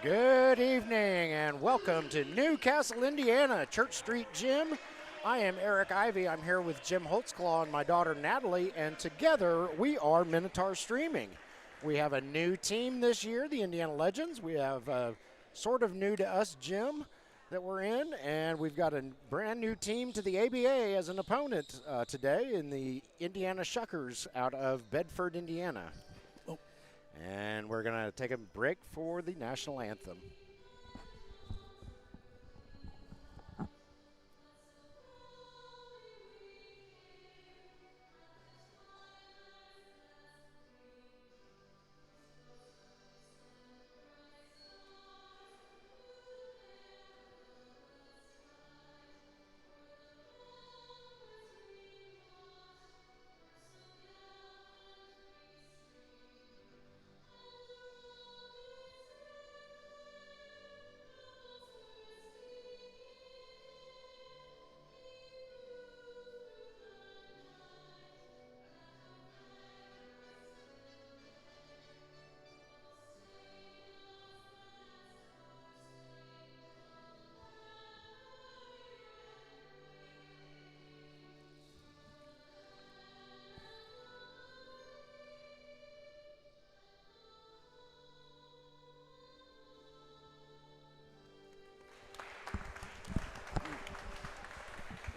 Good evening and welcome to Newcastle, Indiana, Church Street Gym. I am Eric Ivey. I'm here with Jim Holtzclaw and my daughter Natalie, and together we are Minotaur Streaming. We have a new team this year, the Indiana Legends. We have sort of new to us gym that we're in, and we've got a brand new team to the ABA as an opponent today in the Indiana Shuckers out of Bedford, Indiana. And we're going to take a break for the national anthem.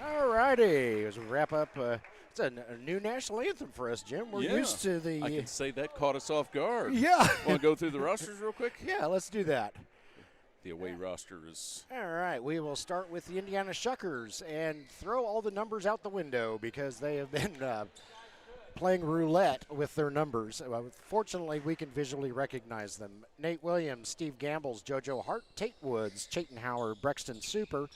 All righty, as we wrap up, it's a new national anthem for us, Jim. We're used to the. I can say that caught us off guard. Yeah. Want to go through the rosters real quick? Yeah, let's do that. The away roster is. All right, we will start with the Indiana Shuckers and throw all the numbers out the window because they have been playing roulette with their numbers. Fortunately, we can visually recognize them. Nate Williams, Steve Gambles, JoJo Hart, Tate Woods, Chayton Howard, Brexton Super,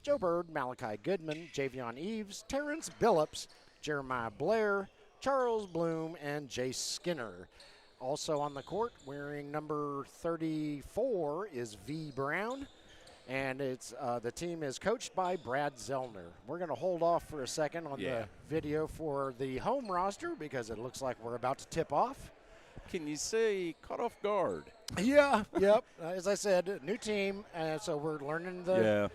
Joe Bird, Malachi Goodman, Javion Eves, Terrence Billups, Jeremiah Blair, Charles Bloom, and Jace Skinner. Also on the court, wearing number 34 is V. Brown, and it's the team is coached by Brad Zellner. We're going to hold off for a second on the video for the home roster because it looks like we're about to tip off. Can you say caught off guard? Yeah, yep. As I said, new team, so we're learning the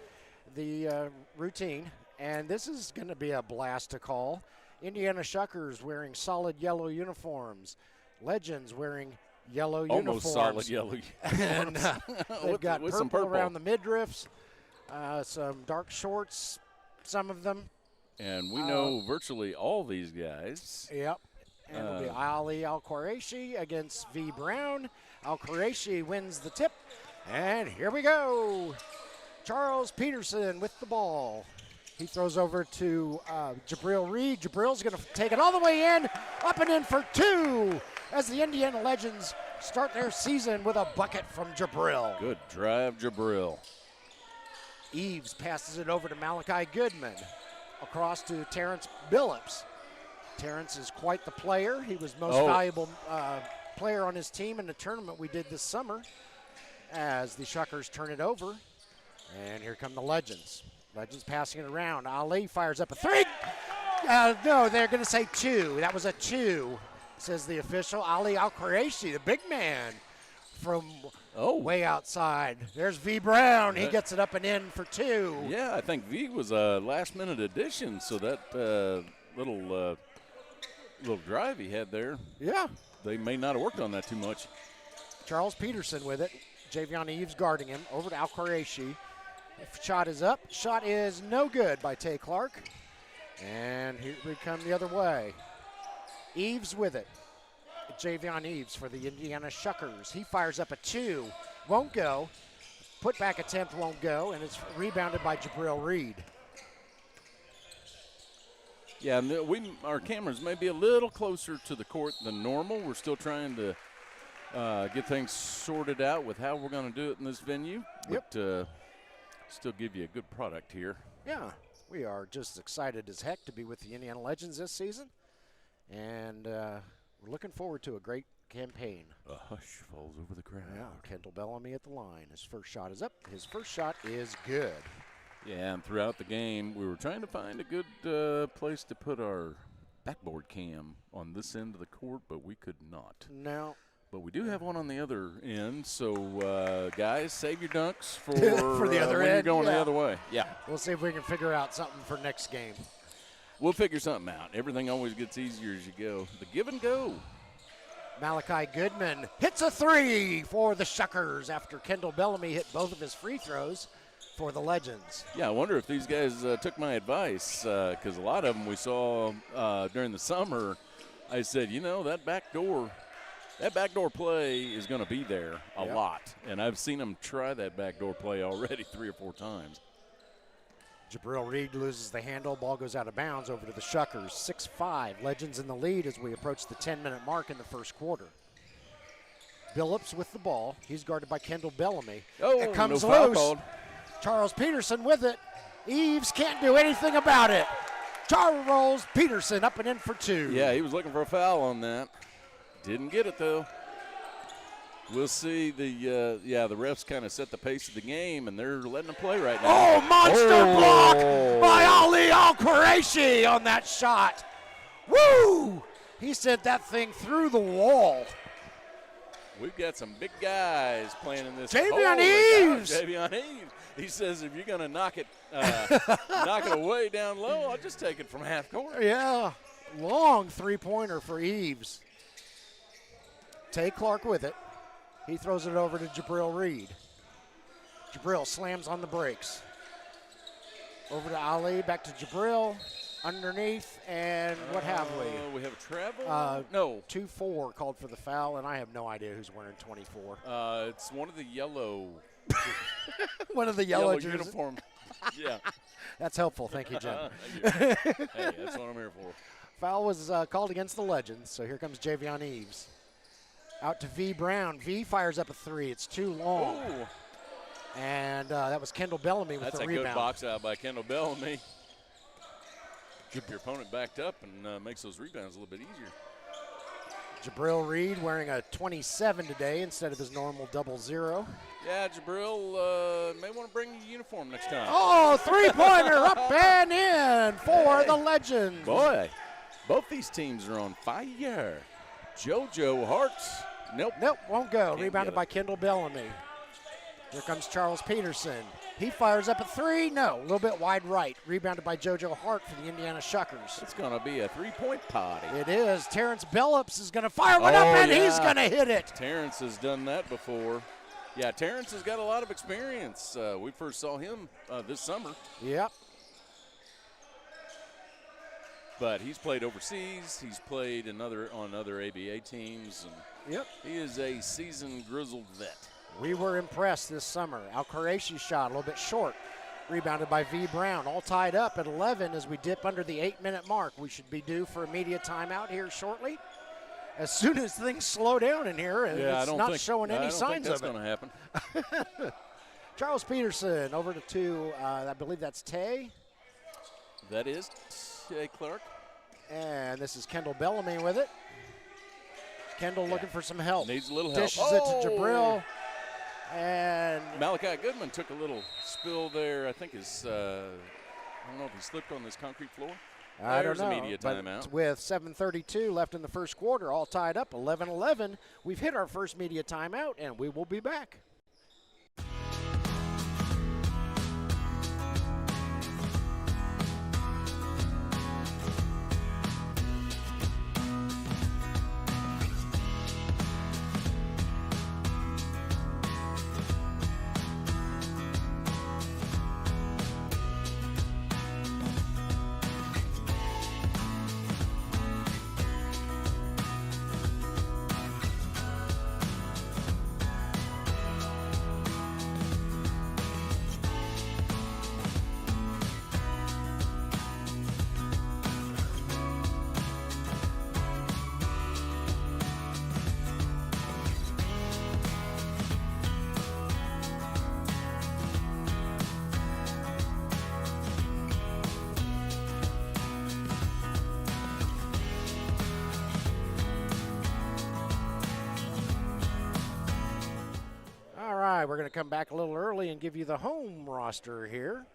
routine, and this is going to be a blast to call. Indiana Shuckers wearing solid yellow uniforms. Legends wearing yellow uniforms. Almost solid yellow And they've got with purple, some purple around the midriffs, some dark shorts, some of them. And we know virtually all these guys. Yep. And it'll be Ali Al-Quraishi against V. Brown. Al-Quraishi wins the tip. And here we go. Charles Peterson with the ball. He throws over to Jabril Reed. Jabril's going to take it all the way in, up and in for two, as the Indiana Legends start their season with a bucket from Jabril. Good drive, Jabril. Eves passes it over to Malachi Goodman, across to Terrence Billups. Terrence is quite the player. He was most valuable player on his team in the tournament we did this summer, as the Shuckers turn it over. And here come the Legends. Legends passing it around. Ali fires up a three. No, they're going to say two. That was a two, says the official. Ali Al-Quraishi, the big man from way outside. There's V. Brown. He gets it up and in for two. Yeah, I think V was a last-minute addition, so that little drive he had there, they may not have worked on that too much. Charles Peterson with it. Javion Eves guarding him. Over to Al-Quraishi. Shot is up. Shot is no good by Tay Clark. And here we come the other way. Eves with it. Javion Eves for the Indiana Shuckers. He fires up a two. Won't go. Put back attempt won't go, and it's rebounded by Jabril Reed. Yeah, our cameras may be a little closer to the court than normal. We're still trying to get things sorted out with how we're going to do it in this venue. Yep. But still give you a good product here. Yeah, we are just excited as heck to be with the Indiana Legends this season. And we're looking forward to a great campaign. A hush falls over the crowd. Yeah, Kendall Bellamy at the line. His first shot is up. His first shot is good. Yeah, and throughout the game, we were trying to find a good place to put our backboard cam on this end of the court, but we could not. No. But we do have one on the other end, so guys, save your dunks for, for the other when end. you're going the other way. Yeah. We'll see if we can figure out something for next game. We'll figure something out. Everything always gets easier as you go. The give and go. Malachi Goodman hits a three for the Shuckers after Kendall Bellamy hit both of his free throws for the Legends. Yeah, I wonder if these guys took my advice, because a lot of them we saw during the summer. I said, that backdoor play is going to be there a lot. And I've seen them try that backdoor play already 3 or 4 times. Jabril Reed loses the handle. Ball goes out of bounds over to the Shuckers. 6-5. Legends in the lead as we approach the 10-minute mark in the first quarter. Billups with the ball. He's guarded by Kendall Bellamy. Oh, it comes no foul loose. called. Charles Peterson with it. Eves can't do anything about it. Charles Peterson up and in for 2. Yeah, he was looking for a foul on that. Didn't get it, though. We'll see. The refs kind of set the pace of the game, and they're letting them play right now. Oh, monster block by Ali Al-Quraishi on that shot. Woo! He sent that thing through the wall. We've got some big guys playing in this. Javion Eves. Javion Eves. He says if you're going to knock it away down low, I'll just take it from half court. Yeah, long three-pointer for Eves. Tay Clark with it. He throws it over to Jabril Reed. Jabril slams on the brakes. Over to Ali, back to Jabril, underneath, and what have we? We have a travel? No. 2-4 called for the foul, and I have no idea who's wearing 24. It's one of the yellow. One of the yellow jerseys. Uniform. Yeah. That's helpful. Thank you, Jim. Hey, that's what I'm here for. Foul was called against the Legends, so here comes Javion Eves. Out to V. Brown. V fires up a three. It's too long. Ooh. And that was Kendall Bellamy with the rebound. That's a good box out by Kendall Bellamy. Keep your opponent backed up and makes those rebounds a little bit easier. Jabril Reed wearing a 27 today instead of his normal 00. Yeah, Jabril may want to bring a uniform next time. Oh, three-pointer up and in for the Legends. Boy, both these teams are on fire. JoJo Hart's. Nope, won't go. Rebounded by Kendall Bellamy. Here comes Charles Peterson. He fires up a three. No, a little bit wide right. Rebounded by JoJo Hart for the Indiana Shuckers. It's going to be a three-point party. It is. Terrence Billups is going to fire one up, and he's going to hit it. Terrence has done that before. Yeah, Terrence has got a lot of experience. We first saw him this summer. Yep. But he's played overseas. He's played on other ABA teams. And yep. He is a seasoned, grizzled vet. We were impressed this summer. Al-Quraishi shot a little bit short. Rebounded by V. Brown. All tied up at 11 as we dip under the 8-minute mark. We should be due for a media timeout here shortly. As soon as things slow down in here, and it's not showing any signs of it. That's going to happen. Charles Peterson over to I believe that's Tay. That is Tay Clark. And this is Kendall Bellamy with it. Kendall looking for some help. Needs a little help. Dishes it to Jabril. And Malachi Goodman took a little spill there. I think his, I don't know if he slipped on this concrete floor. I don't know. There's a media timeout. With 7:32 left in the first quarter, all tied up, 11-11. We've hit our first media timeout, and we will be back. We're going to come back a little early and give you the home roster here.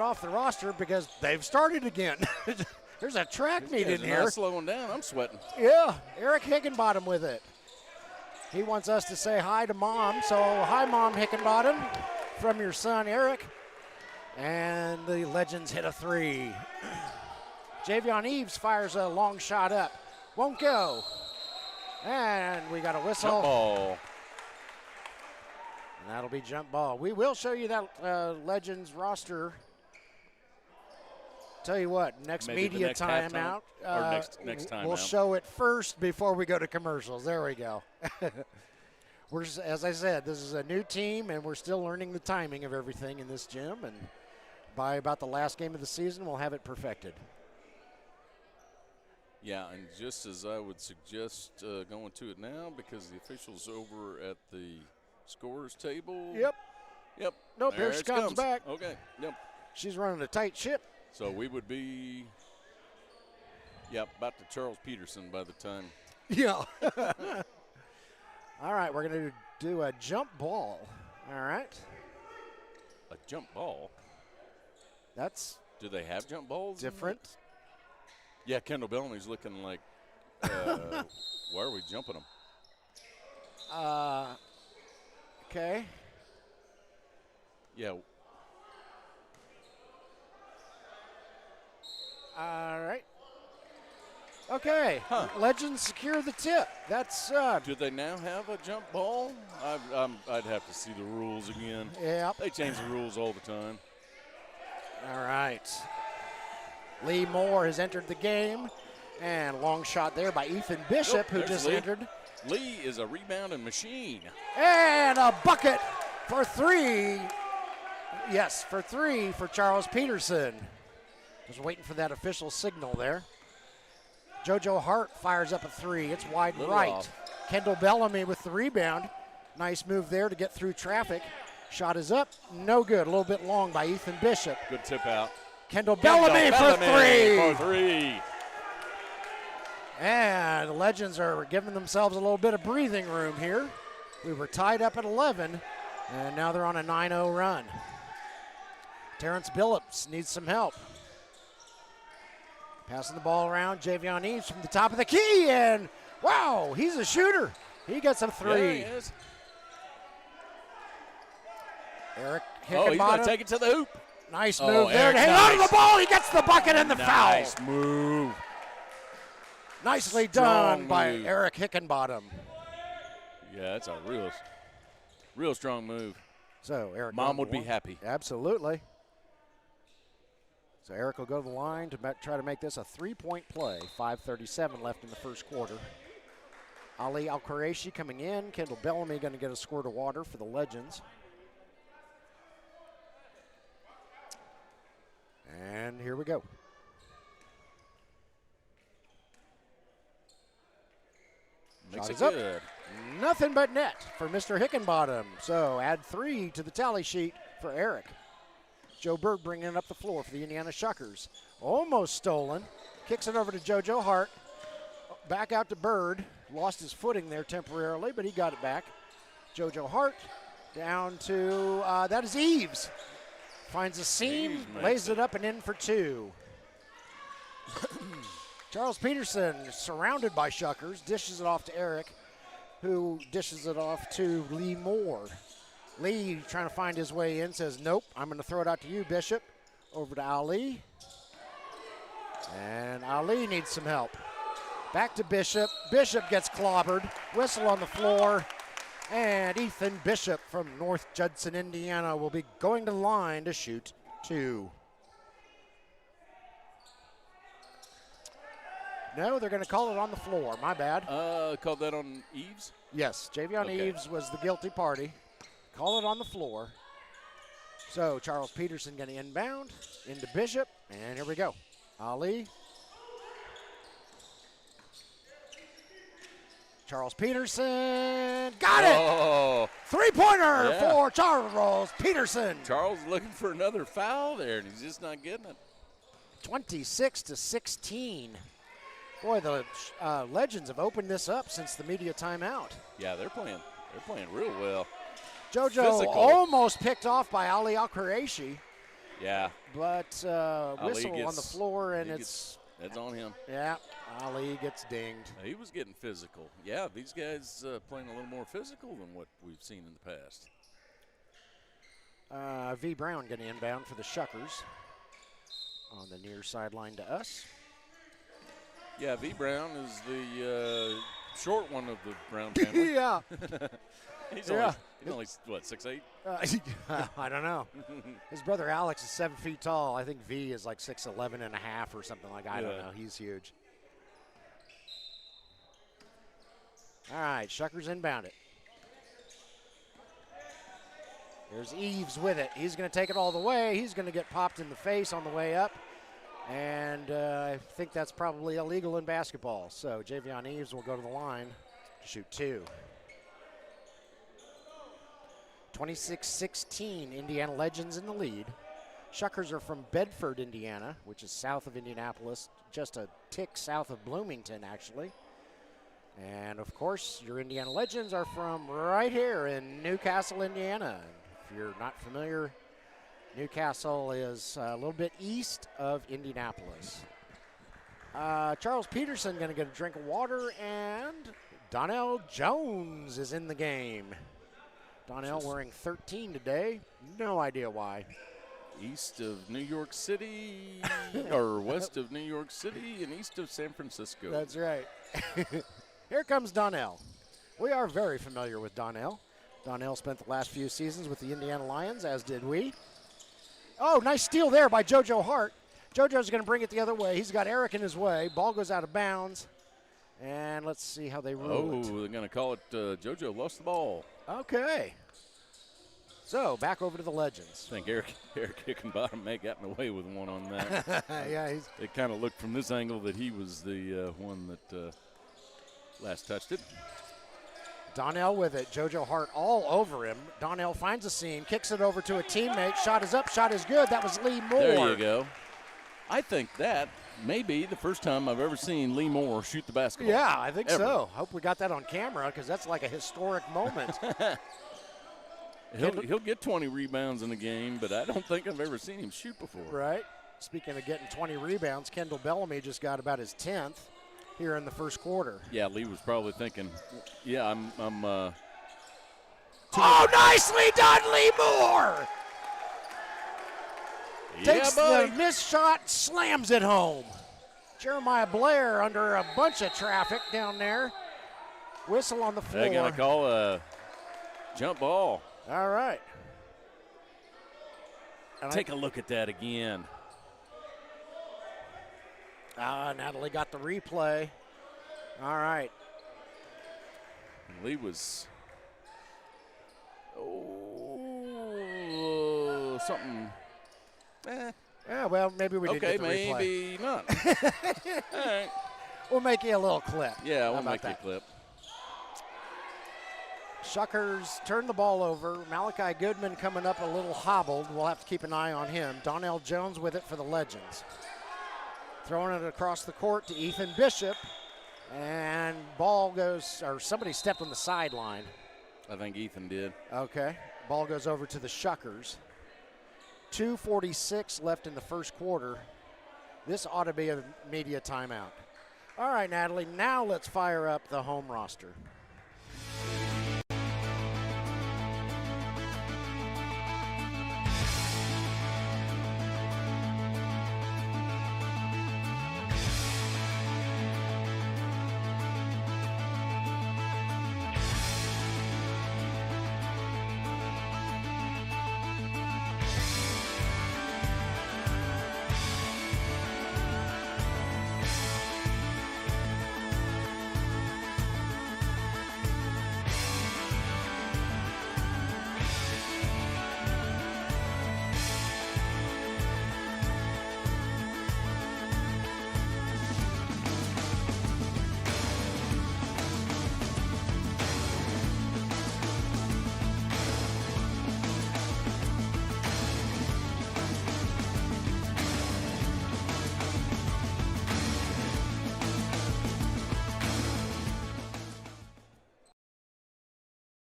off the roster because they've started again. There's a track meet in here. Not slowing down. I'm sweating. Yeah, Eric Hickenbottom with it. He wants us to say hi to Mom. So hi, Mom Hickenbottom, from your son, Eric. And the Legends hit a 3. Javion Eves fires a long shot up. Won't go. And we got a whistle. Jump ball. And that'll be jump ball. We will show you that Legends roster. Tell you what, next Maybe media next timeout. or next time We'll out. show it first before we go to commercials. There we go. As I said, this is a new team, and we're still learning the timing of everything in this gym. And by about the last game of the season, we'll have it perfected. Yeah, and just as I would suggest going to it now, because the official's over at the scorer's table. Yep. Nope, There here she it comes back. Okay, yep. She's running a tight ship. So we would be, about to Charles Peterson by the time. Yeah. All right, we're going to do a jump ball. All right. A jump ball? That's Do they have jump balls? different. Yeah, Kendall Bellamy's looking like, why are we jumping them? Okay. Yeah. All right. Okay. Huh. Legends secure the tip. That's Do they now have a jump ball? I'd have to see the rules again. yep. They change the rules all the time. All right. Lee Moore has entered the game, and long shot there by Ethan Bishop, who there's just Lee. entered. Lee is a rebounding machine. And a bucket for 3. Yes, for 3 for Charles Peterson. Just waiting for that official signal there. JoJo Hart fires up a 3. It's wide Little right. off. Kendall Bellamy with the rebound. Nice move there to get through traffic. Shot is up. No good. A little bit long by Ethan Bishop. Good tip out. Kendall Bellamy for 3. For 3. And the Legends are giving themselves a little bit of breathing room here. We were tied up at 11, and now they're on a 9-0 run. Terrence Billups needs some help. Passing the ball around, Javion Eves from the top of the key, and wow, he's a shooter. He gets a 3. Yeah, he is. Eric Oh, he's going to Hickenbottom. take it to the hoop. Nice Oh, move there Eric, to hang on to nice. the ball. He gets the bucket and the Nice foul. move. Nicely Strong done by move. Eric Hickenbottom. Yeah, that's a real strong move. So Eric, Mom going would be one. happy. Absolutely. So Eric will go to the line to try to make this a 3-point play. 5:37 left in the first quarter. Ali Al-Quraishi coming in. Kendall Bellamy going to get a squirt of water for the Legends. And here we go. Makes Shot it is up. good. Nothing but net for Mr. Hickenbottom. So add 3 to the tally sheet for Eric. Joe Bird bringing it up the floor for the Indiana Shuckers. Almost stolen. Kicks it over to JoJo Hart. Back out to Bird. Lost his footing there temporarily, but he got it back. JoJo Hart down to, that is Eves. Finds a seam, Eves makes lays it up and in for 2. Charles Peterson, surrounded by Shuckers, dishes it off to Eric, who dishes it off to Lee Moore. Lee trying to find his way in, says, nope, I'm going to throw it out to you, Bishop. Over to Ali. And Ali needs some help. Back to Bishop. Bishop gets clobbered. Whistle on the floor. And Ethan Bishop from North Judson, Indiana will be going to the line to shoot 2. No, they're going to call it on the floor. My bad. Called that on Eves? Yes, Javion Okay. Eves was the guilty party. Call it on the floor. So Charles Peterson going to inbound into Bishop, and here we go. Ali. Charles Peterson, got it! Oh, 3-pointer Yeah. for Charles Peterson. Charles looking for another foul there, and he's just not getting it. 26-16. Boy, the Legends have opened this up since the media timeout. Yeah, they're playing real well. JoJo Physical. almost picked off by Ali Al-Quraishi. Yeah. But whistle on the floor, and that's on him. Yeah, Ali gets dinged. He was getting physical. Yeah, these guys playing a little more physical than what we've seen in the past. V. Brown getting inbound for the Shuckers on the near sideline to us. Yeah, V. Brown is the short one of the Brown family. Yeah. He's only, what, 6'8"? I don't know. His brother Alex is 7 feet tall. I think V is like 6'11" and a half or something like that. I don't know. He's huge. All right, Shuckers inbound it. There's Eves with it. He's going to take it all the way. He's going to get popped in the face on the way up. And I think that's probably illegal in basketball. So Javion Eves will go to the line to shoot 2. 26-16, Indiana Legends in the lead. Shuckers are from Bedford, Indiana, which is south of Indianapolis, just a tick south of Bloomington, actually. And, of course, your Indiana Legends are from right here in Newcastle, Indiana. If you're not familiar, Newcastle is a little bit east of Indianapolis. Charles Peterson going to get a drink of water, and Donnell Jones is in the game. Donnell wearing 13 today. No idea why. East of New York City, or west of New York City, and east of San Francisco. That's right. Here comes Donnell. We are very familiar with Donnell. Donnell spent the last few seasons with the Indiana Lions, as did we. Oh, nice steal there by JoJo Hart. JoJo's going to bring it the other way. He's got Eric in his way. Ball goes out of bounds. And let's see how they rule it. Oh, they're going to call it JoJo lost the ball. Okay. So, back over to the Legends. I think Eric Hickenbottom may have gotten away with one on that. Yeah, it kind of looked from this angle that he was the one that last touched it. Donnell with it. JoJo Hart all over him. Donnell finds a seam, kicks it over to a teammate. Shot is up, shot is good. That was Lee Moore. There you go. I think that may be the first time I've ever seen Lee Moore shoot the basketball. Yeah, I think so. Hope we got that on camera because that's like a historic moment. He'll get 20 rebounds in a game, but I don't think I've ever seen him shoot before. Right. Speaking of getting 20 rebounds, Kendall Bellamy just got about his 10th here in the first quarter. Yeah, Lee was probably thinking, yeah, I'm oh, nicely done, Lee Moore! Takes the missed shot, slams it home. Jeremiah Blair under a bunch of traffic down there. Whistle on the floor. They're going to call a jump ball. All right. Take a look at that again. Natalie got the replay. All right. Lee was something. Yeah, well, maybe we didn't get the replay. Okay, maybe not. All right. We'll make you a little clip. Yeah, we'll make you a clip. Shuckers turn the ball over. Malachi Goodman coming up a little hobbled. We'll have to keep an eye on him. Donnell Jones with it for the Legends. Throwing it across the court to Ethan Bishop. And ball goes, or somebody stepped on the sideline. I think Ethan did. Okay. Ball goes over to the Shuckers. 2:46 left in the first quarter. This ought to be a media timeout. All right, Natalie, now let's fire up the home roster.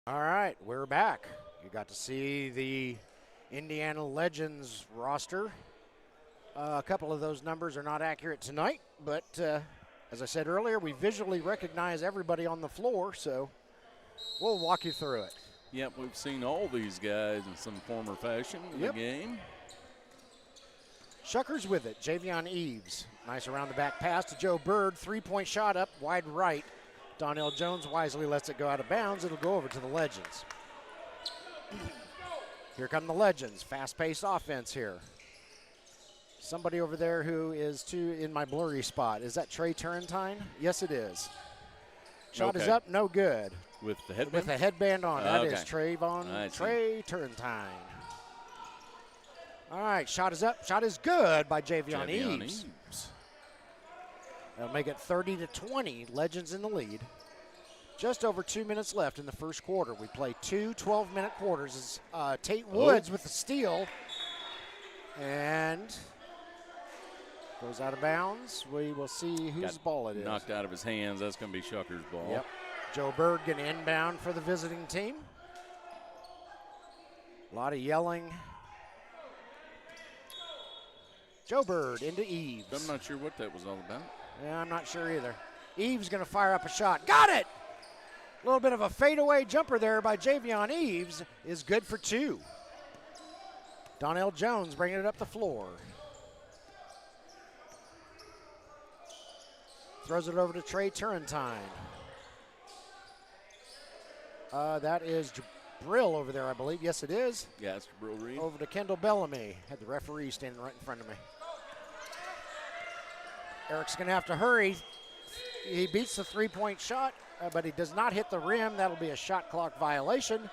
All right, we're back. You got to see the Indiana Legends roster. A couple of those numbers are not accurate tonight, but as I said earlier, we visually recognize everybody on the floor, so we'll walk you through it. Yep, we've seen all these guys in some form or fashion in the game. Shuckers with it. Javion Eves. Nice around the back pass to Joe Bird. 3-point shot up, wide right. Donnell Jones wisely lets it go out of bounds. It'll go over to the Legends. Here come the Legends. Fast-paced offense here. Somebody over there who is in my blurry spot. Is that Trey Turrentine? Yes, it is. Shot is up, no good. With the headband? With the headband on. That is Trey Turrentine. All right, shot is up. Shot is good by Javion Eves. That'll make it 30-20. Legends in the lead. Just over 2 minutes left in the first quarter. We play 2 12-minute quarters. As Tate Woods with the steal. And goes out of bounds. We will see whose ball it is. Knocked out of his hands. That's going to be Shuckers' ball. Yep. Joe Bird getting inbound for the visiting team. A lot of yelling. Joe Bird into Eves. I'm not sure what that was all about. Yeah, I'm not sure either. Eves going to fire up a shot. Got it! A little bit of a fadeaway jumper there by Javion Eves is good for 2. Donnell Jones bringing it up the floor. Throws it over to Trey Turrentine. That is Jabril over there, I believe. Yes, it is. Yeah, it's Jabril Reed. Over to Kendall Bellamy. Had the referee standing right in front of me. Eric's going to have to hurry. He beats the 3-point shot, but he does not hit the rim. That'll be a shot clock violation.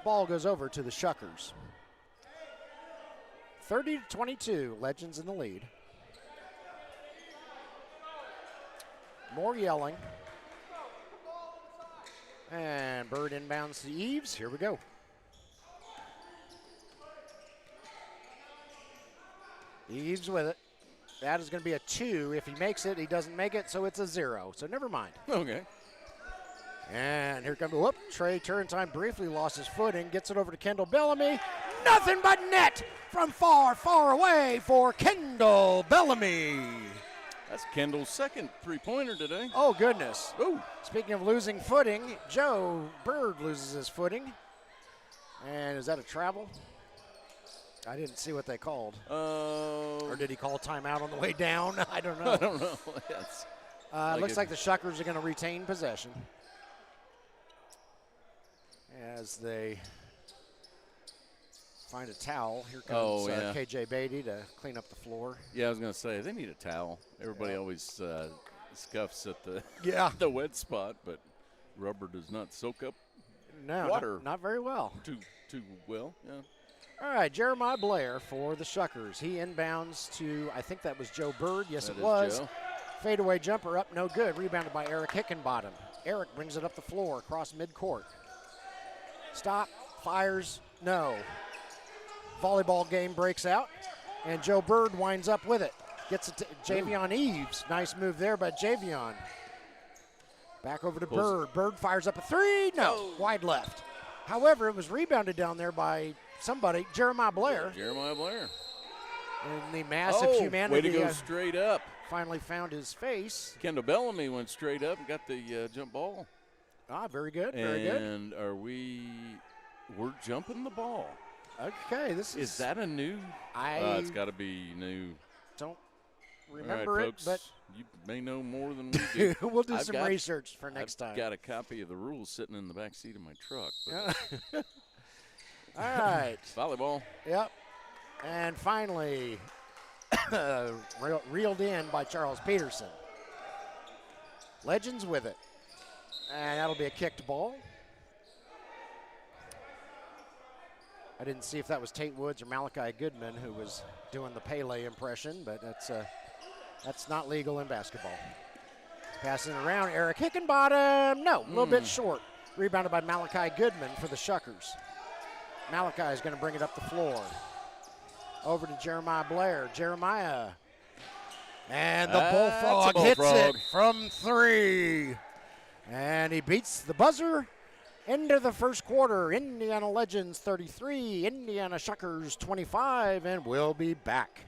Ball goes over to the Shuckers. 30-22, Legends in the lead. More yelling. And Bird inbounds to Eves. Here we go. Eves with it. That is going to be a 2. If he makes it, he doesn't make it, so it's a 0. So never mind. Okay. And here comes, Trey Turrentine briefly lost his footing, gets it over to Kendall Bellamy. Nothing but net from far, far away for Kendall Bellamy. That's Kendall's second 3-pointer today. Oh, goodness. Ooh. Speaking of losing footing, Joe Bird loses his footing. And is that a travel? I didn't see what they called. Or did he call timeout on the way down? I don't know. I don't know. Looks like the Shuckers are going to retain possession as they find a towel. Here comes KJ Beatty to clean up the floor. Yeah, I was going to say, they need a towel. Everybody always scuffs at the the wet spot, but rubber does not soak up water. Not very well. Too well, yeah. All right, Jeremiah Blair for the Shuckers. He inbounds to, I think that was Joe Bird. Yes, it was. Joe. Fadeaway jumper up, no good. Rebounded by Eric Hickenbottom. Eric brings it up the floor across midcourt. Stop, fires, no. Volleyball game breaks out, and Joe Bird winds up with it. Gets it to Javion Eves. Nice move there by Javion. Back over to Bird. Bird fires up a 3. No, wide left. However, it was rebounded down there by somebody, Jeremiah Blair. Jeremiah Blair. And the massive humanity. Way to go straight up. Finally found his face. Kendall Bellamy went straight up and got the jump ball. Very good, very good. And we're jumping the ball. Okay, Is that a new? It's got to be new. Don't remember it, folks, but you may know more than we do. We'll do some research for next time. I've got a copy of the rules sitting in the back seat of my truck. All right. Volleyball. Yep. And finally, reeled in by Charles Peterson. Legends with it. And that'll be a kicked ball. I didn't see if that was Tate Woods or Malachi Goodman who was doing the Pele impression, but that's not legal in basketball. Passing around, Eric Hickenbottom. No, a little bit short. Rebounded by Malachi Goodman for the Shuckers. Malachi is going to bring it up the floor. Over to Jeremiah Blair. Jeremiah. And the Bullfrog hits it from 3. And he beats the buzzer End of the first quarter, Indiana Legends 33, Indiana Shuckers 25, and we'll be back.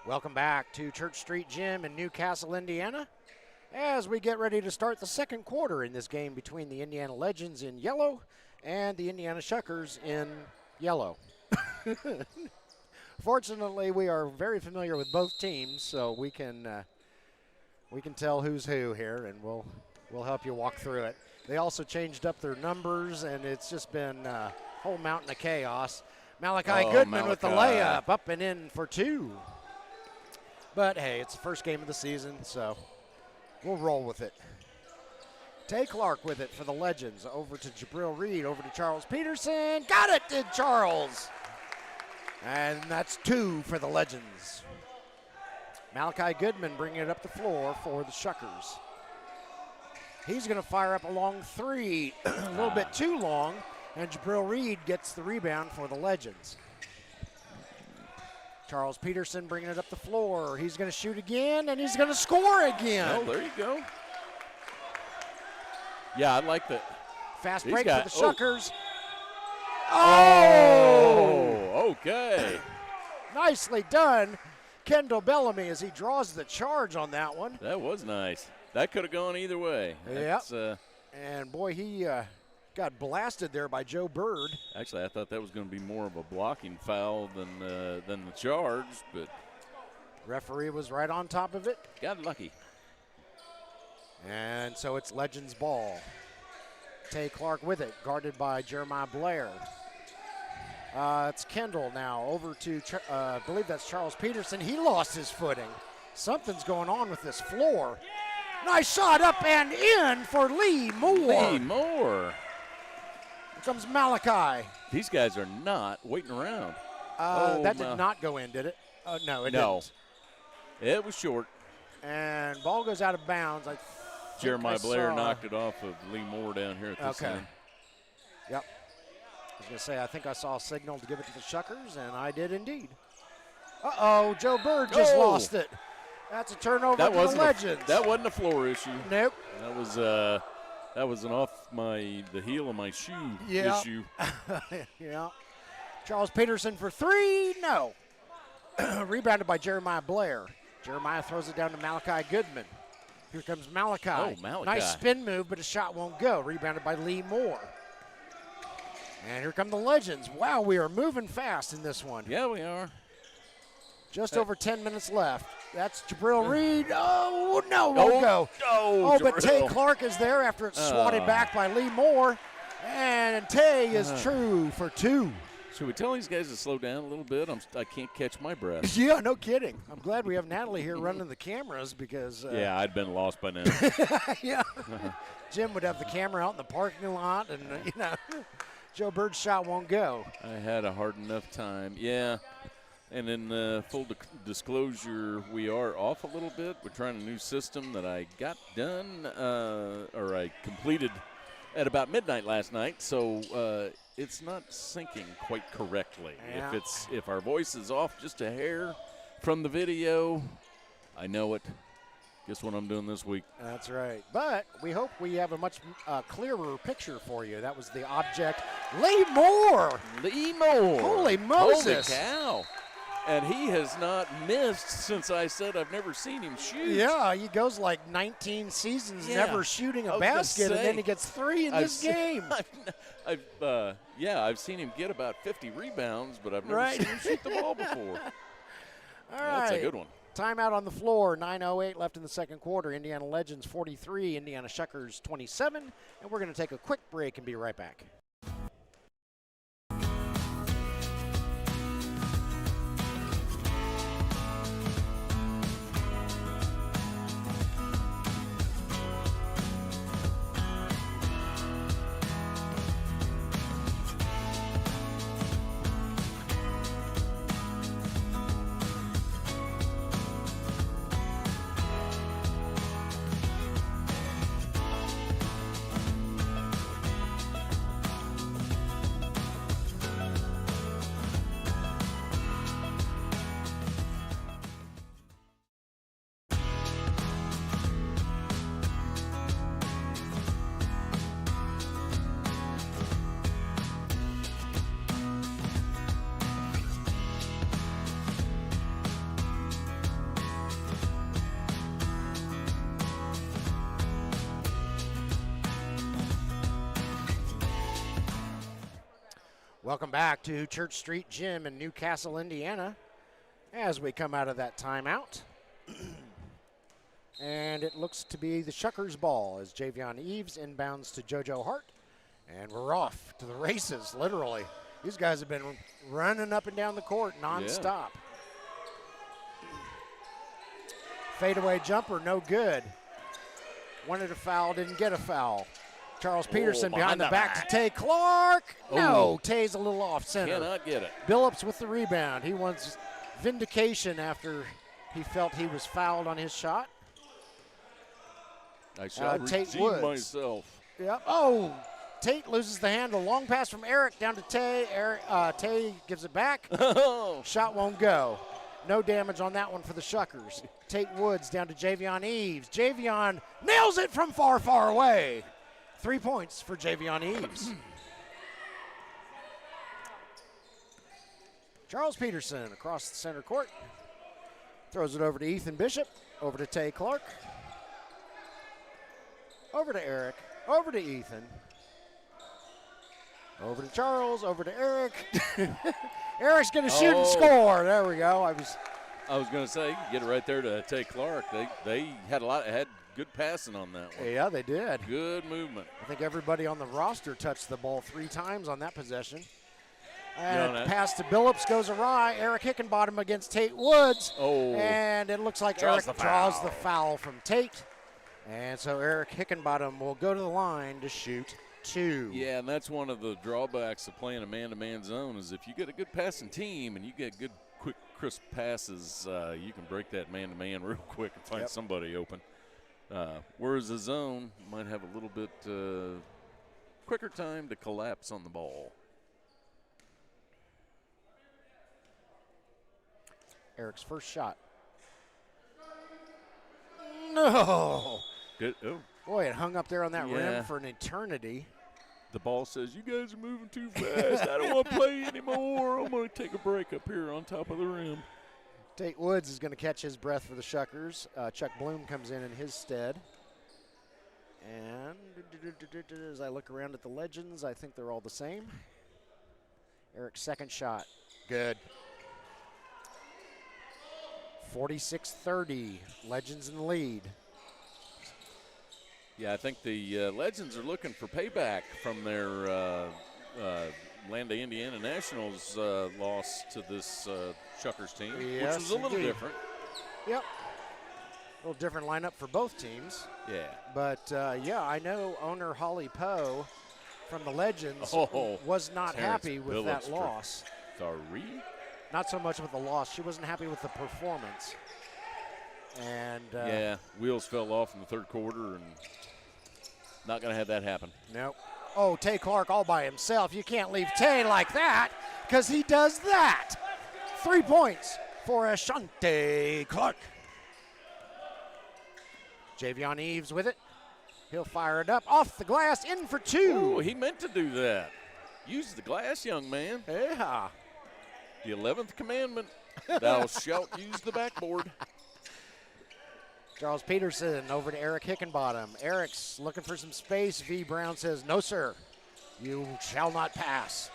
Welcome back to Church Street Gym in Newcastle, Indiana, as we get ready to start the second quarter in this game between the Indiana Legends in yellow and the Indiana Shuckers in yellow. Fortunately, we are very familiar with both teams, so we can tell who's who here, and we'll help you walk through it. They also changed up their numbers, and it's just been a whole mountain of chaos. Malachi Goodman with the layup, up and in for two. But, hey, it's the first game of the season, so we'll roll with it. Tay Clark with it for the Legends. Over to Jabril Reed, over to Charles Peterson. Got it, did Charles. And that's two for the Legends. Malachi Goodman bringing it up the floor for the Shuckers. He's going to fire up a long three, a little bit too long, and Jabril Reed gets the rebound for the Legends. Charles Peterson bringing it up the floor. He's going to shoot again, and he's going to score again. Oh, there you go. Yeah, I like that. Fast break for the Shuckers. Oh, okay. Nicely done, Kendall Bellamy, as he draws the charge on that one. That was nice. That could have gone either way. Yep. And, boy, he got blasted there by Joe Bird. Actually, I thought that was going to be more of a blocking foul than the charge, but referee was right on top of it. Got lucky. And so it's Legends ball. Tay Clark with it, guarded by Jeremiah Blair. It's Kendall now over to, I believe that's Charles Peterson. He lost his footing. Something's going on with this floor. Nice shot up and in for Lee Moore. Lee Moore. Here comes Malachi. These guys are not waiting around. That did not go in, did it? No, it didn't. It was short. And ball goes out of bounds. Jeremiah Blair knocked it off of Lee Moore down here at this end. Yep. I was going to say, I think I saw a signal to give it to the Shuckers, and I did indeed. Uh-oh, Joe Bird just lost it. That's a turnover for the Legends. That wasn't a floor issue. Nope. That was an off the heel of my shoe issue. Yeah. Charles Peterson for three. No. Rebounded by Jeremiah Blair. Jeremiah throws it down to Malachi Goodman. Here comes Malachi. Oh, Malachi. Nice spin move, but his shot won't go. Rebounded by Lee Moore. And here come the Legends. Wow, we are moving fast in this one. Yeah, we are. Just over 10 minutes left. That's Jabril Reed. Oh, no, won't go. Oh, but Tay Clark is there after it's swatted back by Lee Moore. And Tay is true for two. Should we tell these guys to slow down a little bit? I can't catch my breath. Yeah, no kidding. I'm glad we have Natalie here running the cameras because. Yeah, I'd been lost by now. Yeah. Jim would have the camera out in the parking lot, and, Joe Bird's shot won't go. I had a hard enough time. Yeah. And in full disclosure, we are off a little bit. We're trying a new system that I got done, or I completed at about midnight last night. So it's not syncing quite correctly. Yeah. If our voice is off just a hair from the video, I know it. Guess what I'm doing this week? That's right. But we hope we have a much clearer picture for you. That was the object. Lee Moore! Lee Moore! Holy Moses! Holy cow! And he has not missed since I said I've never seen him shoot. Yeah, he goes like 19 seasons never shooting a basket, and then he gets 3 in this game. I've seen him get about 50 rebounds, but I've never seen him shoot the ball before. All That's right. a good one. Timeout on the floor, 9:08 left in the second quarter. Indiana Legends 43, Indiana Shuckers 27, and we're going to take a quick break and be right back. Welcome back to Church Street Gym in Newcastle, Indiana, as we come out of that timeout. And it looks to be the Shuckers ball as Javion Eves inbounds to JoJo Hart. And we're off to the races, literally. These guys have been running up and down the court nonstop. Yeah. Fadeaway jumper, no good. Wanted a foul, didn't get a foul. Charles Peterson behind the back to Tay Clark. No, Tay's a little off center. Cannot get it. Billups with the rebound. He wants vindication after he felt he was fouled on his shot. I shall redeem myself. Yep. Oh, Tate loses the handle. Long pass from Eric down to Tay. Tay gives it back. Shot won't go. No damage on that one for the Shuckers. Tate Woods down to Javion Eves. Javion nails it from far, far away. 3 points for Javion Eves. Charles Peterson across the center court. Throws it over to Ethan Bishop. Over to Tay Clark. Over to Eric. Over to Ethan. Over to Charles. Over to Eric. Eric's going to shoot and score. There we go. I was going to say, get it right there to Tay Clark. They had had good passing on that one. Yeah, they did. Good movement. I think everybody on the roster touched the ball 3 times on that possession. And pass to Billups goes awry. Eric Hickenbottom against Tate Woods. Oh. And it looks like Eric draws the foul from Tate. And so Eric Hickenbottom will go to the line to shoot 2. Yeah, and that's one of the drawbacks of playing a man-to-man zone is if you get a good passing team and you get good, quick, crisp passes, you can break that man-to-man real quick and find somebody open. Whereas the zone might have a little bit quicker time to collapse on the ball. Eric's first shot. No. Good. Oh. Boy, it hung up there on that rim for an eternity. The ball says, you guys are moving too fast. I don't want to play anymore. I'm going to take a break up here on top of the rim. Tate Woods is going to catch his breath for the Shuckers. Chuck Bloom comes in his stead. And as I look around at the Legends, I think they're all the same. Eric's second shot. Good. 46-30. Legends in the lead. Yeah, I think the Legends are looking for payback from their Land of Indiana Nationals loss to this Shuckers team, which was a little different. Yep. A little different lineup for both teams. Yeah. But, I know owner Holly Poe from the Legends was not happy with that loss. 3. not so much with the loss. She wasn't happy with the performance. And yeah, wheels fell off in the third quarter, and not going to have that happen. Nope. Oh, Tay Clark all by himself. You can't leave Tay like that because he does that. 3 points for Ashante Clark. Javion Eves with it. He'll fire it up off the glass, in for 2. Oh, he meant to do that. Use the glass, young man. Yeah. The 11th commandment, thou shalt use the backboard. Charles Peterson over to Eric Hickenbottom. Eric's looking for some space. V. Brown says, no, sir, you shall not pass.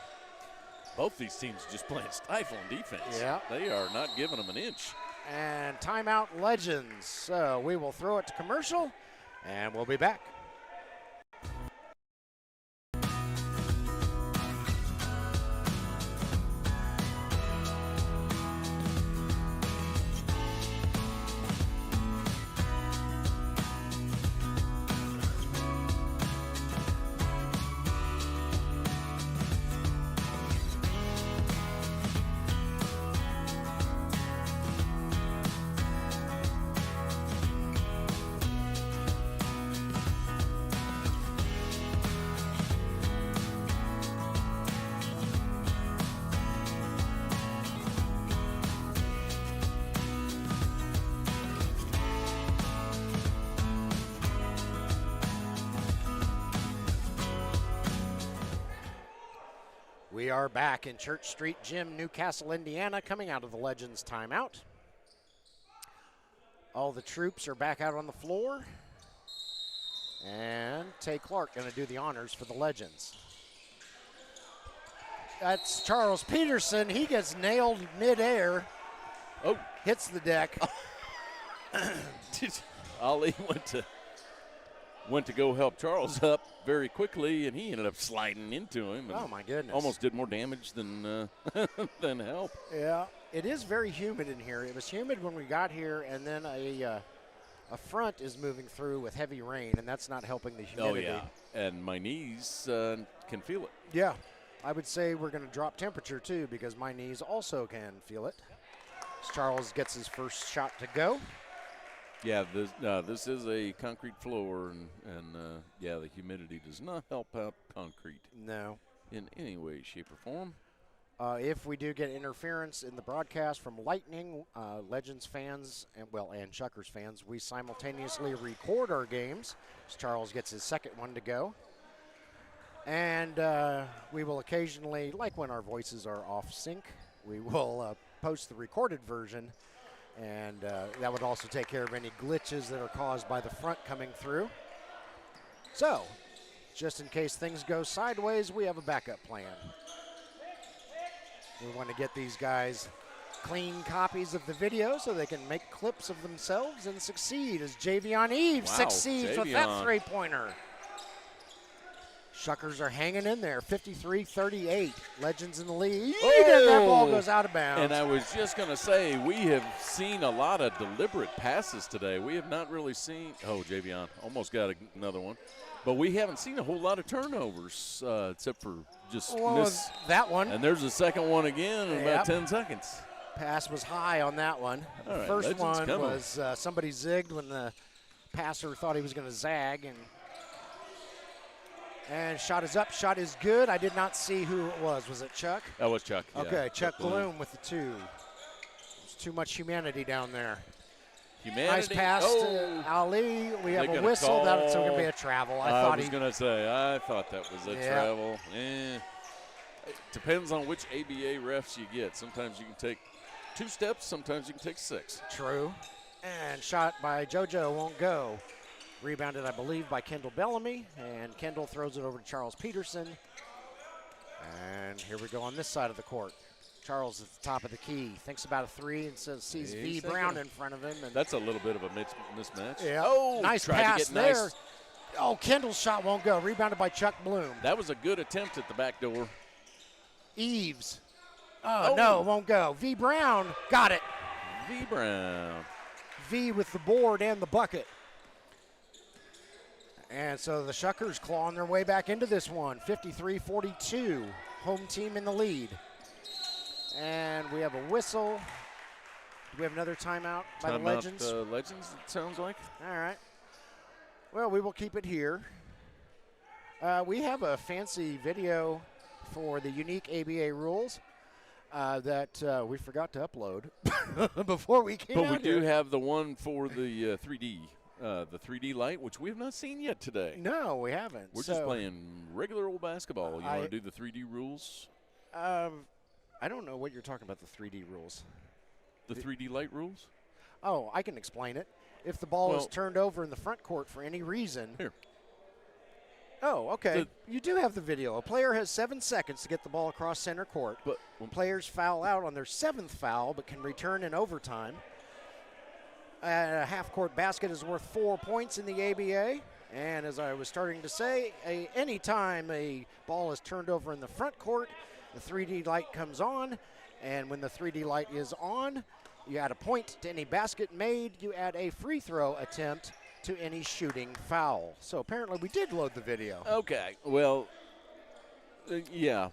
Both these teams just playing stifling defense. Yeah. They are not giving them an inch. And timeout Legends. So we will throw it to commercial, and we'll be back. We are back in Church Street Gym, Newcastle, Indiana, coming out of the Legends timeout. All the troops are back out on the floor. And Tay Clark going to do the honors for the Legends. That's Charles Peterson. He gets nailed midair. Oh. Hits the deck. Ali went to go help Charles up very quickly, and he ended up sliding into him. And oh, my goodness. Almost did more damage than than help. Yeah, it is very humid in here. It was humid when we got here, and then a front is moving through with heavy rain, and that's not helping the humidity. Oh, yeah, and my knees can feel it. Yeah, I would say we're going to drop temperature, too, because my knees also can feel it. As Charles gets his first shot to go. Yeah, this is a concrete floor, and yeah, the humidity does not help out concrete. No. In any way, shape, or form. If we do get interference in the broadcast from Lightning, Legends fans, and Shuckers fans, we simultaneously record our games as Charles gets his second one to go. And we will occasionally, like when our voices are off sync, we will post the recorded version. And that would also take care of any glitches that are caused by the front coming through. So, just in case things go sideways, we have a backup plan. We want to get these guys clean copies of the video so they can make clips of themselves and succeed as Javion Eves succeeds with that three-pointer. Shuckers are hanging in there, 53-38. Legends in the lead, and that ball goes out of bounds. And I was just going to say, we have seen a lot of deliberate passes today. We have not really seen – oh, Javion almost got another one. But we haven't seen a whole lot of turnovers except for just miss. That one. And there's a second one again in about 10 seconds. Pass was high on that one. All right, first Legends one coming. was somebody zigged when the passer thought he was going to zag. And shot is up, shot is good. I did not see who it was. Was it Chuck? That was Chuck, yeah. Okay, Chuck Bloom with the two. There's too much humanity down there. Nice pass to Ali. We have a whistle. That's going to be a travel. I was going to say, I thought that was a travel. It depends on which ABA refs you get. Sometimes you can take 2 steps. Sometimes you can take 6. True. And shot by JoJo won't go. Rebounded, I believe, by Kendall Bellamy. And Kendall throws it over to Charles Peterson. And here we go on this side of the court. Charles at the top of the key, thinks about a three and sees V. Brown in front of him. And that's a little bit of a mismatch. Yeah. Oh, nice pass there. Nice. Oh, Kendall's shot won't go. Rebounded by Chuck Bloom. That was a good attempt at the back door. Eves. Oh, no, it won't go. V. Brown got it. V. Brown. V with the board and the bucket. And so the Shuckers clawing their way back into this one. 53-42. Home team in the lead. And we have a whistle. Do we have another timeout by the Legends? Legends, it sounds like. All right. Well, we will keep it here. We have a fancy video for the unique ABA rules that we forgot to upload before we came out. But we do have the one for the 3D light, which we have not seen yet today. No, we haven't. We're just playing regular old basketball. You want to do the 3D rules? I don't know what you're talking about, the 3D rules. The 3D light rules? Oh, I can explain it. If the ball is turned over in the front court for any reason. Here. Oh, okay. You do have the video. A player has 7 seconds to get the ball across center court. But when players foul out on their 7th foul but can return in overtime, a half-court basket is worth 4 points in the ABA. And as I was starting to say, any time a ball is turned over in the front court, the 3D light comes on. And when the 3D light is on, you add a point to any basket made. You add a free throw attempt to any shooting foul. So apparently we did load the video. Okay, well, yeah.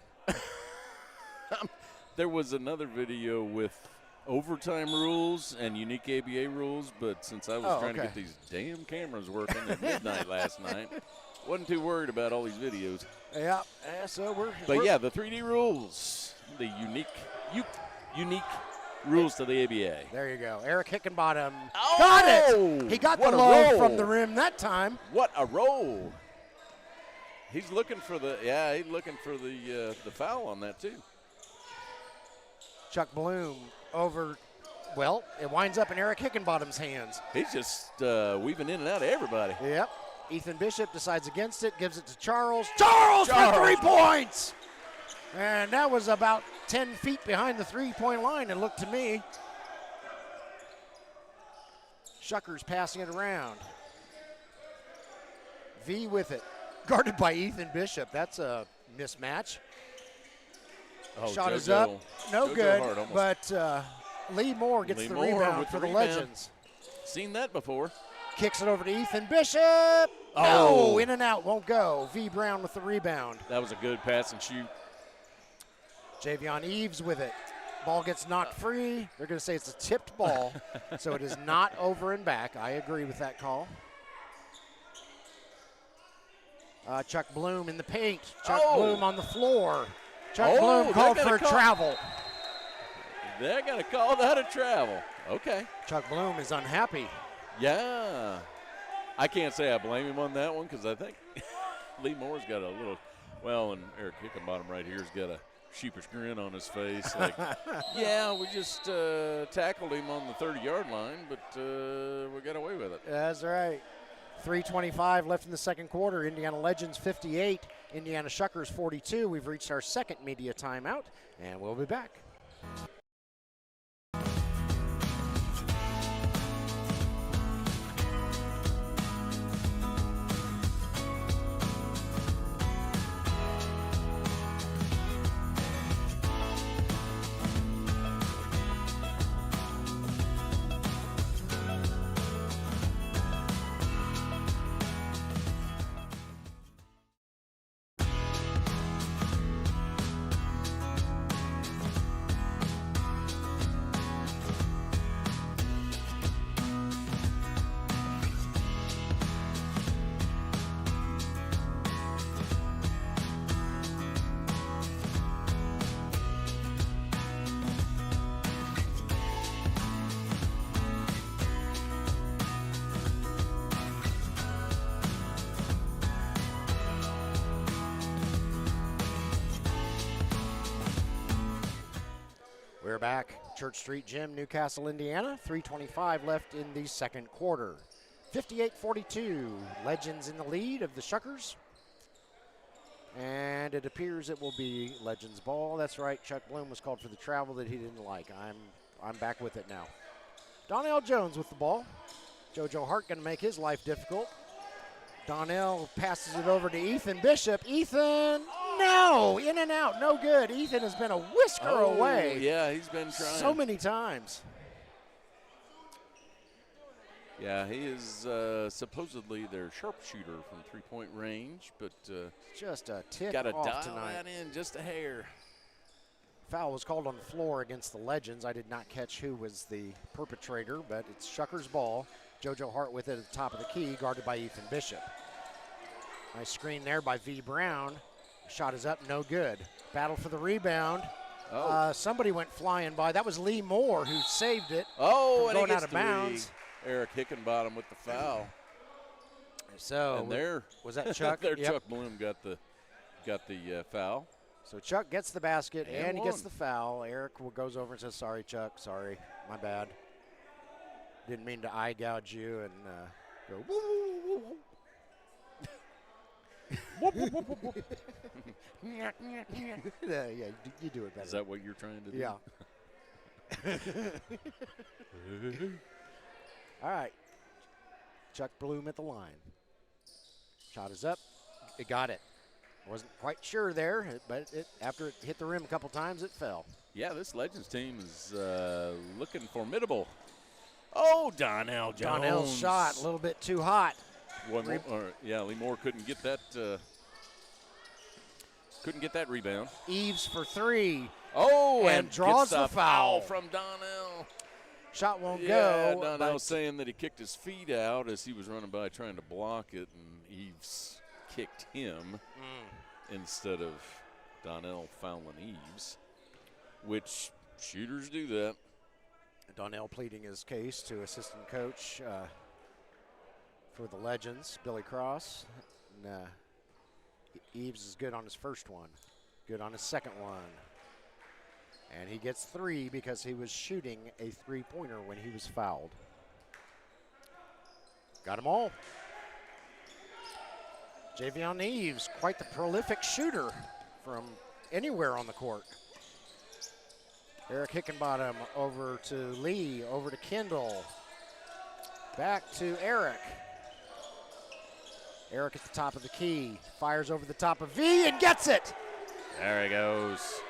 There was another video with overtime rules and unique ABA rules, but since I was trying to get these damn cameras working at midnight last night, wasn't too worried about all these videos. Yeah, so we're... But yeah, the 3D rules, the unique rules to the ABA. There you go. Eric Hickenbottom got it. He got the low from the rim that time. What a roll. He's looking for the foul on that too. Chuck Bloom over, well, it winds up in Eric Hickenbottom's hands. He's just weaving in and out of everybody. Yep. Ethan Bishop decides against it, gives it to Charles. Charles for 3 points! And that was about 10 feet behind the three-point line, it looked to me. Shuckers passing it around. V with it. Guarded by Ethan Bishop. That's a mismatch. Shot is up. No good. But Lee Moore gets the rebound for the Legends. Seen that before. Kicks it over to Ethan Bishop. No, in and out, won't go. V Brown with the rebound. That was a good pass and shoot. Javion Eves with it. Ball gets knocked free. They're going to say it's a tipped ball, so it is not over and back. I agree with that call. Chuck Bloom in the paint. Chuck Bloom on the floor. Chuck Bloom called for a travel. They're going to call that a travel. Okay. Chuck Bloom is unhappy. Yeah. I can't say I blame him on that one because I think Lee Moore's got a little, and Eric Hickenbottom right here has got a sheepish grin on his face. Like, yeah, we just tackled him on the 30-yard line, but we got away with it. That's right. 3:25 left in the second quarter. Indiana Legends 58, Indiana Shuckers 42. We've reached our second media timeout, and we'll be back. We're back. Church Street Gym, Newcastle, Indiana. 3:25 left in the second quarter. 58-42. Legends in the lead of the Shuckers. And it appears it will be Legends ball. That's right. Chuck Bloom was called for the travel that he didn't like. I'm back with it now. Donnell Jones with the ball. JoJo Hart going to make his life difficult. Donnell passes it over to Ethan Bishop. Ethan, no, in and out, no good. Ethan has been a whisker away. Yeah, he's been trying. So many times. Yeah, he is supposedly their sharpshooter from three-point range, but just a tick got to off dial tonight. that in just a hair. Foul was called on the floor against the Legends. I did not catch who was the perpetrator, but it's Shuckers' ball. JoJo Hart with it at the top of the key, guarded by Ethan Bishop. Nice screen there by V. Brown. Shot is up, no good. Battle for the rebound. Somebody went flying by. That was Lee Moore who saved it. Oh, and going he out of bounds. Eric Hickenbottom with the foul. So and there was that Chuck? there, Yep. Chuck Bloom got the foul. So Chuck gets the basket and he one. gets the foul. Eric goes over and says, "Sorry, Chuck. Sorry, my bad. Didn't mean to eye gouge you," and go woo woo woo woo. Whoop, whoop, whoop, whoop, whoop. Yeah, you do it better. Is that what you're trying to do? Yeah. All right. Chuck Bloom at the line. Shot is up. It got it. Wasn't quite sure there, but after it hit the rim a couple times, it fell. Yeah, this Legends team is looking formidable. Oh, Donnell Jones. Donnell's shot a little bit too hot. Lee Moore couldn't get that. Couldn't get that rebound. Eves for three. Oh, and draws gets the foul from Donnell. Shot won't Yeah, go. Donnell saying that he kicked his feet out as he was running by trying to block it, and Eves kicked him instead of Donnell fouling Eves, which shooters do that. Donnell pleading his case to assistant coach for the Legends, Billy Cross. And, Eves is good on his first one, good on his second one. And he gets three because he was shooting a three-pointer when he was fouled. Got them all. Javion Eves, quite the prolific shooter from anywhere on the court. Eric Hickenbottom over to Lee, over to Kendall. Back to Eric. Eric at the top of the key, fires over the top of V and gets it. There he goes.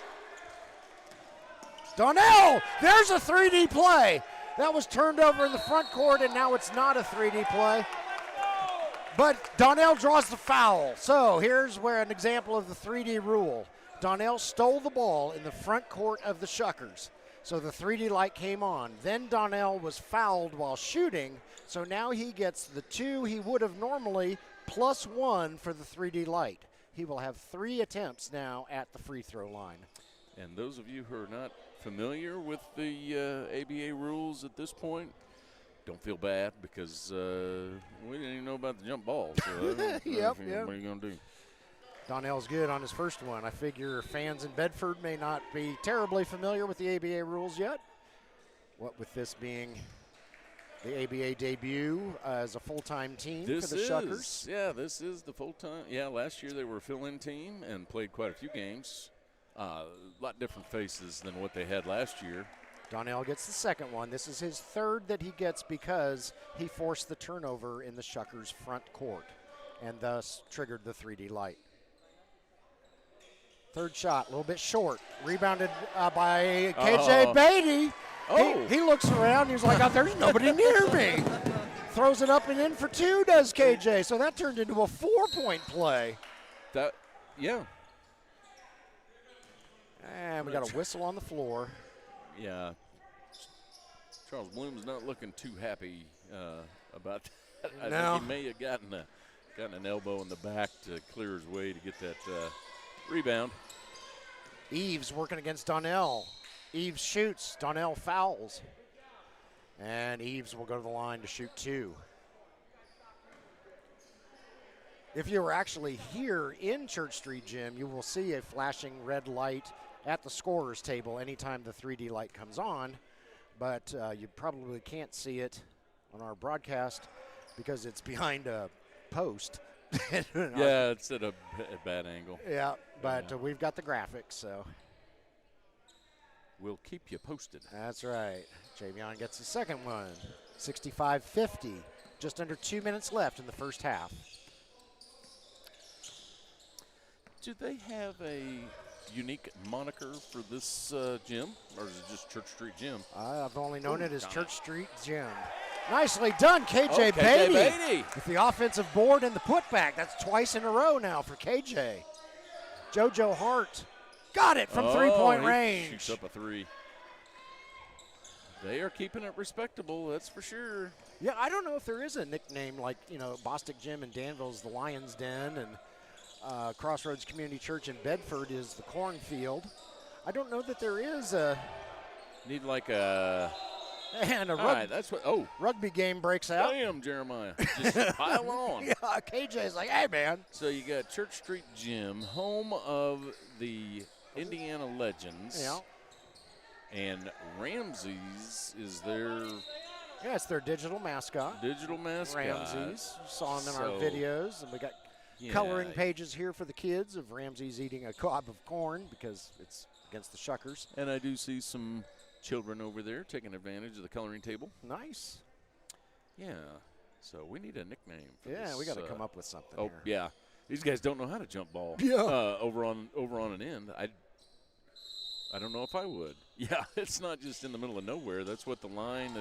Donnell, there's a 3D play. That was turned over in the front court, and now it's not a 3D play. But Donnell draws the foul. So here's where an example of the 3D rule. Donnell stole the ball in the front court of the Shuckers. So the 3D light came on. Then Donnell was fouled while shooting. So now he gets the two he would have normally plus one for the 3D light. He will have 3 attempts now at the free throw line. And those of you who are not familiar with the ABA rules at this point, don't feel bad because we didn't even know about the jump ball. So Yep. What are you going to do? Donnell's good on his first one. I figure fans in Bedford may not be terribly familiar with the ABA rules yet. What with this being the ABA debut as a full-time team for the Shuckers. Yeah, this is the full-time. Yeah, last year they were a fill-in team and played quite a few games. A lot different faces than what they had last year. Donnell gets the second one. This is his third that he gets because he forced the turnover in the Shuckers' front court and thus triggered the 3D light. Third shot, a little bit short. Rebounded by KJ Beatty. Oh. He looks around. He's like, there's nobody near me. Throws it up and in for two, does KJ. So that turned into a 4-point play. Yeah. And we got a whistle on the floor. Yeah. Charles Bloom's not looking too happy about that. I think he may have gotten an elbow in the back to clear his way to get that rebound. Eves working against Donnell. Eves shoots. Donnell fouls. And Eves will go to the line to shoot 2. If you were actually here in Church Street Gym, you will see a flashing red light at the scorer's table anytime the 3D light comes on. But you probably can't see it on our broadcast because it's behind a post. Yeah, it's at a bad angle. Yeah, but we've got the graphics, so. We'll keep you posted. That's right. Javion gets the second one. 65-50. Just under 2 minutes left in the first half. Do they have a unique moniker for this gym, or is it just Church Street Gym? I've only known it as Church Street Gym. Nicely done, KJ Beatty. With the offensive board and the putback. That's twice in a row now for KJ. JoJo Hart Got it from three-point he range. Shoots up a three. They are keeping it respectable, that's for sure. Yeah, I don't know if there is a nickname like, Bostic Gym in Danville's the Lion's Den, and Crossroads Community Church in Bedford is the Cornfield. I don't know that there is a. Need like a. And a rugby game breaks out. Damn, Jeremiah. Just pile on. Yeah, KJ's like, hey, man. So you got Church Street Gym, home of the Indiana Legends. Yeah. And Ramsey's is their. Yeah, it's their digital mascot. Ramsey's. You saw them in our videos. And we got coloring pages here for the kids of Ramsey's eating a cob of corn because it's against the Shuckers. And I do see some children over there taking advantage of the coloring table. Nice. Yeah. So we need a nickname for this. Yeah, we got to come up with something here. Yeah. These guys don't know how to jump ball. Yeah. Over on an end. I don't know if I would. Yeah, it's not just in the middle of nowhere. That's what the line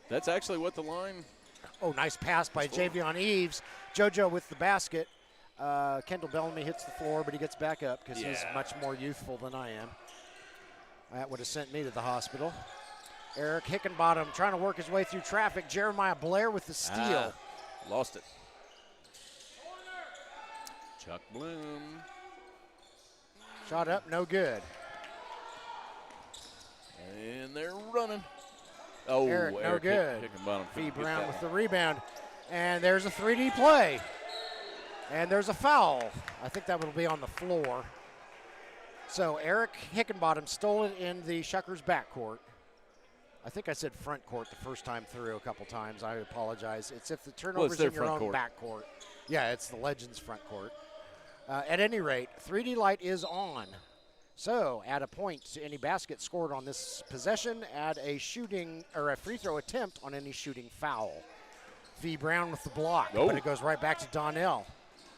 that's actually what the line. Oh, nice pass by Javion Eves. JoJo with the basket. Kendall Bellamy hits the floor, but he gets back up because he's much more youthful than I am. That would have sent me to the hospital. Eric Hickenbottom trying to work his way through traffic. Jeremiah Blair with the steal. Lost it. Chuck Bloom. Shot up, no good. And they're running. Oh, Eric no good. Hickenbottom. V. Brown with the rebound. And there's a 3D play. And there's a foul. I think that will be on the floor. So Eric Hickenbottom stole it in the Shuckers backcourt. I think I said front court the first time through a couple times. I apologize. It's if the turnover's in your own backcourt. Yeah, it's the Legends front court. At any rate, 3D light is on. So add a point to any basket scored on this possession. Add a shooting or a free throw attempt on any shooting foul. V. Brown with the block, but it goes right back to Donnell.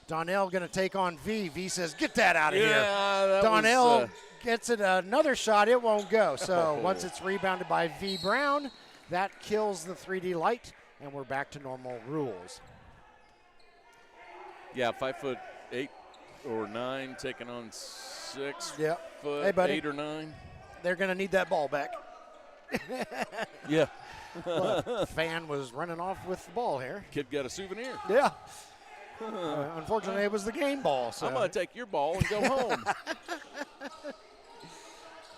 Donnell going to take on V. V says, get that out of here. Donnell gets it another shot. It won't go. So once it's rebounded by V. Brown, that kills the 3D light, and we're back to normal rules. Yeah, 5'8" or 9 taking on 6 foot, hey, buddy. 8 or 9. They're going to need that ball back. Yeah. Well, fan was running off with the ball here. Kid got a souvenir. Yeah. Unfortunately, it was the game ball. So I'm going to take your ball and go home.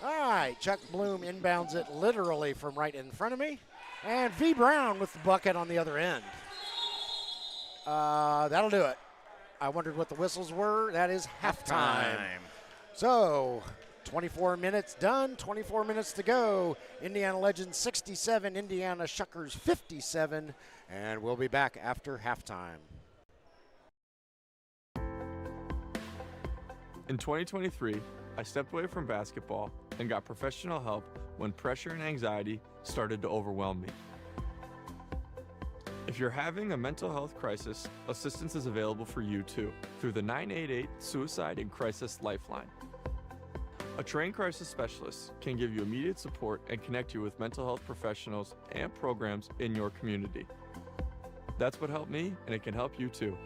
All right, Chuck Bloom inbounds it literally from right in front of me. And V. Brown with the bucket on the other end. That'll do it. I wondered what the whistles were. That is halftime. So 24 minutes done, 24 minutes to go. Indiana Legends 67, Indiana Shuckers 57. And we'll be back after halftime. In 2023, I stepped away from basketball and got professional help when pressure and anxiety started to overwhelm me. If you're having a mental health crisis, assistance is available for you too through the 988 Suicide and Crisis Lifeline. A trained crisis specialist can give you immediate support and connect you with mental health professionals and programs in your community. That's what helped me, and it can help you too.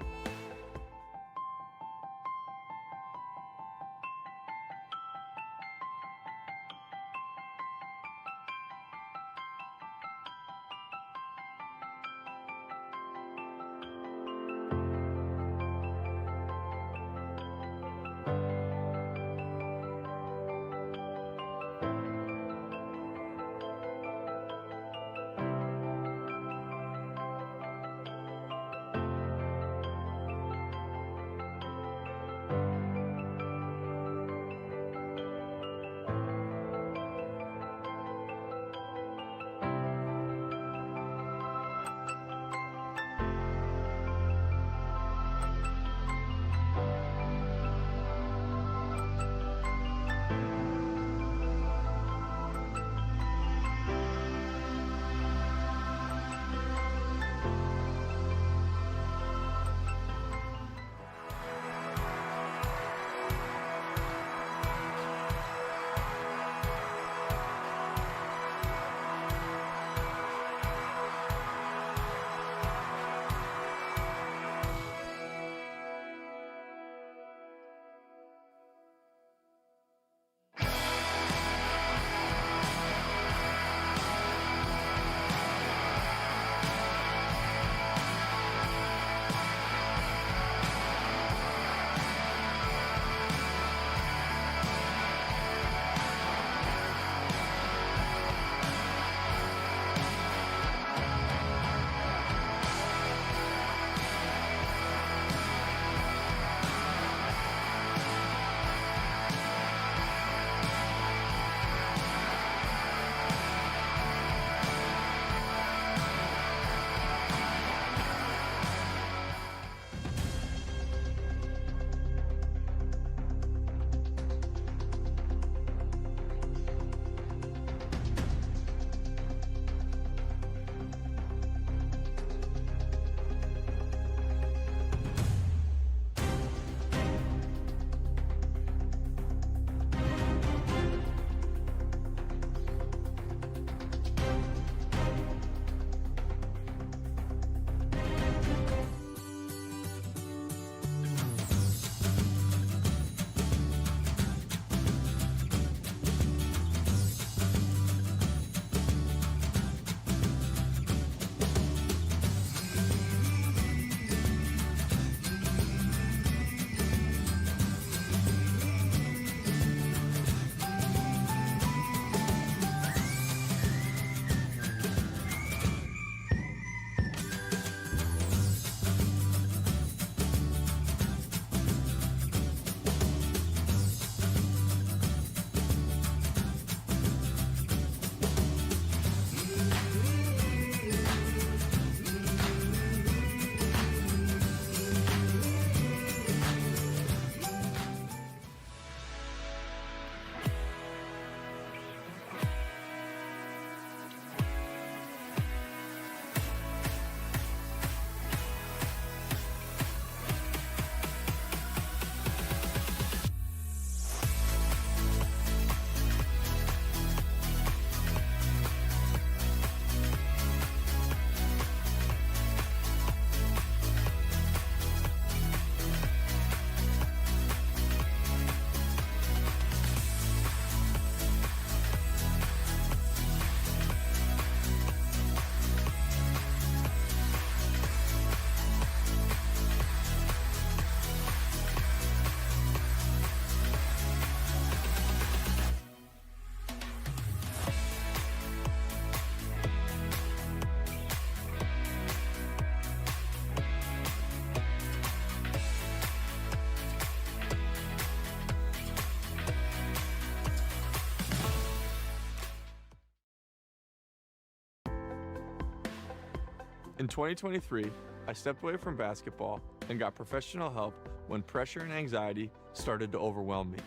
In 2023, I stepped away from basketball and got professional help when pressure and anxiety started to overwhelm me.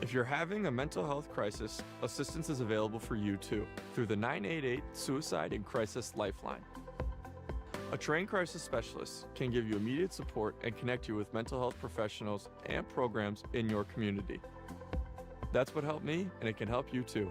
If you're having a mental health crisis, assistance is available for you too through the 988 Suicide and Crisis Lifeline. A trained crisis specialist can give you immediate support and connect you with mental health professionals and programs in your community. That's what helped me, and it can help you too.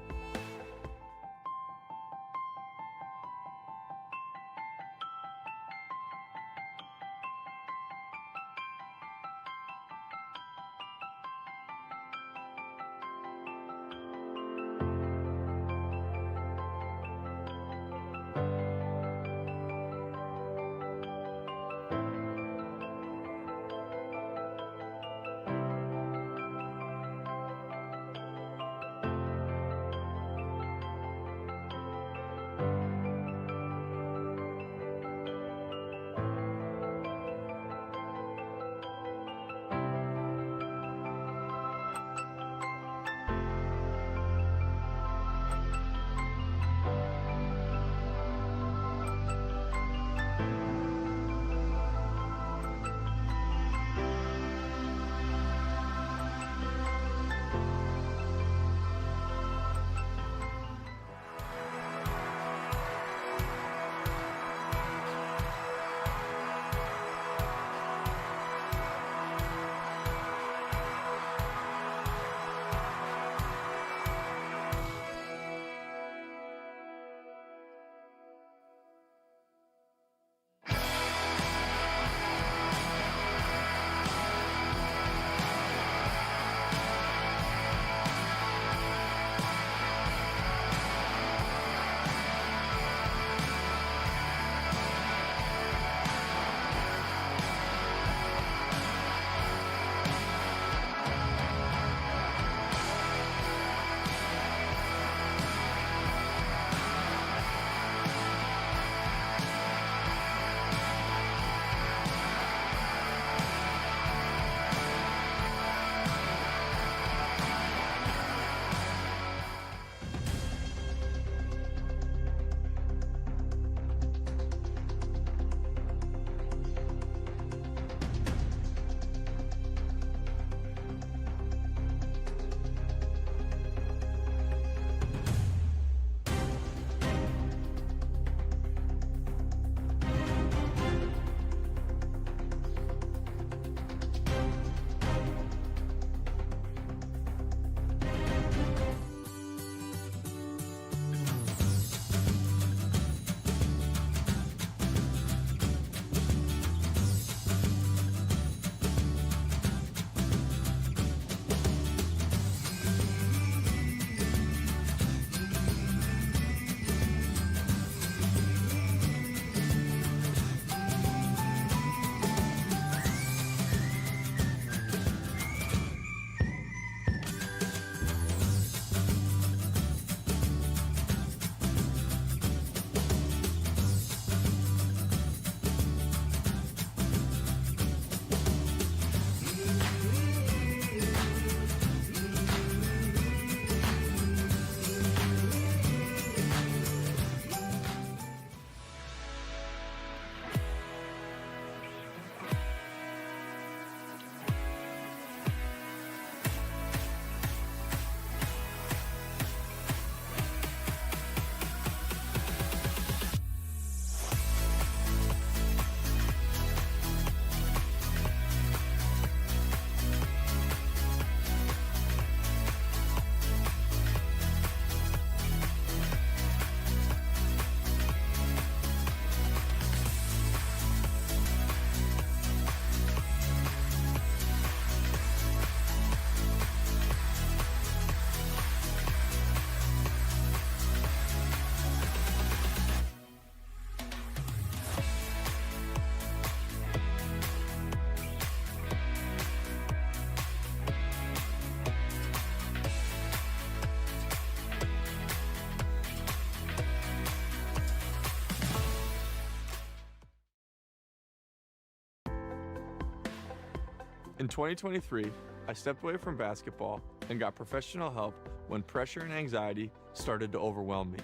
In 2023, I stepped away from basketball and got professional help when pressure and anxiety started to overwhelm me.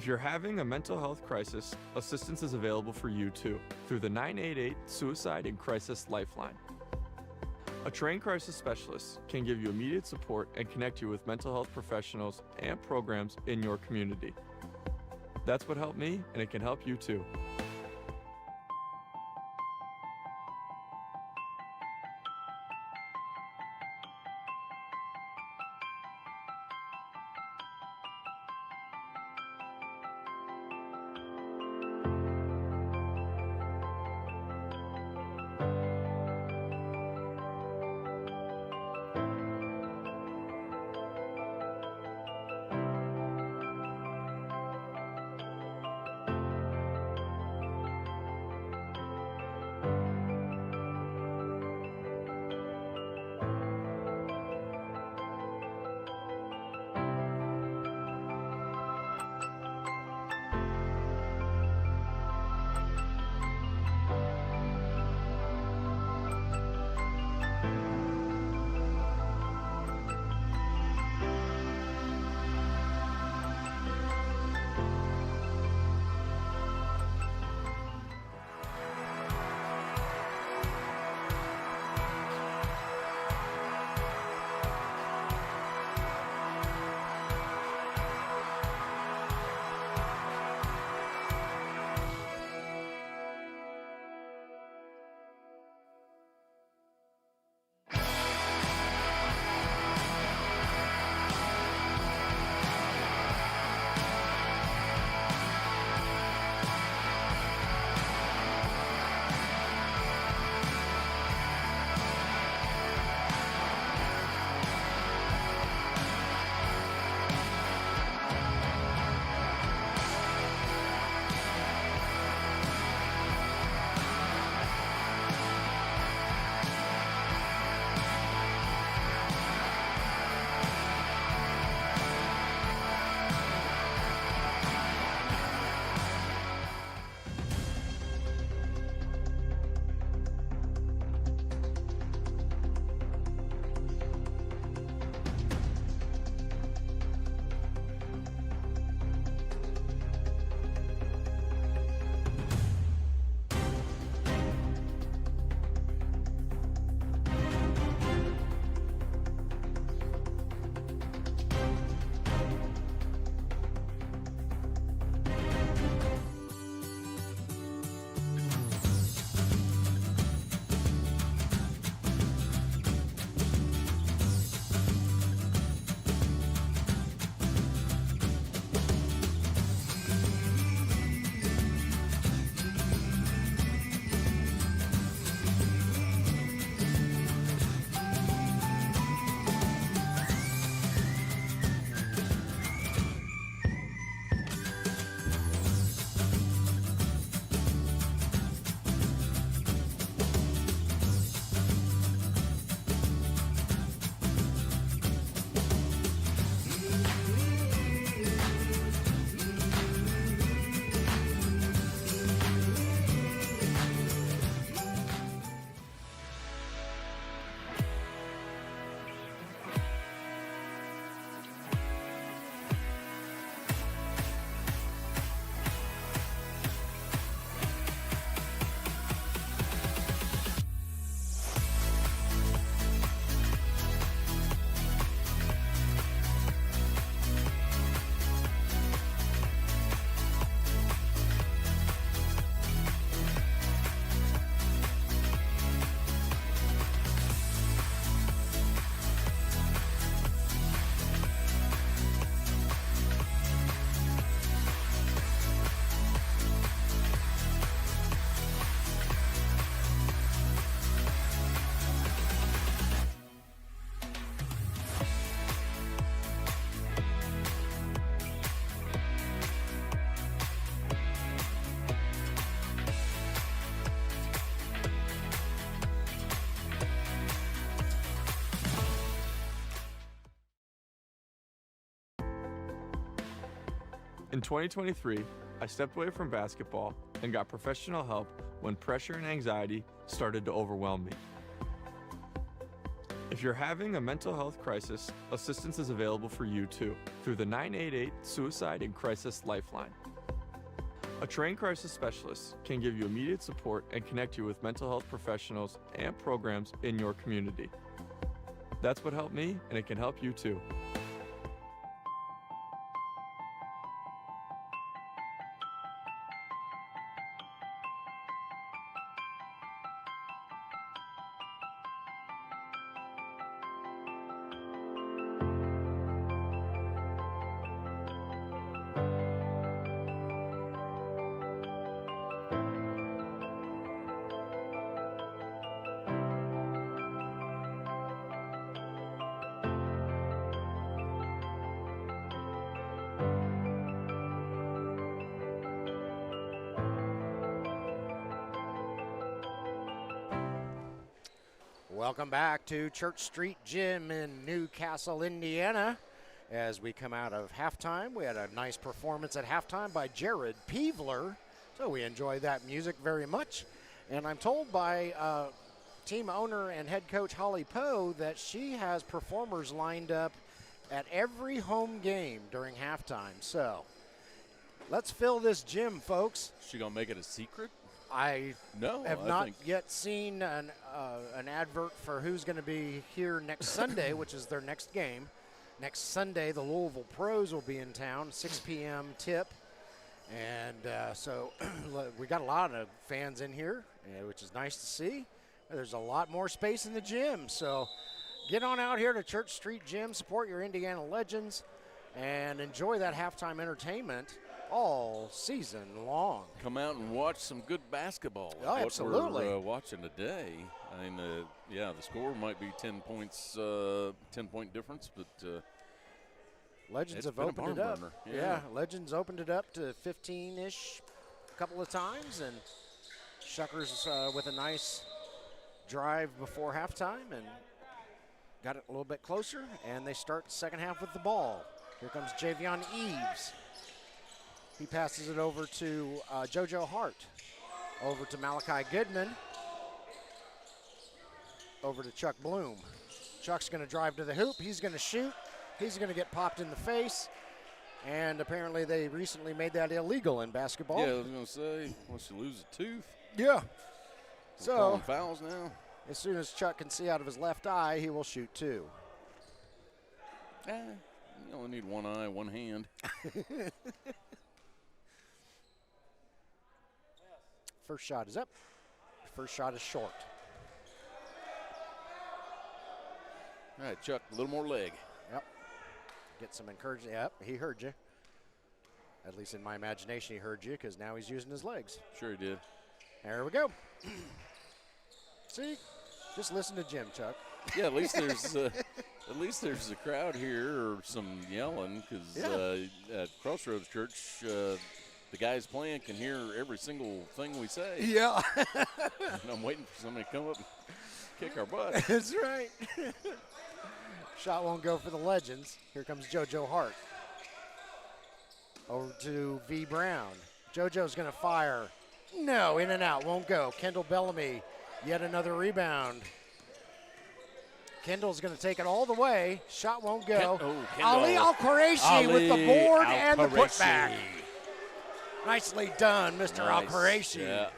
If you're having a mental health crisis, assistance is available for you too through the 988 Suicide and Crisis Lifeline. A trained crisis specialist can give you immediate support and connect you with mental health professionals and programs in your community. That's what helped me, and it can help you too. In 2023, I stepped away from basketball and got professional help when pressure and anxiety started to overwhelm me. If If you're having a mental health crisis, assistance is available for you too through the 988 Suicide and Crisis Lifeline. A trained crisis specialist can give you immediate support and connect you with mental health professionals and programs in your community. That's what helped me, and it can help you too. Welcome back to Church Street Gym in Newcastle, Indiana. As we come out of halftime, we had a nice performance at halftime by Jared Peevler, so we enjoyed that music very much. And I'm told by team owner and head coach Holly Poe that she has performers lined up at every home game during halftime. So let's fill this gym, folks. She gonna make it a secret? I No, have I not think yet seen an advert for who's going to be here next Sunday, which is their next game. Next Sunday, the Louisville Pros will be in town, 6 p.m. tip. And so we got a lot of fans in here, which is nice to see. There's a lot more space in the gym. So get on out here to Church Street Gym, support your Indiana Legends, and enjoy that halftime entertainment all season long. come out and watch some good basketball. Oh, What absolutely. we're watching today. I mean, the score might be 10 points, 10-point difference, but Legends it's have been a opened it barn up. burner. Yeah, Legends opened it up to 15-ish a couple of times, and Shuckers with a nice drive before halftime and got it a little bit closer, and they start the second half with the ball. Here comes Javion Eves. He passes it over to JoJo Hart, over to Malachi Goodman, over to Chuck Bloom. Chuck's going to drive to the hoop. He's going to shoot. He's going to get popped in the face. And apparently they recently made that illegal in basketball. Yeah, I was going to say, once you lose a tooth, Yeah. we're So calling fouls now. as soon as Chuck can see out of his left eye, he will shoot two. You only need one eye, one hand. First shot is up. First shot is short. All right, Chuck, a little more leg. Yep. Get some encouragement. Yep, he heard you. At least in my imagination, he heard you because now he's using his legs. Sure he did. There we go. See? Just listen to Jim, Chuck. Yeah, at least there's a crowd here or some yelling because at Crossroads Church, the guys playing can hear every single thing we say. Yeah. And I'm waiting for somebody to come up and kick our butt. That's right. Shot won't go for the Legends. Here comes JoJo Hart. Over to V. Brown. JoJo's going to fire. No, in and out, won't go. Kendall Bellamy, yet another rebound. Kendall's going to take it all the way. Shot won't go. Ali Al-Quraishi with the board and the putback. Nicely done, Mr. Al-Quraishi. Yeah.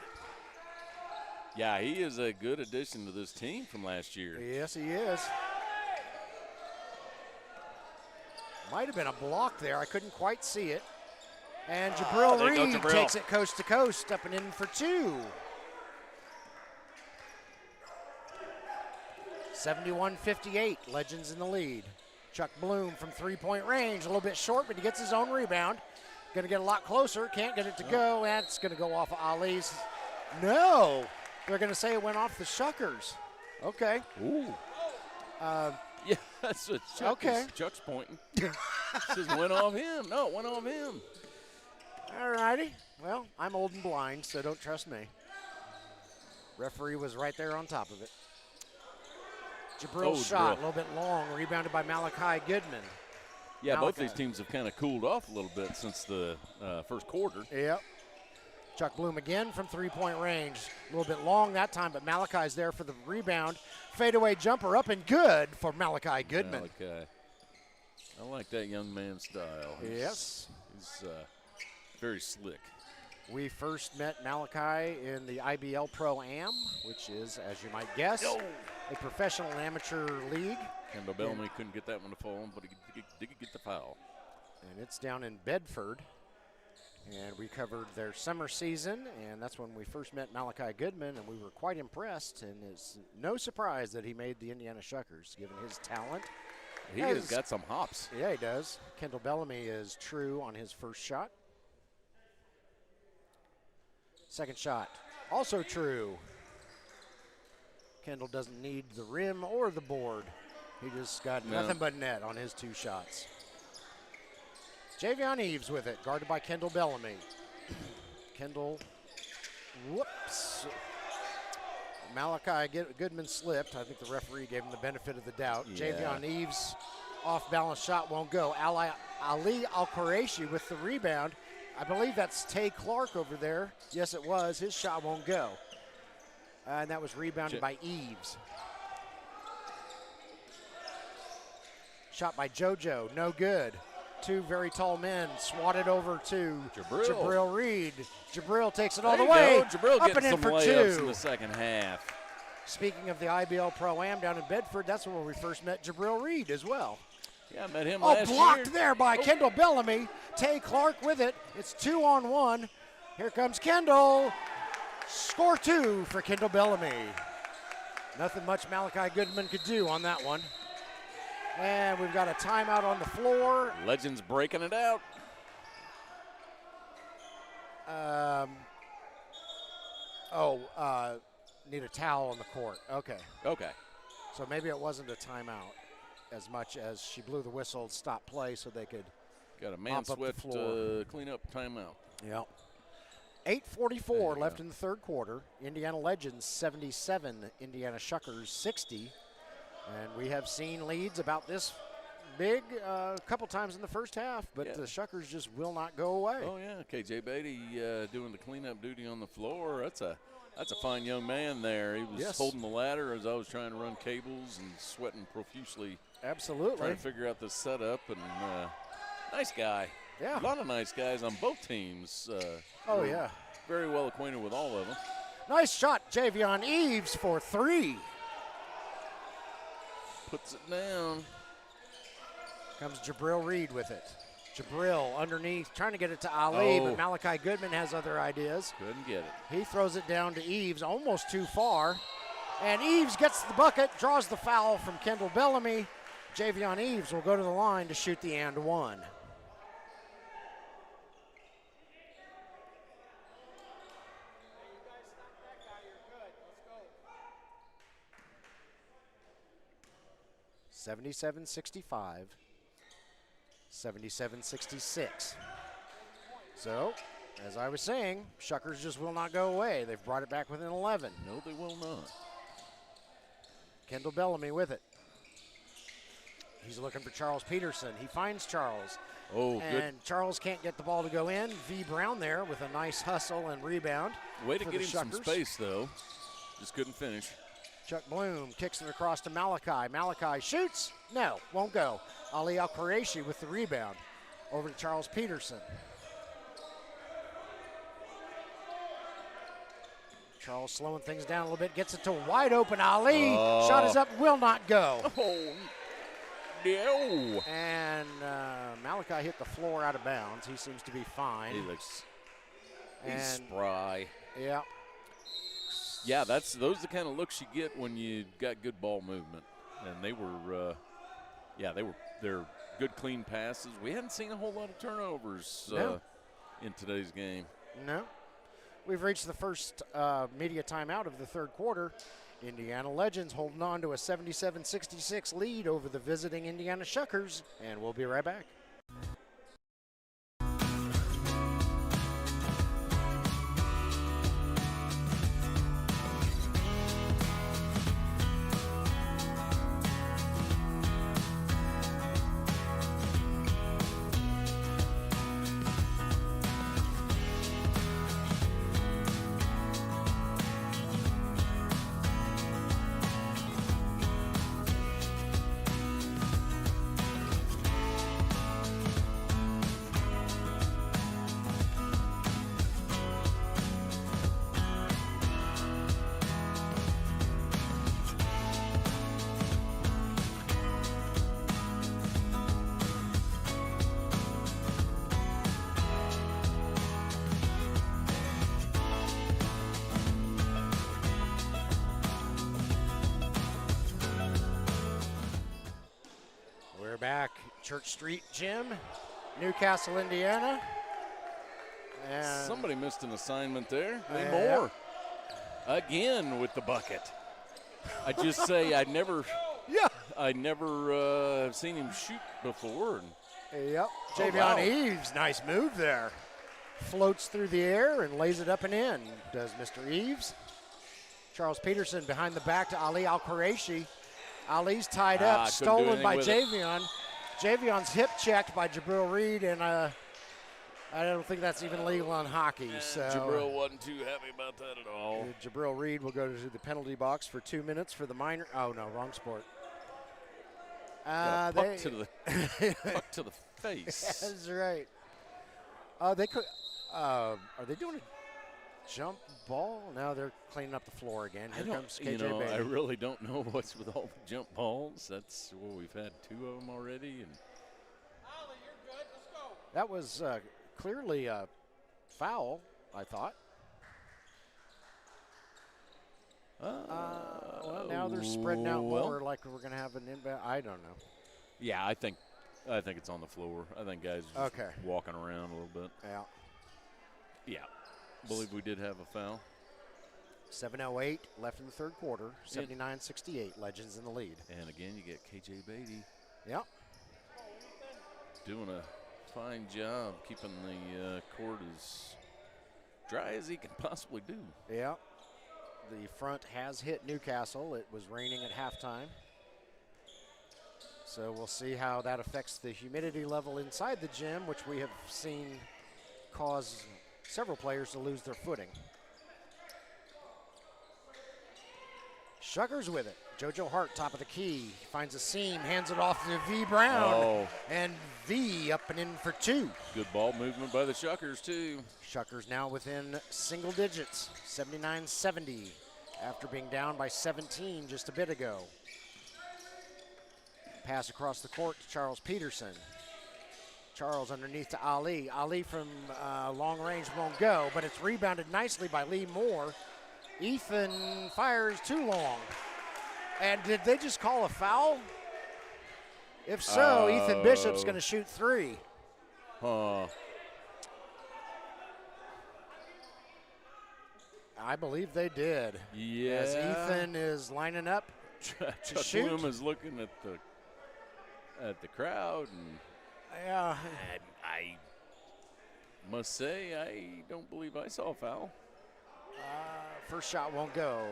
Yeah, he is a good addition to this team from last year. Yes, he is. Might have been a block there. I couldn't quite see it. And Jabril there you Reed go, Jabril. takes it coast to coast, stepping in for two. 71-58, Legends in the lead. Chuck Bloom from three-point range, a little bit short, but he gets his own rebound. Going to get a lot closer, can't get it to go. That's going to go off of Ali's. No, they're going to say it went off the Shuckers. Okay. Ooh. Yeah, that's what Chuck's pointing. Says went off him. No, it went off him. All righty. Well, I'm old and blind, so don't trust me. Referee was right there on top of it. Jabril's shot, a little bit long, rebounded by Malachi Goodman. Yeah, both these teams have kind of cooled off a little bit since the first quarter. Yep. Chuck Bloom again from three-point range. A little bit long that time, but Malachi's there for the rebound. Fadeaway jumper up and good for Malachi Goodman. Malachi. I like that young man's style. Yes. He's very slick. We first met Malachi in the IBL Pro-Am, which is, as you might guess, a professional and amateur league. Kendall Bellamy couldn't get that one to fall, but he did get the foul. And it's down in Bedford. And we covered their summer season, and that's when we first met Malachi Goodman, and we were quite impressed. And it's no surprise that he made the Indiana Shuckers, given his talent. He has got some hops. Yeah, he does. Kendall Bellamy is true on his first shot. Second shot, also true. Kendall doesn't need the rim or the board. He just got nothing but net on his two shots. Javion Eves with it, guarded by Kendall Bellamy. Kendall, whoops. Malachi Goodman slipped. I think the referee gave him the benefit of the doubt. Yeah. Javion Eves, off-balance shot won't go. Ali Al-Quraishi with the rebound. I believe that's Tay Clark over there. Yes, it was. His shot won't go. And that was rebounded by Eves. Shot by JoJo, no good. Two very tall men swatted over to Jabril Reed. Jabril takes it all the way. Jabril up getting and in some for layups two. in the second half. Speaking of the IBL Pro-Am down in Bedford, that's where we first met Jabril Reed as well. Yeah, I met him Oh, last blocked year. there by Kendall Bellamy. Tay Clark with it. It's 2-on-1. Here comes Kendall. Score two for Kendall Bellamy. Nothing much Malachi Goodman could do on that one. And we've got a timeout on the floor. Legends breaking it out. Need a towel on the court. Okay. Okay. So maybe it wasn't a timeout as much as she blew the whistle, stop play so they could. Got a man mop up the sweat floor. clean up timeout. Yep. 8:44 left in the third quarter. Indiana Legends 77, Indiana Shuckers 60. And we have seen leads about this big a couple times in the first half, but the Shuckers just will not go away. Oh yeah, KJ Beatty doing the cleanup duty on the floor. That's a fine young man there. He was holding the ladder as I was trying to run cables and sweating profusely. Absolutely. Trying to figure out the setup, and nice guy. Yeah. A lot of nice guys on both teams. Very well acquainted with all of them. Nice shot, Javion Eves for three. Puts it down. Comes Jabril Reed with it. Jabril underneath, trying to get it to Ali, but Malachi Goodman has other ideas. Couldn't get it. He throws it down to Eves, almost too far. And Eves gets the bucket, draws the foul from Kendall Bellamy. Javion Eves will go to the line to shoot the and one. $77-65, 77-66. So, as I was saying, Shuckers just will not go away. They've brought it back within 11. No, they will not. Kendall Bellamy with it. He's looking for Charles Peterson. He finds Charles. Oh, and good. Charles can't get the ball to go in. V. Brown there with a nice hustle and rebound. Way to for get the him some Shuckers. space, though. Just couldn't finish. Chuck Bloom kicks it across to Malachi. Malachi shoots. No, won't go. Ali Al-Quraishi with the rebound. Over to Charles Peterson. Charles slowing things down a little bit. Gets it to wide open Ali. Shot is up, will not go. Oh, no. And Malachi hit the floor out of bounds. He seems to be fine. He looks spry. Yeah. Yeah, those are the kind of looks you get when you got good ball movement. And they were, they're good clean passes. We hadn't seen a whole lot of turnovers in today's game. No. We've reached the first media timeout of the third quarter. Indiana Legends holding on to a 77-66 lead over the visiting Indiana Shuckers, and we'll be right back. back, Church Street Gym, Newcastle, Indiana. And Somebody missed an assignment there. Yeah. Moore again with the bucket. I just say I never have seen him shoot before. Yep. Oh, Javion wow. Eves, nice move there. Floats through the air and lays it up and in, does Mr. Eves. Charles Peterson behind the back to Ali Al-Quraishi. Ali's tied up, couldn't do stolen by anything with it. Javion. Javion's hip checked by Jabril Reed, and I don't think that's even legal on hockey. So Jabril wasn't too happy about that at all. Jabril Reed will go to the penalty box for 2 minutes for the minor. Oh, no, wrong sport. Puck to the face. That's right. They could. Are they doing a jump ball? No, they're cleaning up the floor again. Here comes KJ Beatty. I really don't know what's with all the jump balls. That's we've had 2 of them already, and That was clearly a foul, I thought. Well, now they're spreading out more like we're going to have an inbound. I don't know. Yeah, I think it's on the floor. I think guys are just walking around a little bit. Yeah. Yeah. Believe we did have a foul. 7:08 left in the third quarter. 79-68. Legends in the lead. And again, you get KJ Beatty. Yep. Doing a fine job keeping the court as dry as he can possibly do. Yeah. The front has hit Newcastle. It was raining at halftime. So we'll see how that affects the humidity level inside the gym, which we have seen cause several players to lose their footing. Shuckers with it. JoJo Hart, top of the key, finds a seam, hands it off to V Brown. Oh. And V up and in for 2. Good ball movement by the Shuckers, too. Shuckers now within single digits, 79-70, after being down by 17 just a bit ago. Pass across the court to Charles Peterson. Charles underneath to Ali. Ali from long range won't go, but it's rebounded nicely by Lee Moore. Ethan fires too long. And did they just call a foul? If so, Ethan Bishop's going to shoot 3. I believe they did. Yeah. As Ethan is lining up to shoot. Bloom is looking at the crowd, and Yeah. I must say I don't believe I saw a foul. First shot won't go.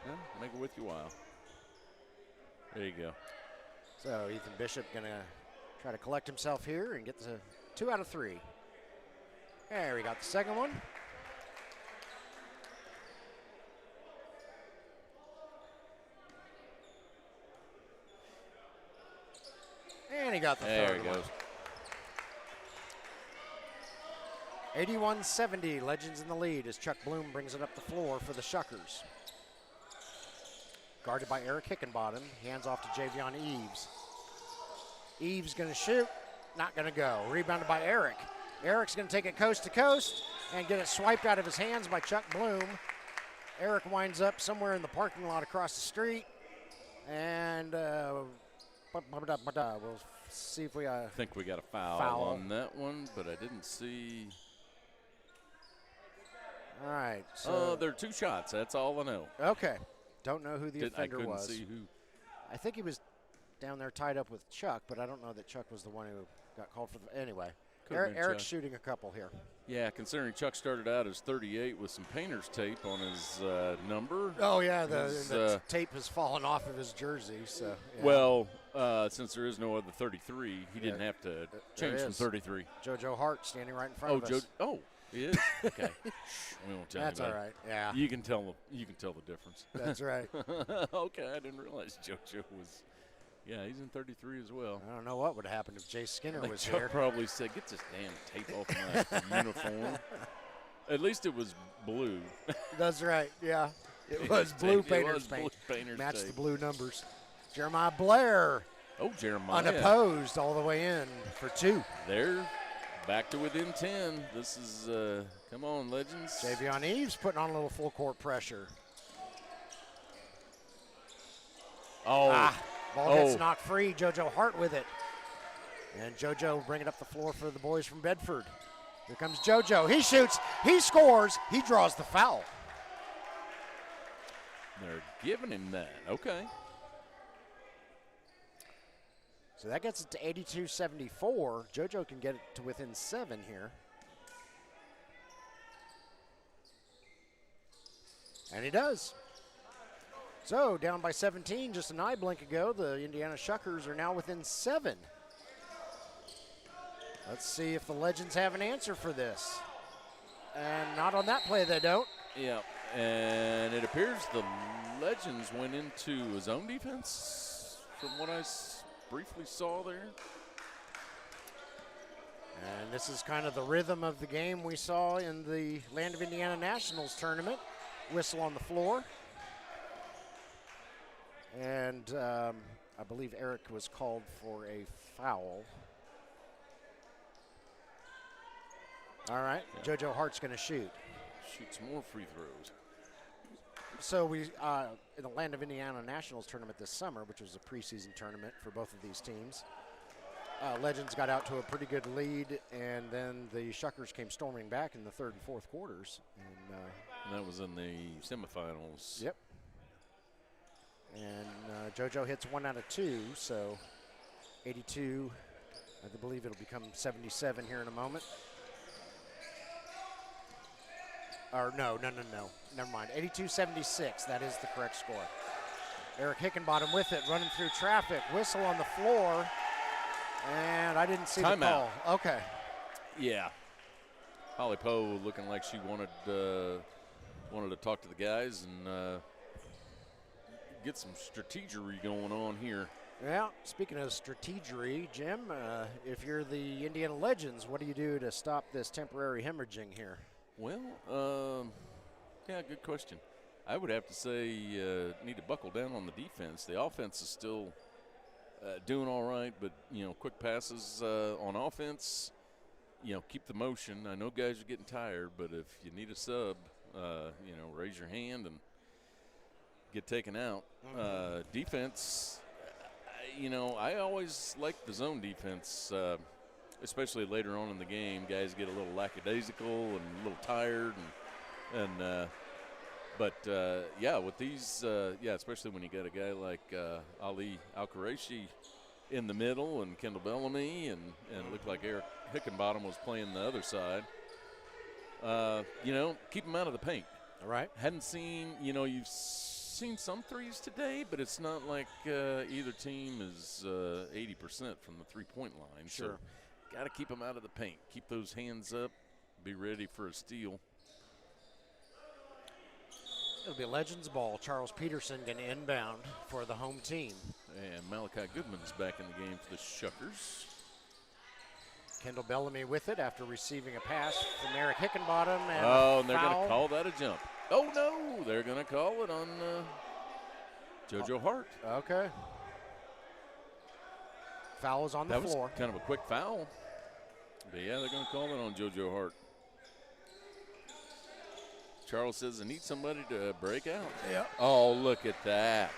Yeah, make it with you a while. There you go. So Ethan Bishop going to try to collect himself here and get the 2 out of 3. There we got the second one. And he got the There third he one. goes. 81-70, Legends in the lead as Chuck Bloom brings it up the floor for the Shuckers. Guarded by Eric Hickenbottom, hands off to Javion Eves. Eves gonna shoot, not gonna go. Rebounded by Eric. Eric's gonna take it coast to coast and get it swiped out of his hands by Chuck Bloom. Eric winds up somewhere in the parking lot across the street. And we'll see if we I think we got a foul on that one, but I didn't see. All right. So There are 2 shots. That's all I know. okay. Don't know who the offender I couldn't was. see who. I think he was down there tied up with Chuck, but I don't know that Chuck was the one who got called for the. Anyway, Could've been Eric's Chuck. shooting a couple here. Yeah, considering Chuck started out as 38 with some painter's tape on his number. Oh yeah, His, the tape has fallen off of his jersey. So yeah. Well, since there is no other 33, he didn't have to change from is. 33. JoJo Hart standing right in front Oh, of us. Oh, he is. Okay, we won't tell That's all anybody. right. Yeah, You can tell the difference. that's right. Okay, I didn't realize JoJo was. Yeah, he's in 33 as well. I don't know what would happen if Jay Skinner Like was Chuck here. probably said, "Get this damn tape off my uniform." At least it was blue. That's right. Yeah, it was blue painter's paint. Painter's Matched tape. the blue numbers. Jeremiah Blair Oh, Jeremiah. unopposed all the way in for 2. They're back to within 10. This is, come on, Legends. Javion Eves putting on a little full court pressure. Oh, Ball gets knocked free. JoJo Hart with it. And JoJo bringing up the floor for the boys from Bedford. Here comes JoJo. He shoots. He scores. He draws the foul. They're giving him that. Okay. So that gets it to 82-74. JoJo can get it to within 7 here. And he does. So down by 17 just an eye blink ago. The Indiana Shuckers are now within 7. Let's see if the Legends have an answer for this. And not on that play, they don't. Yeah, and it appears the Legends went into a zone defense from what I briefly saw there. And this is kind of the rhythm of the game we saw in the Land of Indiana Nationals tournament. Whistle on the floor. And I believe Eric was called for a foul. All right, yeah. JoJo Hart's going to shoot. Shoots more free throws. So we, in the Land of Indiana Nationals tournament this summer, which was a preseason tournament for both of these teams, Legends got out to a pretty good lead, and then the Shuckers came storming back in the third and fourth quarters. And that was in the semifinals. Yep. And JoJo hits 1 out of 2, so 82. I believe it'll become 77 here in a moment. Or no. Never mind. 82-76. That is the correct score. Eric Hickenbottom with it, running through traffic. Whistle on the floor. And I didn't see the call. Okay. Yeah. Holly Poe looking like she wanted to talk to the guys and get some strategery going on here. Yeah, speaking of strategery, Jim, if you're the Indiana Legends, what do you do to stop this temporary hemorrhaging here? Well, yeah, good question. I would have to say need to buckle down on the defense. The offense is still doing all right, but, quick passes on offense, keep the motion. I know guys are getting tired, but if you need a sub, raise your hand and get taken out. Defense, I always like the zone defense, especially later on in the game. Guys get a little lackadaisical and a little tired, but with these, especially when you got a guy like Ali Al-Quraishi in the middle and Kendall Bellamy, and it looked like Eric Hickenbottom was playing the other side. Keep them out of the paint. All right. Hadn't seen, you've seen some threes today, but it's not like either team is 80% from the three-point line. Sure. So got to keep them out of the paint. Keep those hands up. Be ready for a steal. It'll be a Legends ball. Charles Peterson going to inbound for the home team. And Malachi Goodman's back in the game for the Shuckers. Kendall Bellamy with it after receiving a pass from Eric Hickenbottom. And they're going to call that a jump. Oh, no, they're going to call it on JoJo Hart. Okay. Foul is on the floor. That was kind of a quick foul. But, yeah, they're going to call it on JoJo Hart. Charles says they need somebody to break out. Yeah. Oh, look at that.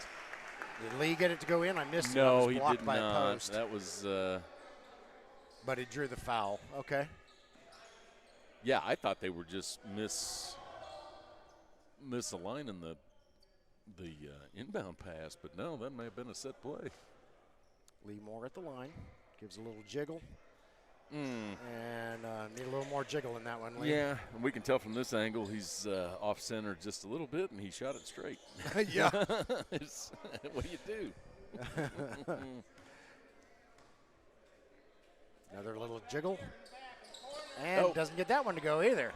Did Lee get it to go in? I missed it. No, it was he blocked did by not. A post. That was but he drew the foul. Okay. Yeah, I thought they were just misaligning the inbound pass, but no, that may have been a set play. Lee Moore at the line. Gives a little jiggle. And need a little more jiggle in that one, Lee. Yeah, and we can tell from this angle he's off center just a little bit, and he shot it straight. Yeah. What do you do? Another little jiggle. And doesn't get that one to go either.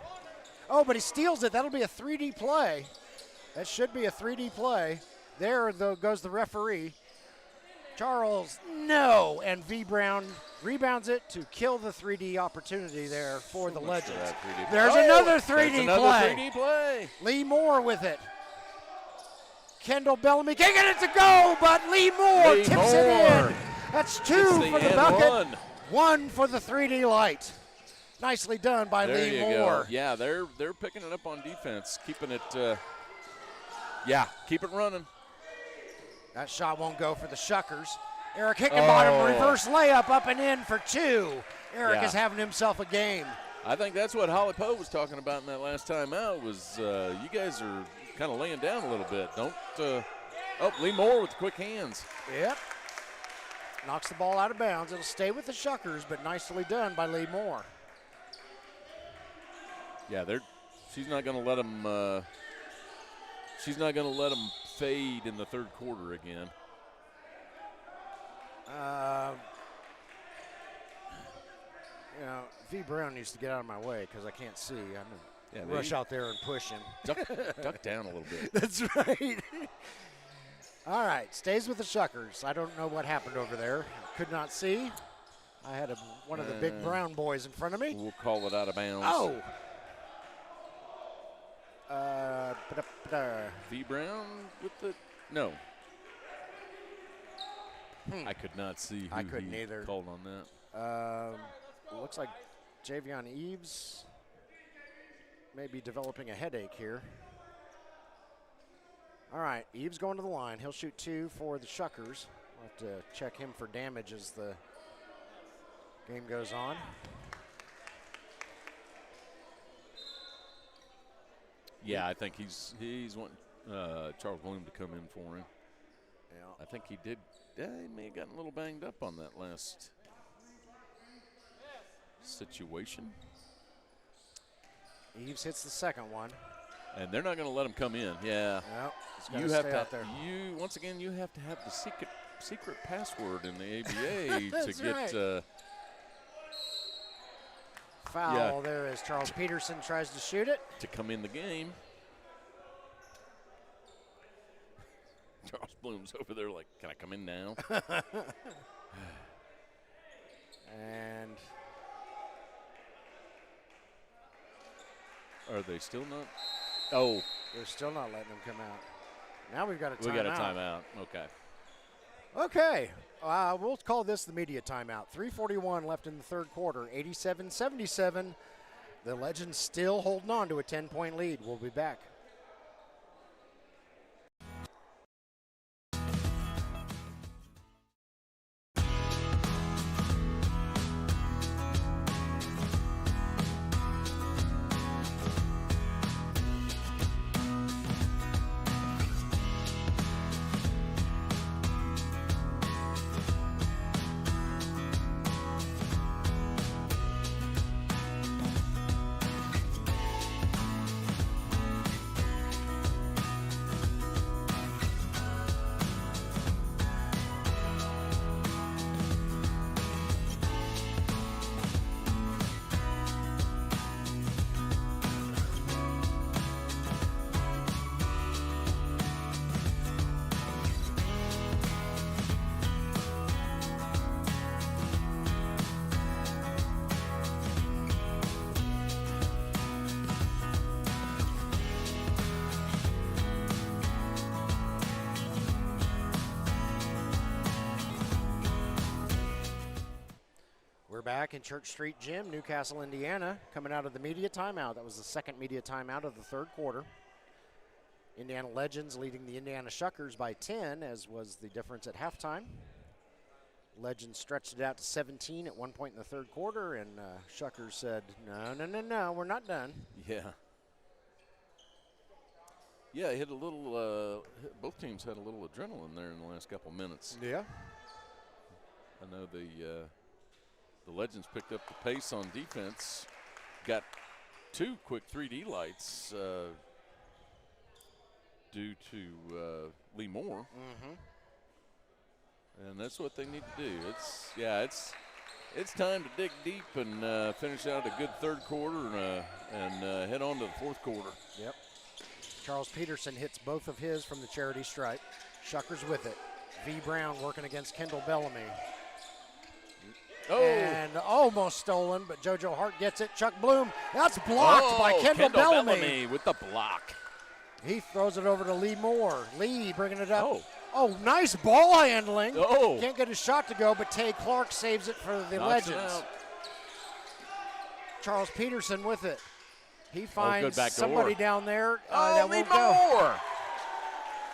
Oh, but he steals it. That'll be a 3D play. That should be a 3D play. There goes the referee. Charles, no. And V. Brown rebounds it to kill the 3D opportunity there for the Legends. There's another 3D play. Lee Moore with it. Kendall Bellamy can't get it to go, but Lee Moore tips it in. That's 2 for the bucket. 1 for the 3D light. Nicely done by Lee Moore. Go. Yeah, they're picking it up on defense, keeping it. Keep it running. That shot won't go for the Shuckers. Eric Hickenbottom, reverse layup up and in for 2. Eric is having himself a game. I think that's what Holly Poe was talking about in that last time out was you guys are kind of laying down a little bit. Don't Lee Moore with the quick hands. Yep. Knocks the ball out of bounds. It'll stay with the Shuckers, but nicely done by Lee Moore. Yeah, she's not going to let them she's not going to let them fade in the third quarter again. V. Brown needs to get out of my way because I can't see. I'm going to rush out there and push him. Duck down a little bit. That's right. All right, stays with the Shuckers. I don't know what happened over there. I could not see. I had one of the big brown boys in front of me. We'll call it out of bounds. Oh. V. Brown with the no. I could not see who I couldn't either. Called on that. Looks like Javion Eves may be developing a headache here. All right, Eves going to the line. He'll shoot 2 for the Shuckers. We'll have to check him for damage as the game goes on. Yeah, I think he's wanting Charles Bloom to come in for him. Yeah. I think he did. He may have gotten a little banged up on that last situation. Eves hits the second one. And they're not going to let him come in. Yeah. Nope, you have to out there. once again you have to have the secret password in the ABA to get right. Foul there as Charles Peterson tries to shoot it. To come in the game. Charles Bloom's over there like, can I come in now? And are they still not? Oh. They're still not letting them come out. Now we've got a timeout. We got a timeout. Okay. Okay. We'll call this the media timeout. 3:41 left in the third quarter. 87-77. The Legends still holding on to a 10-point lead. We'll be back. Back in Church Street Gym, Newcastle, Indiana, coming out of the media timeout. That was the second media timeout of the third quarter. Indiana Legends leading the Indiana Shuckers by 10, as was the difference at halftime. Legends stretched it out to 17 at one point in the third quarter, and Shuckers said, no, we're not done. Yeah. Yeah, it hit a little, both teams had a little adrenaline there in the last couple minutes. Yeah. I know the Legends picked up the pace on defense, got 2 quick 3D lights due to Lee Moore. And that's what they need to do. It's time to dig deep and finish out a good third quarter and head on to the fourth quarter. Yep. Charles Peterson hits both of his from the charity stripe. Shuckers with it. V. Brown working against Kendall Bellamy. Oh. And almost stolen, but JoJo Hart gets it. Chuck Bloom, that's blocked by Kendall Bellamy. With the block. He throws it over to Lee Moore. Lee bringing it up. Oh, nice ball handling. Oh. Can't get his shot to go, but Tay Clark saves it for the Legends. Charles Peterson with it. He finds somebody down there that Lee won't Moore. go.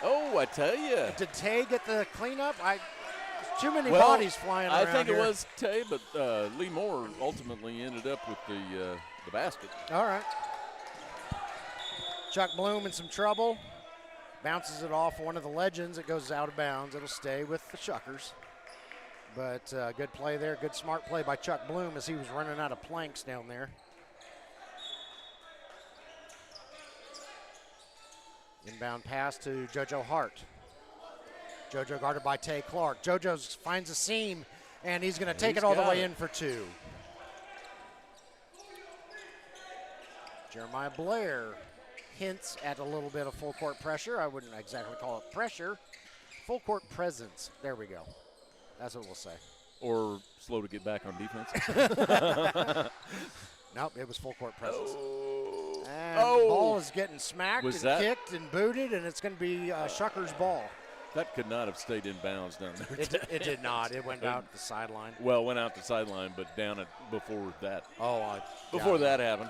Oh, I tell you. Did Tay get the cleanup? too many bodies flying around I think here. it was Tay, but Lee Moore ultimately ended up with the basket. All right. Chuck Bloom in some trouble. Bounces it off one of the legends. It goes out of bounds. It'll stay with the Shuckers. But good play there. Good smart play by Chuck Bloom as he was running out of planks down there. Inbound pass to JoJo Hart. JoJo guarded by Tay Clark. JoJo finds a seam, and he's going to take it all the way in for two. Jeremiah Blair hints at a little bit of full court pressure. I wouldn't exactly call it pressure. Full court presence. There we go. That's what we'll say. Or slow to get back on defense. Nope, it was full court presence. Oh. And the ball is getting smacked Was and that- kicked and booted, and it's going to be Shuckers' ball. That could not have stayed in bounds down there. It did not. It went out the sideline. Well, went out the sideline, but down it before that. Before That happened.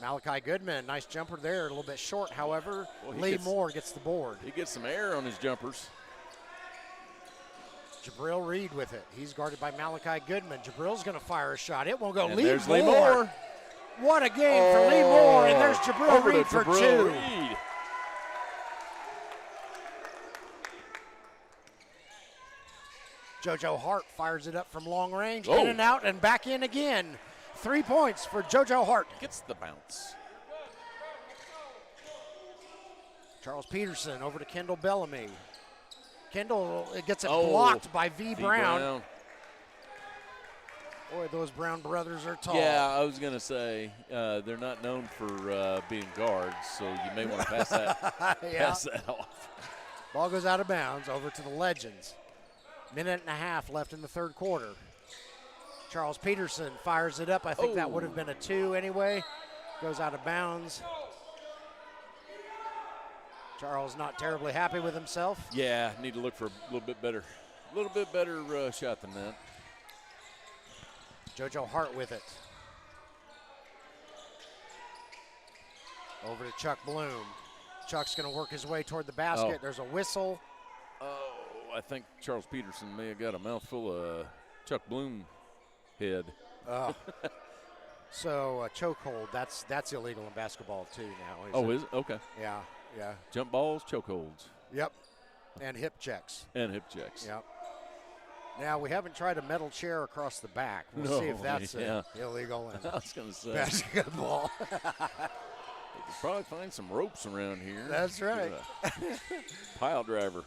Malachi Goodman, nice jumper there, a little bit short, however. Well, Lee Moore gets the board. He gets some air on his jumpers. Jabril Reed with it. He's guarded by Malachi Goodman. Jabril's going to fire a shot. It won't go. And Lee there's Moore. Lee Moore. What a game for Lee Moore, and there's Jabril Over Reed to for Jabril two. Reed. JoJo Hart fires it up from long range, Oh. in and out, and back in again. 3 points for JoJo Hart. Gets the bounce. Charles Peterson over to Kendall Bellamy. Kendall gets it Oh, blocked by V. V. Brown. Boy, those Brown brothers are tall. Yeah, I was going to say they're not known for being guards, so you may want to pass that off. Ball goes out of bounds over to the Legends. Minute and a half left in the third quarter. Charles Peterson fires it up. I think that would have been a two anyway. Goes out of bounds. Charles not terribly happy with himself. Yeah, need to look for a little bit better shot than that. JoJo Hart with it. Over to Chuck Bloom. Chuck's going to work his way toward the basket. There's a whistle. Oh, I think Charles Peterson may have got a mouthful of Chuck Bloom head. Oh. So chokehold, that's illegal in basketball too now. Is it? Okay. Yeah. Jump balls, chokeholds. Yep. And hip checks. And hip checks. Yep. Now, we haven't tried a metal chair across the back. We'll see if that's illegal in I was going to say. basketball. You could probably find some ropes around here. That's right. Pile driver.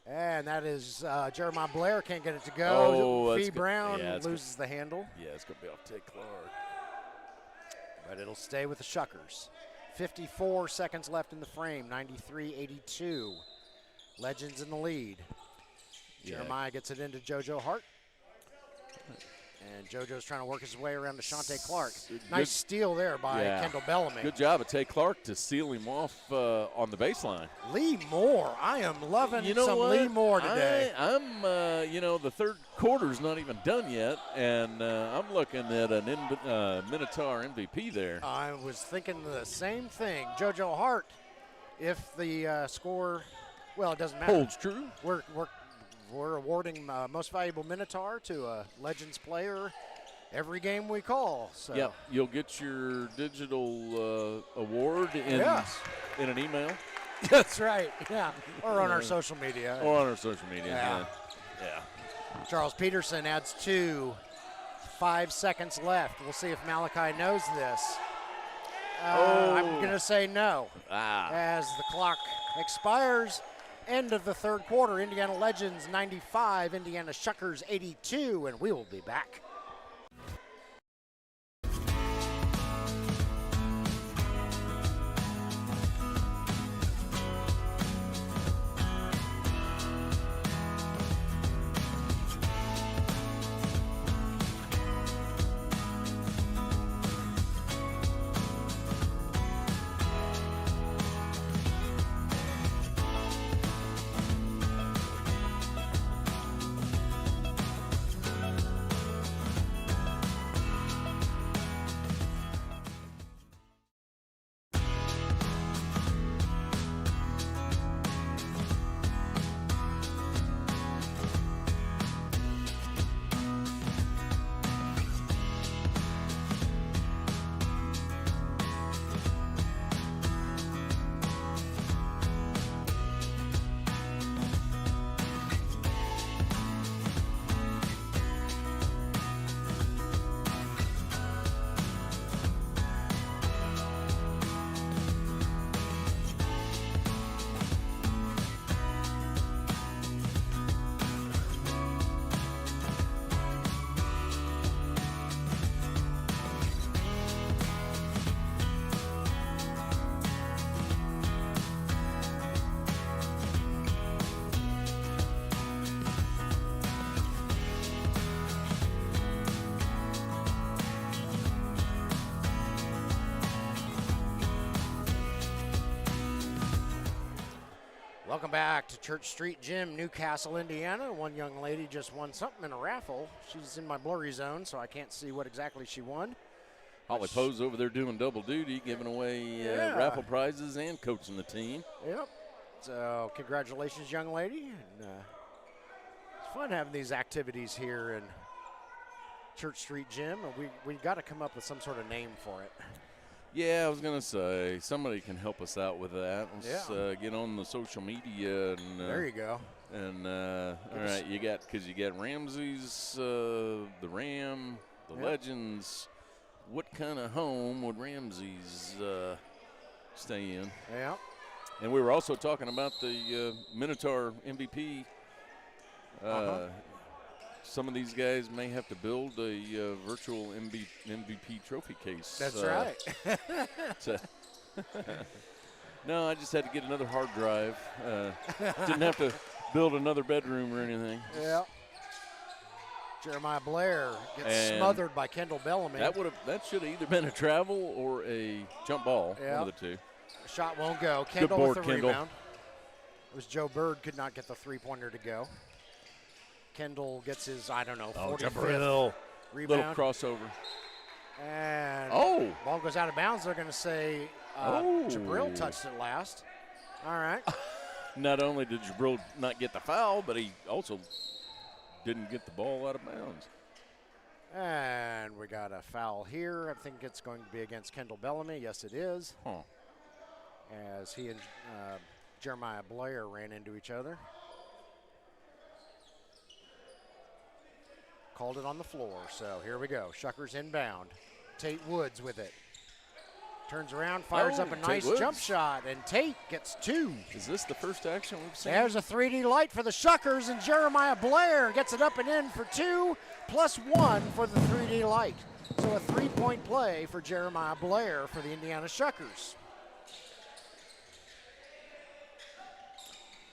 And that is Jeremiah Blair can't get it to go. Oh, V. Brown that's loses the handle. Yeah, it's going to be off Tay Clark. But it'll stay with the Shuckers. 54 seconds left in the frame, 93-82. Legends in the lead. Yeah. Jeremiah gets it into JoJo Hart. And JoJo's trying to work his way around to Shante Clark. Nice steal there by Kendall Bellamy. Good job of Tay Clark to seal him off on the baseline. Lee Moore. I am loving some what? Lee Moore today. I'm the third quarter's not even done yet, and I'm looking at an Minotaur MVP there. I was thinking the same thing. JoJo Hart, if the score, well, it doesn't matter. Holds true. We're awarding most valuable Minotaur to a Legends player every game we call. So. Yeah, you'll get your digital award in an email. That's right, yeah. Or on our social media. Or on our social media, yeah. Charles Peterson adds 2. 5 seconds left. We'll see if Malachi knows this. I'm going to say no. As the clock expires. End of the third quarter, Indiana Legends 95, Indiana Shuckers 82, and we will be back. Welcome back to Church Street Gym, Newcastle, Indiana. One young lady just won something in a raffle. She's in my blurry zone, so I can't see what exactly she won. Holly Poe's over there doing double duty, giving away raffle prizes and coaching the team. Yep. So congratulations, young lady. And, it's fun having these activities here in Church Street Gym. We got to come up with some sort of name for it. Yeah, I was going to say, somebody can help us out with that. Let's get on the social media. And, there you go. And, all right, you got Ramsey's, the Ram, the Legends. What kind of home would Ramsey's stay in? Yeah. And we were also talking about the Minotaur MVP. Some of these guys may have to build a virtual MVP trophy case. That's right. No, I just had to get another hard drive. Didn't have to build another bedroom or anything. Yeah. Jeremiah Blair gets smothered by Kendall Bellamy. That should have either been a travel or a jump ball, one of the two. Shot won't go. Kendall board, with the Kendall. rebound. It was Joe Bird could not get the three-pointer to go. Kendall gets his, 45th rebound. Little crossover. And ball goes out of bounds. They're going to say Jabril touched it last. All right. Not only did Jabril not get the foul, but he also didn't get the ball out of bounds. And we got a foul here. I think it's going to be against Kendall Bellamy. Yes, it is. As he and Jeremiah Blair ran into each other. Called it on the floor, so here we go. Shuckers inbound. Tate Woods with it. Turns around, fires up a nice jump shot, and Tate gets two. Is this the first action we've seen? There's a 3D light for the Shuckers, and Jeremiah Blair gets it up and in for two, +1 for the 3D light. So a three-point play for Jeremiah Blair for the Indiana Shuckers.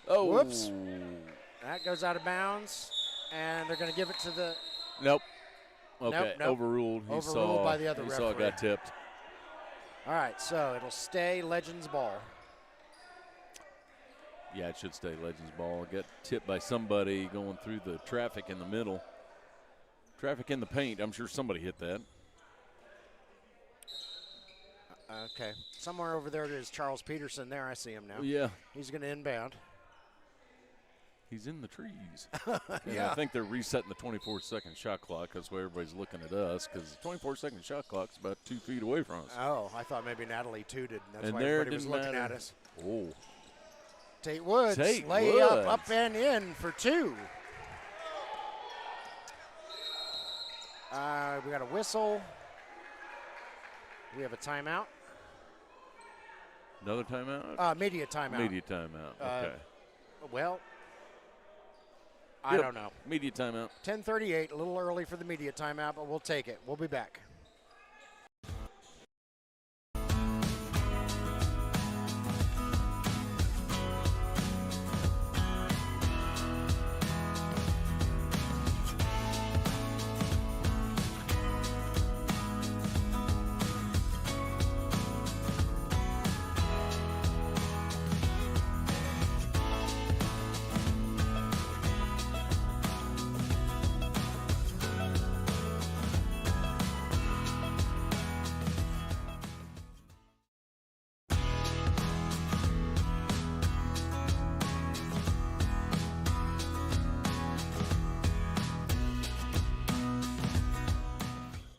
Oh. Whoops. That goes out of bounds, and they're going to give it to the... Nope. Okay, nope. Overruled. Overruled by the other he referee. It got tipped. All right, so it'll stay Legends ball. Yeah, it should stay Legends ball. Get tipped by somebody going through the traffic in the middle. Traffic in the paint. I'm sure somebody hit that. Okay. Somewhere over there is Charles Peterson. There, I see him now. Yeah. He's going to inbound. He's in the trees. Yeah. I think they're resetting the 24-second shot clock. That's why everybody's looking at us, because the 24-second shot clock's about 2 feet away from us. Oh, I thought maybe Natalie tooted. That's and why there everybody was looking at us. Oh. Tate Woods, Tate layup Woods. up and in for two. We got a whistle. We have a timeout. Another timeout? Media timeout. Media timeout. Okay. Well, I don't know. Media timeout. 10:38, a little early for the media timeout, but we'll take it. We'll be back.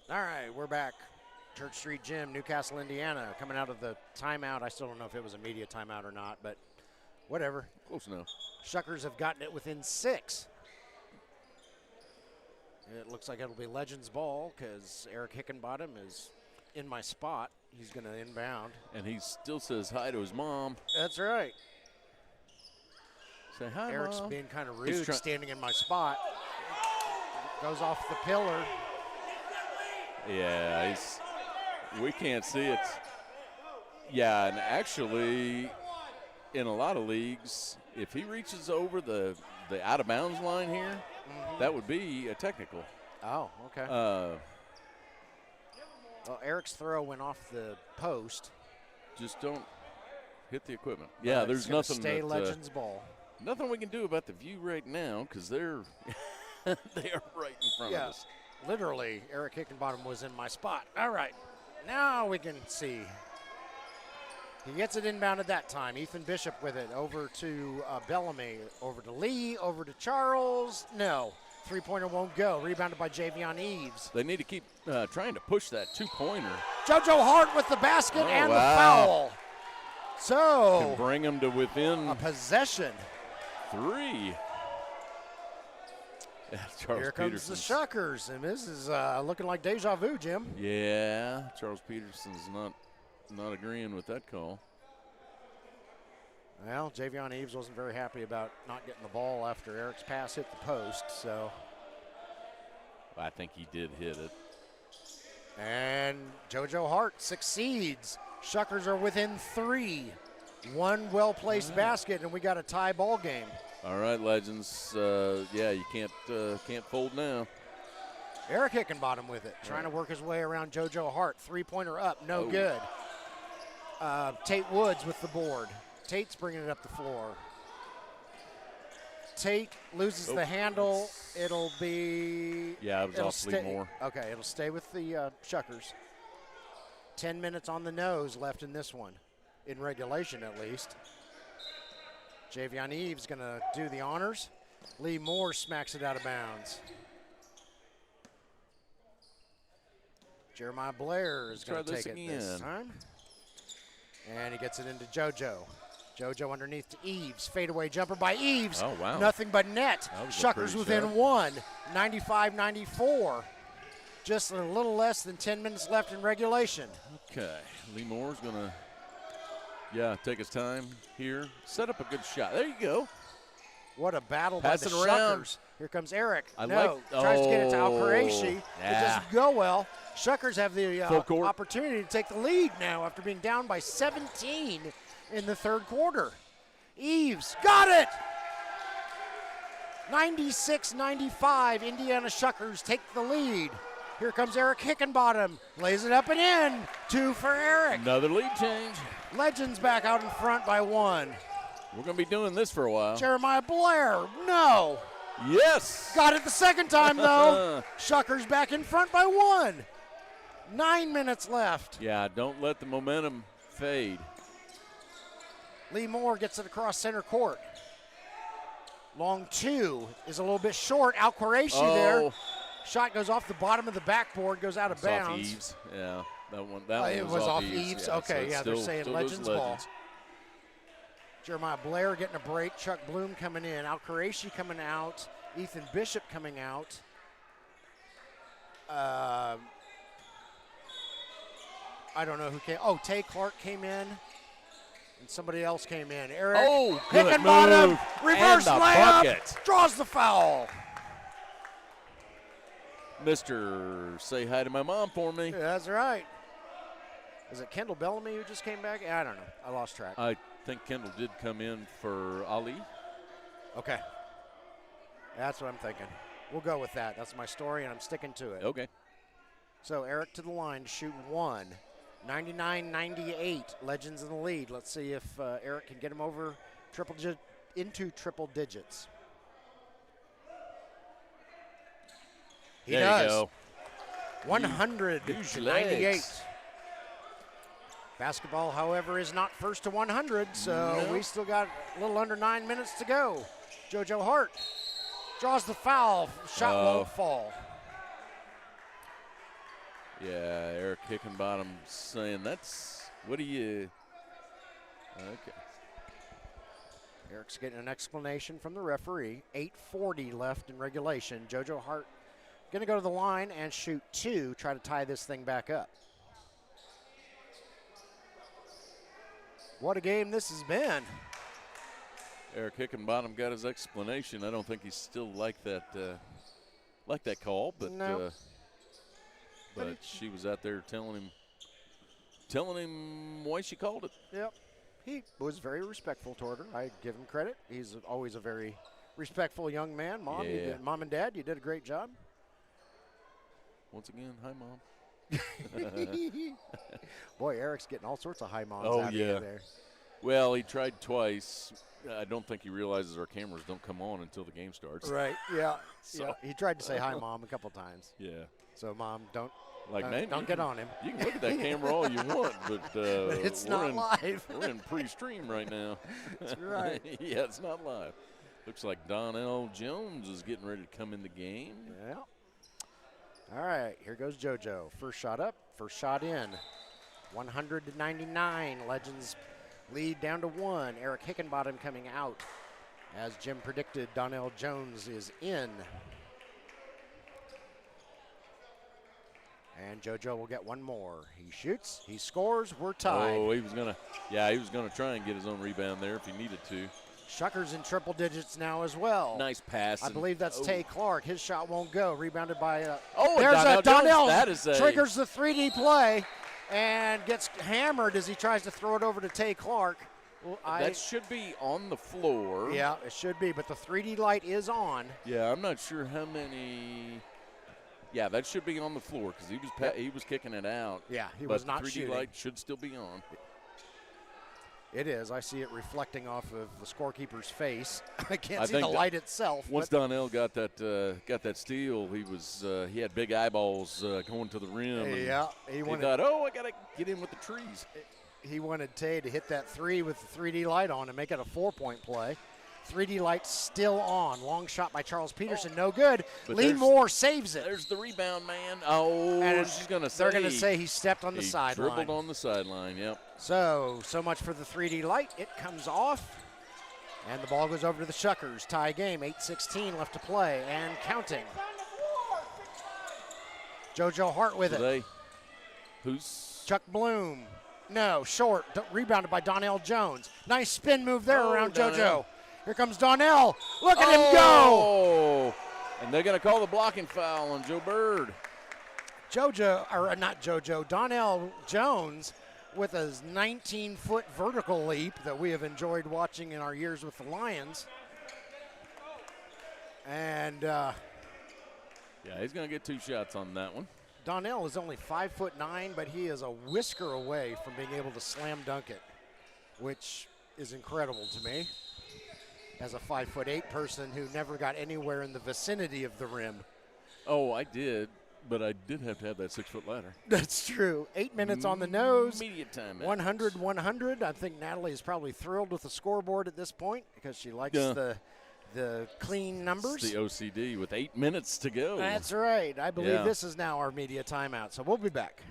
All right, we're back. Church Street Gym, Newcastle, Indiana, coming out of the timeout. I still don't know if it was a media timeout or not, but whatever. Close enough. Shuckers have gotten it within 6. It looks like it'll be Legends ball because Eric Hickenbottom is in my spot. He's going to inbound. And he still says hi to his mom. That's right. Say hi, Eric's Mom. being kind of rude, standing in my spot. Goes off the pillar. Yeah, we can't see it. Yeah, and actually, in a lot of leagues, if he reaches over the out-of-bounds line here, that would be a technical. Oh, okay. Well, Eric's throw went off the post. Just don't. hit the equipment. Yeah, But there's it's gonna nothing stay that, Legends ball. nothing we can do about the view right now because they're they are right in front of us. Literally, Eric Hickenbottom was in my spot. All right, now we can see. He gets it inbounded that time. Ethan Bishop with it over to Bellamy, over to Lee, over to Charles. No, three-pointer won't go. Rebounded by Javion Eves. They need to keep trying to push that two-pointer. JoJo Hart with the basket and the foul. So Can bring them to within a possession. 3. Yeah, Charles Here comes Peterson's. the Shuckers, and this is looking like deja vu, Jim. Yeah, Charles Peterson's not agreeing with that call. Well, Javion Eves wasn't very happy about not getting the ball after Eric's pass hit the post, so. I think he did hit it. And JoJo Hart succeeds. Shuckers are within 3. One well-placed basket, and we got a tie ball game. All right, Legends. Yeah, you can't fold now. Eric Hickenbottom with it, trying to work his way around JoJo Hart. Three-pointer up, no good. Tate Woods with the board. Tate's bringing it up the floor. Tate loses the handle. It'll be. Yeah, it was off Lee. Okay, it'll stay with the Shuckers. 10 minutes on the nose left in this one, in regulation at least. Javion Eves going to do the honors. Lee Moore smacks it out of bounds. Jeremiah Blair is going to take it this time. And he gets it into JoJo. JoJo underneath to Eves. Fadeaway jumper by Eves. Oh, wow. Nothing but net. Shuckers within shot. 1. 95-94. Just a little less than 10 minutes left in regulation. Okay. Lee Moore's going to, take his time here. Set up a good shot. There you go. What a battle Pass by the it around. Shuckers. Here comes Eric. Tries to get it to Al Qureshi. Yeah. It doesn't go well. Shuckers have the Full court. opportunity to take the lead now after being down by 17 in the third quarter. Eves got it! 96-95, Indiana Shuckers take the lead. Here comes Eric Hickenbottom, lays it up and in. 2 for Eric. Another lead change. Legends back out in front by 1. We're going to be doing this for a while. Jeremiah Blair, no. Yes. Got it the second time, though. Shuckers back in front by 1. 9 minutes left. Yeah, don't let the momentum fade. Lee Moore gets it across center court. Long 2 is a little bit short. Al Qureshi there. Shot goes off the bottom of the backboard, goes out of bounds. Off Eves. Yeah, that one it was off Eves. Yeah, okay, so they're saying Legends ball. Jeremiah Blair getting a break. Chuck Bloom coming in. Al Qureshi coming out. Ethan Bishop coming out. I don't know who came. Oh, Tay Clark came in. And somebody else came in. Eric Hickenbottom, reverse layup, bucket. Draws the foul. Mr. Say hi to my mom for me. Yeah, that's right. Is it Kendall Bellamy who just came back? I don't know. I lost track. I think Kendall did come in for Ali. Okay. That's what I'm thinking. We'll go with that. That's my story, and I'm sticking to it. Okay. So Eric to the line to shoot 1. 99-98. Legends in the lead. Let's see if Eric can get him over into triple digits. He there does. You go. 100-98. Basketball, however, is not first to 100, so we still got a little under 9 minutes to go. JoJo Hart draws the foul. Shot won't fall. Yeah, Eric Hickenbottom saying what do you, okay. Eric's getting an explanation from the referee. 8:40 left in regulation. JoJo Hart going to go to the line and shoot 2, try to tie this thing back up. What a game this has been. Eric Hickenbottom got his explanation. I don't think he's still like that call, but no. But she was out there telling him why she called it. Yep. He was very respectful toward her. I give him credit. He's always a very respectful young man. Mom, Mom and Dad, you did a great job. Once again, hi, Mom. Boy, Eric's getting all sorts of high moms Oh, out yeah. of there. Well, he tried twice. I don't think he realizes our cameras don't come on until the game starts. Right. Yeah. So- Yeah. He tried to say hi, Mom, a couple times. Yeah. So, Mom, don't Man, don't get on him. You can look at that camera all you want, but It's not live. We're in pre-stream right now. That's right. Yeah, it's not live. Looks like Donnell Jones is getting ready to come in the game. Yeah. All right, here goes JoJo. First shot up, first shot in. 100-99. Legends lead down to 1. Eric Hickenbottom coming out. As Jim predicted, Donnell Jones is in. And JoJo will get one more. He shoots, he scores, we're tied. Oh, he was gonna try and get his own rebound there if he needed to. Shuckers in triple digits now as well. Nice pass. I believe that's Tay Clark. His shot won't go. Rebounded by there's Donnell. That is triggers the 3D play and gets hammered as he tries to throw it over to Tay Clark. Well, that should be on the floor. Yeah, it should be, but the 3D light is on. Yeah, I'm not sure how many. Yeah, that should be on the floor because he was kicking it out. Yeah, he was not 3D shooting. light should still be on. It is. I see it reflecting off of the scorekeeper's face. I can't see the light itself. Once Donnell got that steal, he had big eyeballs going to the rim. Yeah, he thought, I got to get in with the trees. He wanted Tay to hit that 3 with the 3D light on and make it a 4-point play. 3D light still on. Long shot by Charles Peterson, no good. Lee Moore saves it. There's the rebound, man. Oh, and she's going to say. They're going to say he stepped on the sideline. Dribbled on the sideline, yep. So much for the 3D light. It comes off, and the ball goes over to the Shuckers. Tie game, 8:16 left to play, and counting. JoJo Hart with it. Who's? Chuck Bloom. No, short. Rebounded by Donnell Jones. Nice spin move there around Donnell. JoJo. Here comes Donnell. Look at him go. And they're going to call the blocking foul on Joe Bird. Donnell Jones with a 19-foot vertical leap that we have enjoyed watching in our years with the Lions. And yeah, he's going to get 2 shots on that one. Donnell is only 5'9", but he is a whisker away from being able to slam dunk it, which is incredible to me as a 5'8" person who never got anywhere in the vicinity of the rim. Oh, I did, but I did have to have that 6-foot ladder. That's true. 8 minutes on the nose. Immediate time. 100-100. I think Natalie is probably thrilled with the scoreboard at this point because she likes the clean numbers. It's the OCD with 8 minutes to go. That's right. I believe this is now our media timeout, so we'll be back.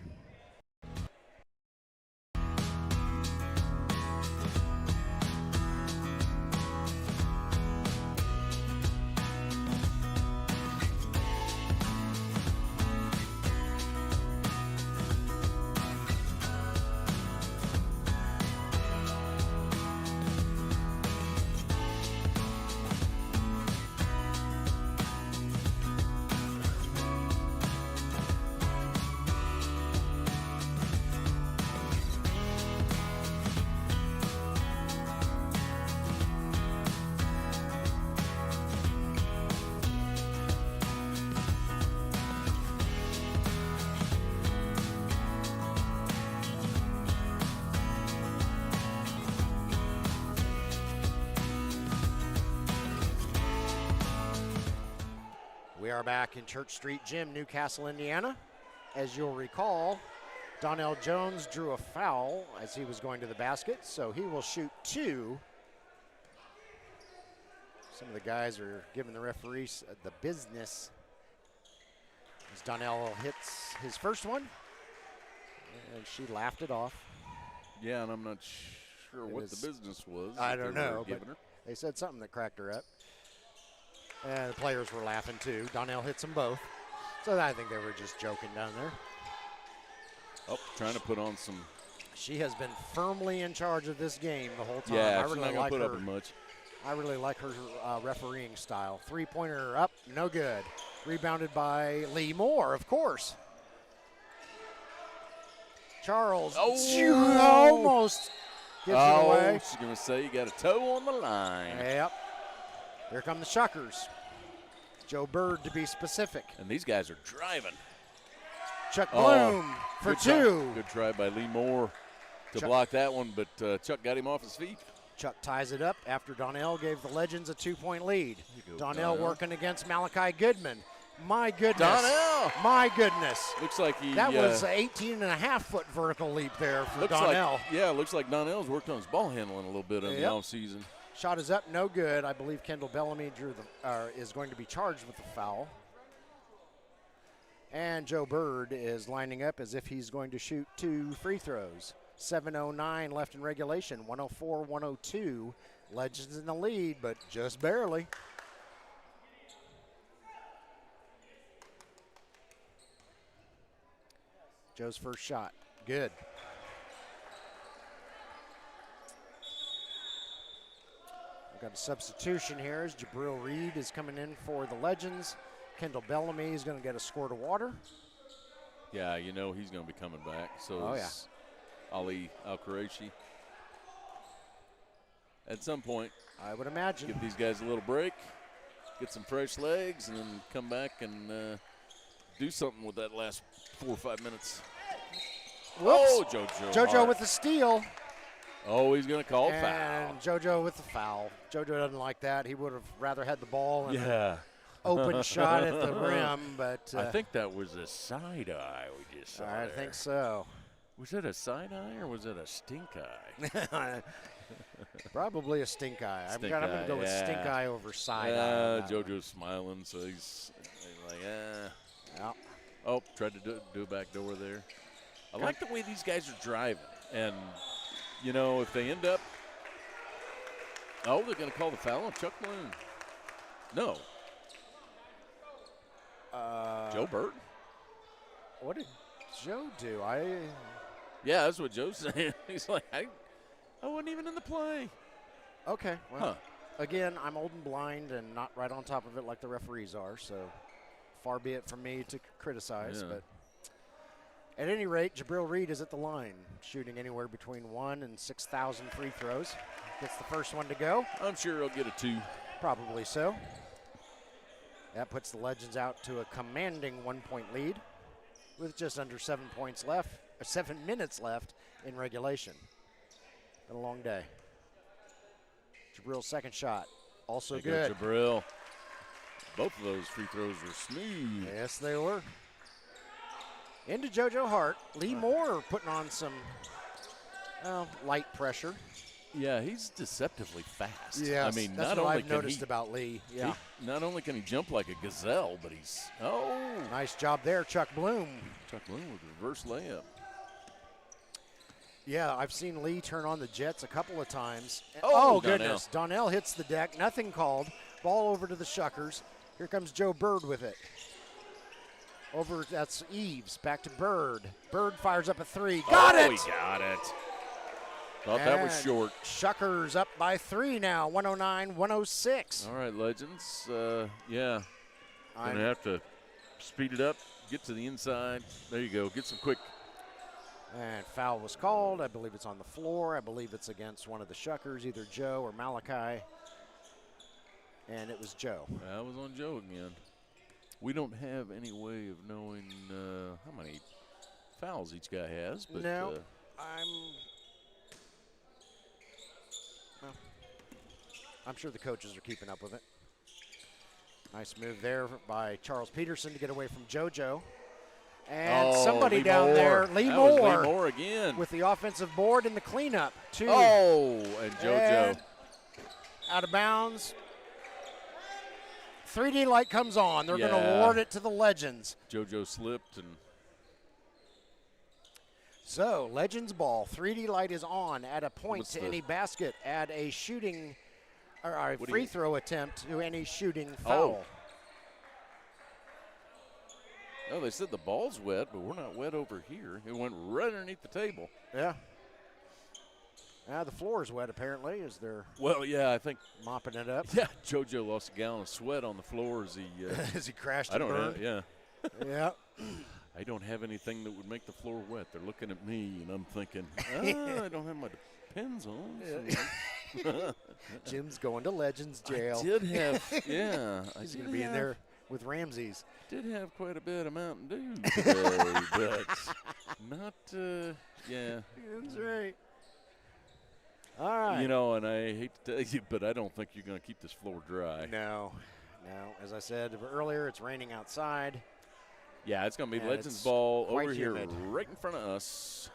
We are back in Church Street Gym, Newcastle, Indiana. As you'll recall, Donnell Jones drew a foul as he was going to the basket, so he will shoot 2. Some of the guys are giving the referees the business as Donnell hits his first one, and she laughed it off. Yeah, and I'm not sure what the business was. I don't know, but they said something that cracked her up. And the players were laughing too. Donnell hits them both. So I think they were just joking down there. Oh, trying to put on some. She has been firmly in charge of this game the whole time. Yeah, I really she's not like gonna put her. up much. I really like her refereing style. 3-pointer up, no good. Rebounded by Lee Moore, of course. Charles almost gives it away. She's going to say you got a toe on the line. Yep. Here come the Shuckers. Joe Bird, to be specific. And these guys are driving. Chuck Bloom for 2. Good try by Lee Moore. to block that one, but Chuck got him off his feet. Chuck ties it up after Donnell gave the Legends a 2-point lead. Donnell Donnell working against Malachi Goodman. My goodness. Donnell! My goodness. Looks like he. That was an 18.5-foot vertical leap there for Donnell. Looks like Donnell's worked on his ball handling a little bit in the offseason. Shot is up, no good. I believe Kendall Bellamy is going to be charged with the foul. And Joe Bird is lining up as if he's going to shoot 2 free throws. 7:09 left in regulation, 104-102. Legends in the lead, but just barely. Joe's first shot, good. We've got a substitution here as Jabril Reed is coming in for the Legends. Kendall Bellamy is going to get a squirt of water. Yeah, you know he's going to be coming back. So is Ali Al-Quraishi. At some point, I would imagine. Give these guys a little break, get some fresh legs, and then come back and do something with that last 4 or 5 minutes. Whoops. Oh, JoJo with the steal. Oh, he's going to call foul. And JoJo with the foul. JoJo doesn't like that. He would have rather had the ball and open shot at the rim, but I think that was a side eye we just saw. I think so. Was it a side eye or was it a stink eye? Probably a stink eye. I'm going to go with stink eye over side eye. JoJo's smiling, so he's like, Yeah. Oh, tried to do a back door there. I like the way these guys are driving. And, you know, if they end up – they're going to call the foul on Chuck Bloom. No. Joe Bird. What did Joe do? Yeah, that's what Joe's saying. He's like, I wasn't even in the play. Okay. Well, again, I'm old and blind and not right on top of it like the referees are, so far be it from me to criticize. But at any rate, Jabril Reed is at the line, shooting anywhere between 1,000 and 6,000 free throws. Gets the first one to go. I'm sure he'll get a 2. Probably so. That puts the Legends out to a commanding 1-point lead with just under 7 minutes left in regulation. Been a long day. Jabril's second shot, also good. Jabril. Both of those free throws were smooth. Yes, they were. Into JoJo Hart. Lee Moore putting on some light pressure. Yeah, he's deceptively fast. Yeah, I mean, that's what I've noticed about Lee. Yeah. Not only can he jump like a gazelle, but he's nice job there, Chuck Bloom. Chuck Bloom with a reverse layup. Yeah, I've seen Lee turn on the Jets a couple of times. Oh, goodness. Donnell hits the deck. Nothing called. Ball over to the Shuckers. Here comes Joe Bird with it. That's Eves. Back to Bird. Bird fires up a 3. Got it! He got it. Thought that was short. Shuckers up by 3 now, 109-106. All right, Legends. Going to have to speed it up, get to the inside. There you go. Get some quick. And foul was called. I believe it's on the floor. I believe it's against one of the Shuckers, either Joe or Malachi. And it was Joe. That was on Joe again. We don't have any way of knowing how many fouls each guy has. But no, I'm sure the coaches are keeping up with it. Nice move there by Charles Peterson to get away from JoJo. And somebody Lee down Moore. there, Lee That Moore. was Lee Moore again. With the offensive board and the cleanup, too. And JoJo. And out of bounds. 3D light comes on. They're going to award it to the Legends. JoJo slipped. And so, Legends ball. 3D light is on. Add a point to any basket. Add a shooting or a free throw attempt to any shooting foul. No, they said the ball's wet, but we're not wet over here. It went right underneath the table. Yeah. The floor is wet, apparently, as they're I think mopping it up. Yeah, JoJo lost a gallon of sweat on the floor as he as he crashed and burned. Yeah. I don't have anything that would make the floor wet. They're looking at me, and I'm thinking, I don't have my Depends on. Jim's going to Legends jail. I did have, He's going to be in there with Ramsey's. Did have quite a bit of Mountain Dew today, but not, yeah. That's right. All right. You know, and I hate to tell you, but I don't think you're going to keep this floor dry. No. As I said earlier, it's raining outside. Yeah, it's going to be And Legends it's ball quite over humid. here right in front of us.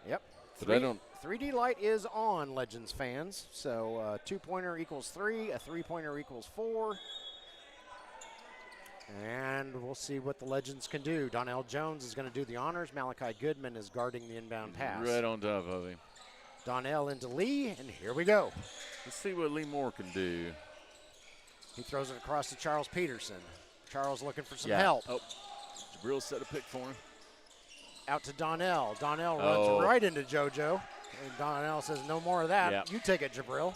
Yep. But I don't. 3D light is on, Legends fans. So 2-pointer equals 3, a 3-pointer equals 4. And we'll see what the Legends can do. Donnell Jones is going to do the honors. Malachi Goodman is guarding the inbound pass. Right on top of him. Donnell into Lee, and here we go. Let's see what Lee Moore can do. He throws it across to Charles Peterson. Charles looking for some Yeah. help. Oh, Jabril set a pick for him. Out to Donnell. Donnell runs right into JoJo. And Donnell says, no more of that. Yeah. You take it, Jabril.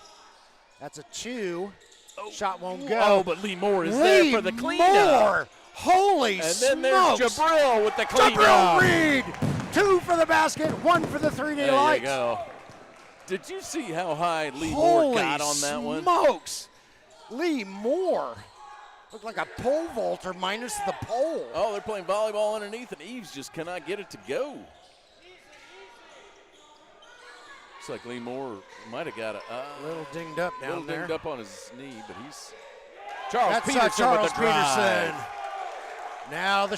That's a 2. Shot won't go. Oh, but Lee Moore is there for the cleanup. Moore. Holy And smokes. then there's Jabril with the cleanup. Jabril Reed. 2 for the basket, 1 for the 3D There light. you go. Did you see how high Lee Moore got on that one? Smokes. Lee Moore. Looked like a pole vaulter minus the pole. Oh, they're playing volleyball underneath, and Eves just cannot get it to go. Looks like Lee Moore might have got a little dinged up down little there. dinged up on his knee, but he's Charles That's Peterson Charles with the drive. Peterson. Now the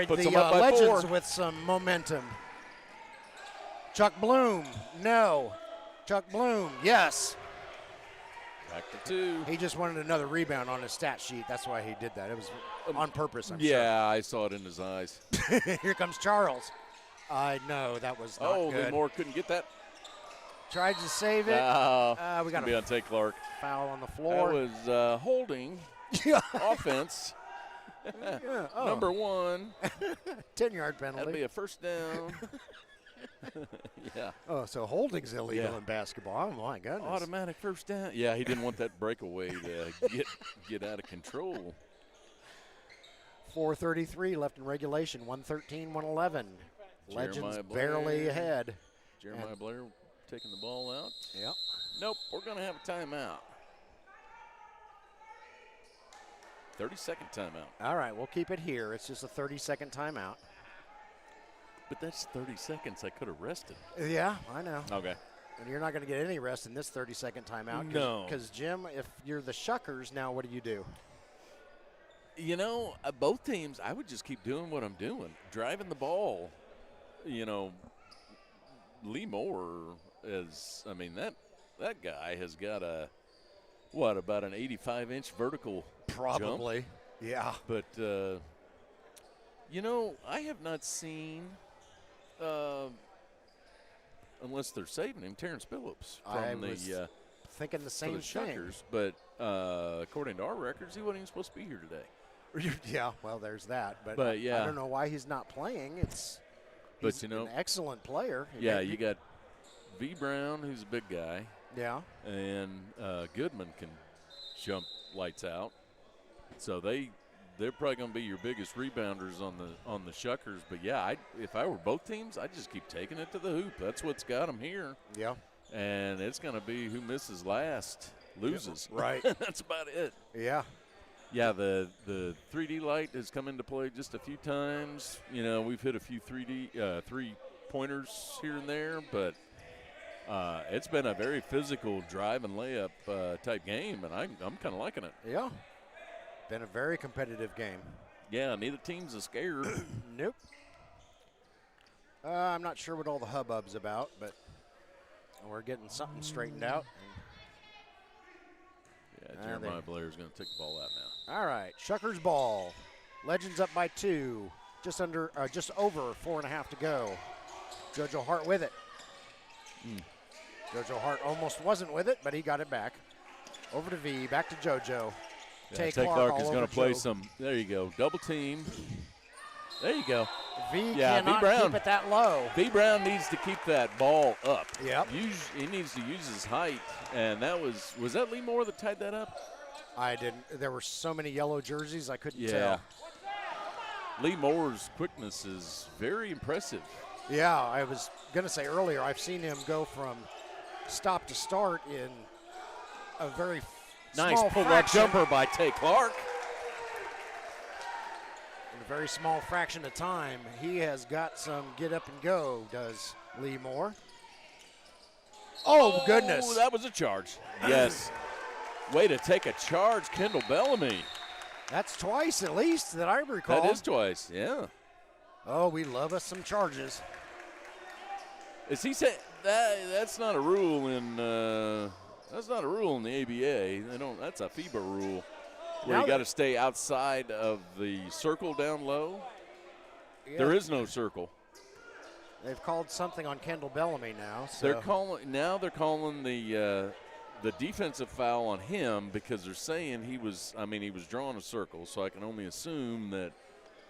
Puts the them up by Legends 4. with some momentum. Chuck Bloom, no. Chuck Bloom, yes. Back to 2. He just wanted another rebound on his stat sheet. That's why he did that. It was on purpose, I'm Yeah, I saw it in his eyes. sure. Here comes Charles. I know that was not good. Lee Moore couldn't get that. Tried to save it. We got be on Tay Clark. Foul on the That floor. was holding offense. Yeah, oh. Number 1. 10-yard penalty. That'd be a first down. Yeah. Oh, so holding's illegal Yeah. in basketball. Oh, my goodness. Automatic first down. Yeah, he didn't want that breakaway to get out of control. 4:33 left in regulation. 113-111. Legends Jeremiah barely Blair. ahead. Jeremiah Blair taking the ball out. Yep. Nope, we're going to have a timeout. 30-second timeout. All right, we'll keep it here. It's just a 30-second timeout. But that's 30 seconds I could have rested. Yeah, I know. Okay. And you're not going to get any rest in this 30-second timeout. No. Because, Jim, if you're the Shuckers now, what do? You know, both teams, I would just keep doing what I'm doing. Driving the ball. You know, Lee Moore is, I mean, that guy has got about an 85-inch vertical Probably. jump. Yeah. But, you know, I have not seen, unless they're saving him, Terrence Phillips from Thinking the same for the thing. Shuckers. But according to our records, he wasn't even supposed to be here today. Yeah, well, there's that. But, yeah. I don't know why he's not playing. But, He's you know, an excellent player. yeah, you got V. Brown, who's a big guy. Yeah. And Goodman can jump lights out. So they're probably going to be your biggest rebounders on the Shuckers. But, yeah, if I were both teams, I'd just keep taking it to the hoop. That's what's got them here. Yeah. And it's going to be who misses last loses. Yeah, right. That's about it. Yeah. Yeah, the 3D light has come into play just a few times. You know, we've hit a few 3-pointers here and there, but it's been a very physical drive and layup type game, and I'm kind of liking it. Yeah. Been a very competitive game. Yeah, neither team's is scared. Nope. I'm not sure what all the hubbub's about, but we're getting something straightened out. Yeah, Jeremiah Blair's going to take the ball out now. All right, Shuckers ball. Legends up by 2. Just over 4.5 to go. JoJo Hart with it. JoJo Hart almost wasn't with it, but he got it back. Over to V, back to JoJo. Yeah, Tay Clark Clark is going to play some. There you go, double team. There you go. V Yeah, cannot V. Brown. keep it that low. V. Brown needs to keep that ball up. Yep. He needs to use his height, and that was that Lee Moore that tied that up? I didn't. There were so many yellow jerseys, I couldn't Yeah. tell. Lee Moore's quickness is very impressive. Yeah, I was going to say earlier, I've seen him go from stop to start in a very Nice small pull-up fraction. jumper by Tay Clark. a very small fraction of time. He has got some get up and go, does Lee Moore. Oh, goodness. That was a charge. Yes. Way to take a charge, Kendall Bellamy. That's twice at least that I recall. That is twice, yeah. Oh, we love us some charges. Is he saying that's not a rule in the ABA? They don't. That's a FIBA rule where you got to stay outside of the circle down low. Yeah. There is no circle. They've called something on Kendall Bellamy now. So. They're calling the defensive foul on him because they're saying he was drawing a circle, so I can only assume that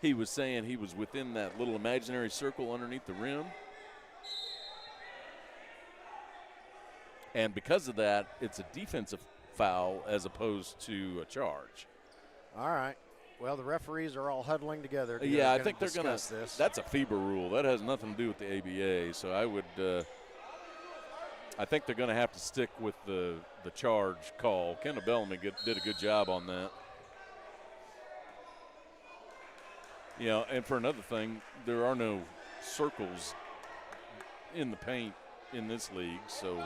he was saying he was within that little imaginary circle underneath the rim. And because of that, it's a defensive foul as opposed to a charge. All right. Well, the referees are all huddling together. Yeah, I think they're going to discuss this. That's a FIBA rule. That has nothing to do with the ABA, so I think they're going to have to stick with the charge call. Kendall Bellamy did a good job on that. You know, and for another thing, there are no circles in the paint in this league, so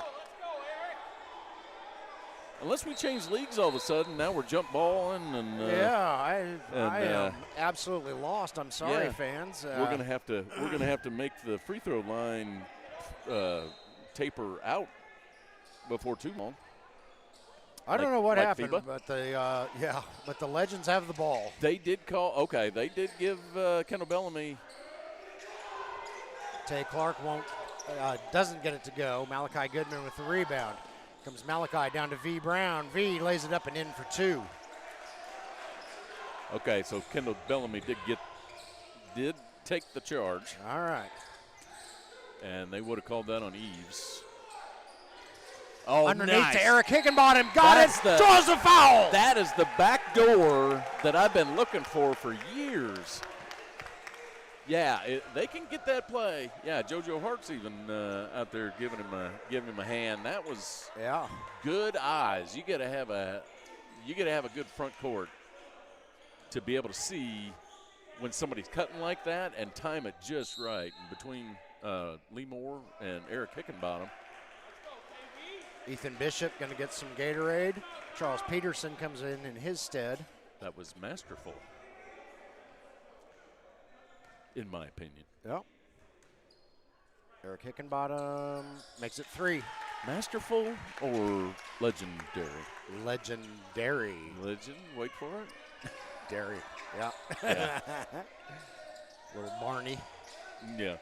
unless we change leagues all of a sudden, now we're jump balling and I am absolutely lost. I'm sorry, fans. We're gonna have to make the free throw line taper out before too long. I don't know what happened, FIBA? But the Legends have the ball. They did give Kendall Bellamy. Tay Clark doesn't get it to go. Malachi Goodman with the rebound. Comes Malachi down to V. Brown. V lays it up and in for two. Okay, so Kendall Bellamy did take the charge. All right. And they would have called that on Eves. Oh, underneath to Eric Hickenbottom. Draws a foul. That is the back door that I've been looking for years. Yeah, they can get that play. Yeah, JoJo Hart's even out there giving him a hand. That was good eyes. You got to have a good front court to be able to see when somebody's cutting like that and time it just right between Lee Moore and Eric Hickenbottom. Ethan Bishop going to get some Gatorade. Charles Peterson comes in his stead. That was masterful, in my opinion. Yep. Eric Hickenbottom makes it three. Masterful or legendary? Legendary. Legend, wait for it. Dairy, yeah. Little Barney. Yeah.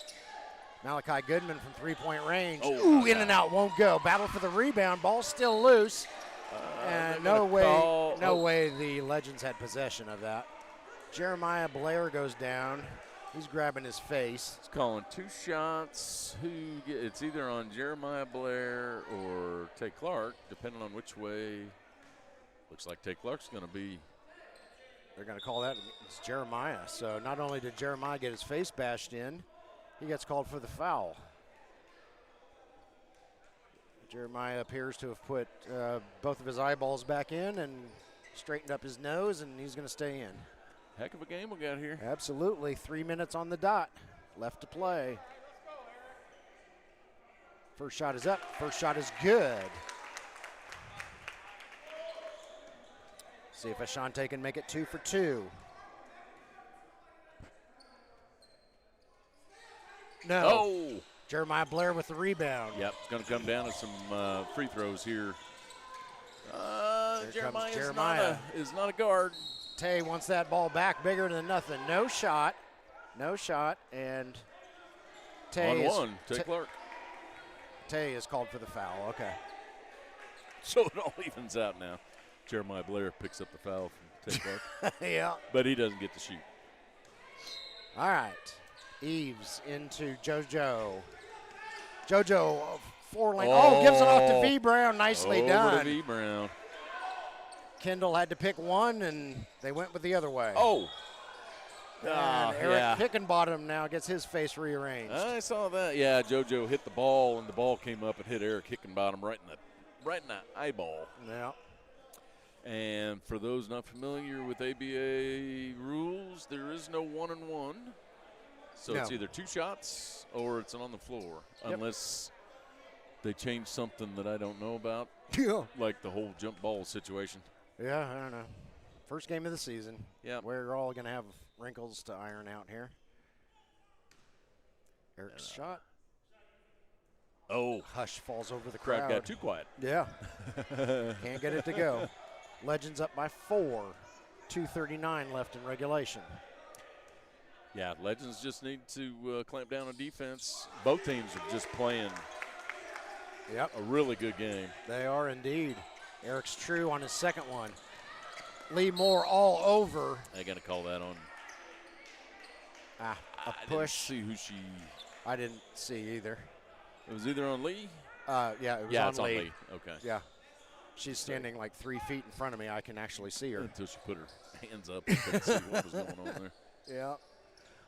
Malachi Goodman from three-point range. In and out, won't go. Battle for the rebound. Ball's still loose. And no way the Legends had possession of that. Jeremiah Blair goes down. He's grabbing his face. He's calling two shots. It's either on Jeremiah Blair or Tay Clark, depending on which way. Looks like Tay Clark's going to be. They're going to call that it's Jeremiah. So not only did Jeremiah get his face bashed in, he gets called for the foul. Jeremiah appears to have put both of his eyeballs back in and straightened up his nose, and he's going to stay in. Heck of a game we got here. Absolutely. 3 minutes on the dot. Left to play. First shot is up. First shot is good. See if Ashante can make it 2 for 2. No. Oh! Jeremiah Blair with the rebound. Yep, it's going to come down to some free throws here. Jeremiah is not a guard. Tay wants that ball back, bigger than nothing. No shot. And Tay on one. Tay Clark. Tay is called for the foul. Okay. So it all evens out now. Jeremiah Blair picks up the foul from Tay Clark. Yeah. But he doesn't get to shoot. All right. Eves into JoJo. JoJo, 4-lane. Gives it off to V. Brown. Nicely done. Over to V. Brown. Kendall had to pick one, and they went with the other way. And Eric Hickenbottom now gets his face rearranged. I saw that. Yeah, JoJo hit the ball, and the ball came up and hit Eric Hickenbottom right in the eyeball. Yeah. And for those not familiar with ABA rules, there is no 1-and-1. So No. it's either 2 shots or it's on the floor, Yep. unless they change something that I don't know about, Yeah. like the whole jump ball situation. Yeah, I don't know. First game of the season. Yeah. We're all going to have wrinkles to iron out here. Eric's shot. Oh, Hush falls over the crowd crowd. got too quiet. Yeah. Can't get it to go. Legends up by 4. 2:39 left in regulation. Yeah, Legends just need to clamp down on defense. Both teams are just playing Yep. a really good game. They are indeed. Eric's true on his second one. Lee Moore all over. I got to call that on. A I push. didn't see who she. I didn't see either. It was either on Lee. Yeah, it was Yeah, on it's on Lee. Lee. Okay. Yeah. She's standing like 3 feet in front of me. I can actually see her. Until she put her hands up and couldn't see what was going on there. Yeah.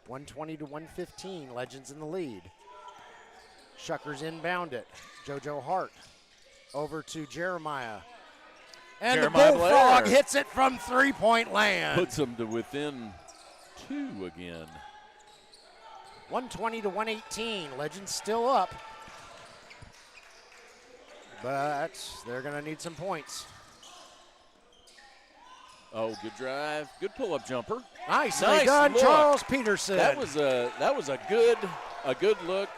120 to 115. Legends in the lead. Shuckers inbound it. JoJo Hart over to Jeremiah. And Jeremiah the Bullfrog Blair. hits it from three-point land. Puts them to within 2 again. 120 to 118. Legends still up. But they're going to need some points. Oh, good drive. Good pull-up jumper. Nicely Nice done, look. Charles Peterson. That was a good look.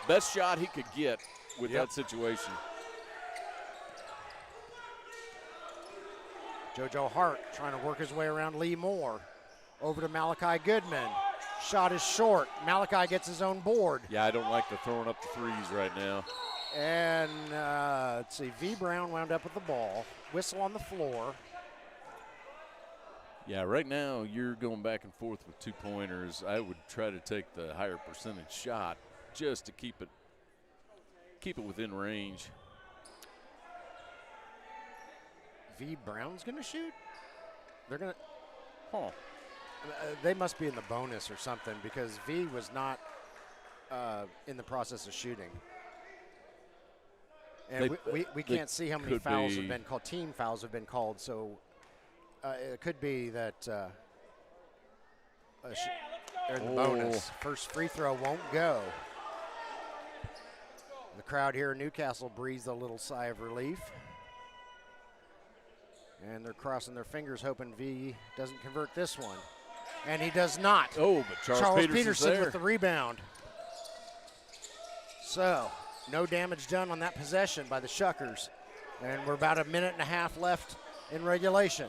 Best shot he could get with Yep. that situation. JoJo Hart trying to work his way around Lee Moore. Over to Malachi Goodman. Shot is short. Malachi gets his own board. Yeah, I don't like the throwing up the threes right now. And let's see, V. Brown wound up with the ball. Whistle on the floor. Yeah, right now you're going back and forth with 2-pointers. I would try to take the higher percentage shot just to keep it within range. V. Brown's going to shoot? They're going to. Huh. They must be in the bonus or something because V was not in the process of shooting. And we they can't see how many could fouls have be. been called. Team fouls have been called, so it could be that they're in the bonus. First free throw won't go. The crowd here in Newcastle breathes a little sigh of relief. And they're crossing their fingers hoping V doesn't convert this one. And he does not. Oh, but Charles Peterson's there. with the rebound. So, no damage done on that possession by the Shuckers. And we're about a minute and a half left in regulation.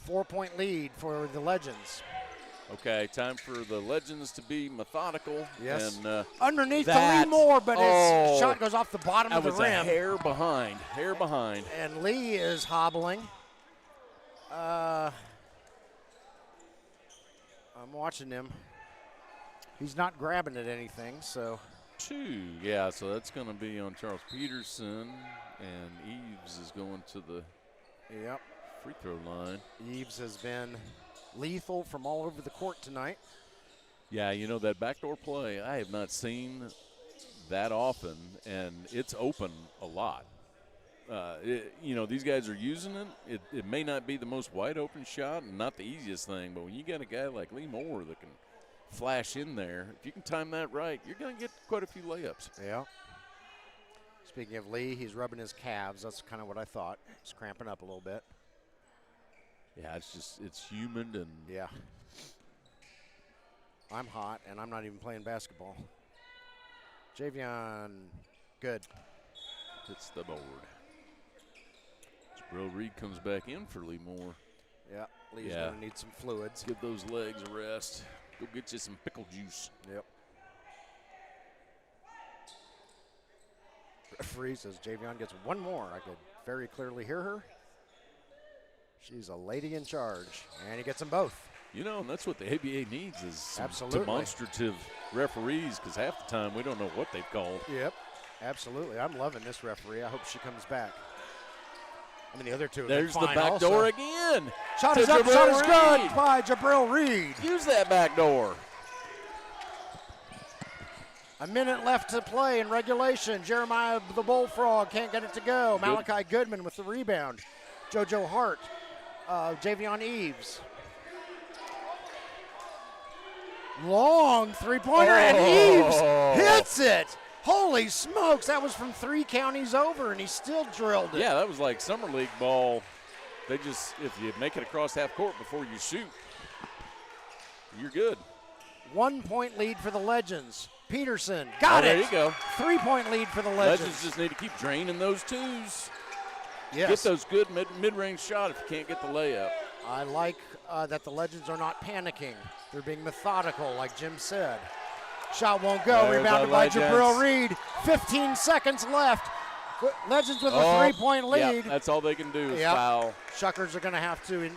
4-point lead for the Legends. Okay, time for the Legends to be methodical. Yes. And Underneath to that- Lee Moore, but oh, his shot goes off the bottom I of the was rim. a hair behind. And Lee is hobbling. I'm watching him. He's not grabbing at anything, so. 2. Yeah, so that's going to be on Charles Peterson. And Eves is going to the Yep. free throw line. Eves has been lethal from all over the court tonight. Yeah, you know, that backdoor play, I have not seen that often, and it's open a lot. You know, these guys are using it. It may not be the most wide open shot and not the easiest thing, but when you got a guy like Lee Moore that can flash in there, if you can time that right, you're going to get quite a few layups. Yeah. Speaking of Lee, he's rubbing his calves. That's kind of what I thought. He's cramping up a little bit. Yeah, it's humid and Yeah. I'm hot, and I'm not even playing basketball. Javion, good. hits the board. Jabril Reed comes back in for Lee Moore. Yeah, Lee's going to need some fluids. Give those legs a rest. Go get you some pickle juice. Yep. Referee says Javion gets one more. I could very clearly hear her. She's a lady in charge, and he gets them both. You know, and that's what the ABA needs is some Absolutely. demonstrative referees, because half the time we don't know what they've called. Yep, absolutely. I'm loving this referee. I hope she comes back. I mean, the other two have There's been the fine back also. door again. Shot to is up, Jabril shot is good Reed. by Jabril Reed. Use that back door. A minute left to play in regulation. Jeremiah the Bullfrog can't get it to go. Malachi Goodman with the rebound. JoJo Hart, Javion Eves. Long three-pointer, and Eves hits it. Holy smokes, that was from 3 counties over, and he still drilled it. Yeah, that was like summer league ball. They just, if you make it across half court before you shoot, you're good. 1 point lead for the Legends. Peterson got it. There you go. 3 point lead for the Legends. Legends just need to keep draining those twos. Yes. Get those good mid-range shot if you can't get the layup. I like that the Legends are not panicking. They're being methodical, like Jim said. Shot won't go. There's Rebounded our by Legends. Jabril Reed. 15 seconds left. Legends with a 3-point lead. Yeah, that's all they can do is foul. Shuckers are going to have to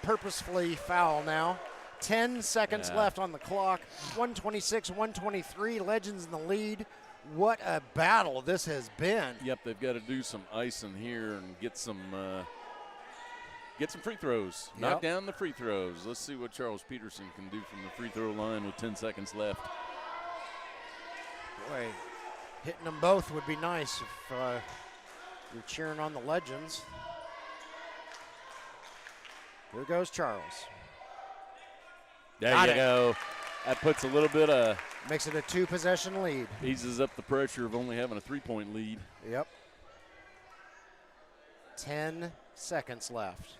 purposefully foul now. 10 seconds left on the clock. 126, 123. Legends in the lead. What a battle this has been. Yep, they've got to do some icing here and get some free throws. Yep. Knock down the free throws. Let's see what Charles Peterson can do from the free throw line with 10 seconds left. Boy, hitting them both would be nice if you're cheering on the Legends. Here goes Charles. There you go. That puts a little bit of makes it a 2-possession lead. Eases up the pressure of only having a 3-point lead. Yep. 10 seconds left.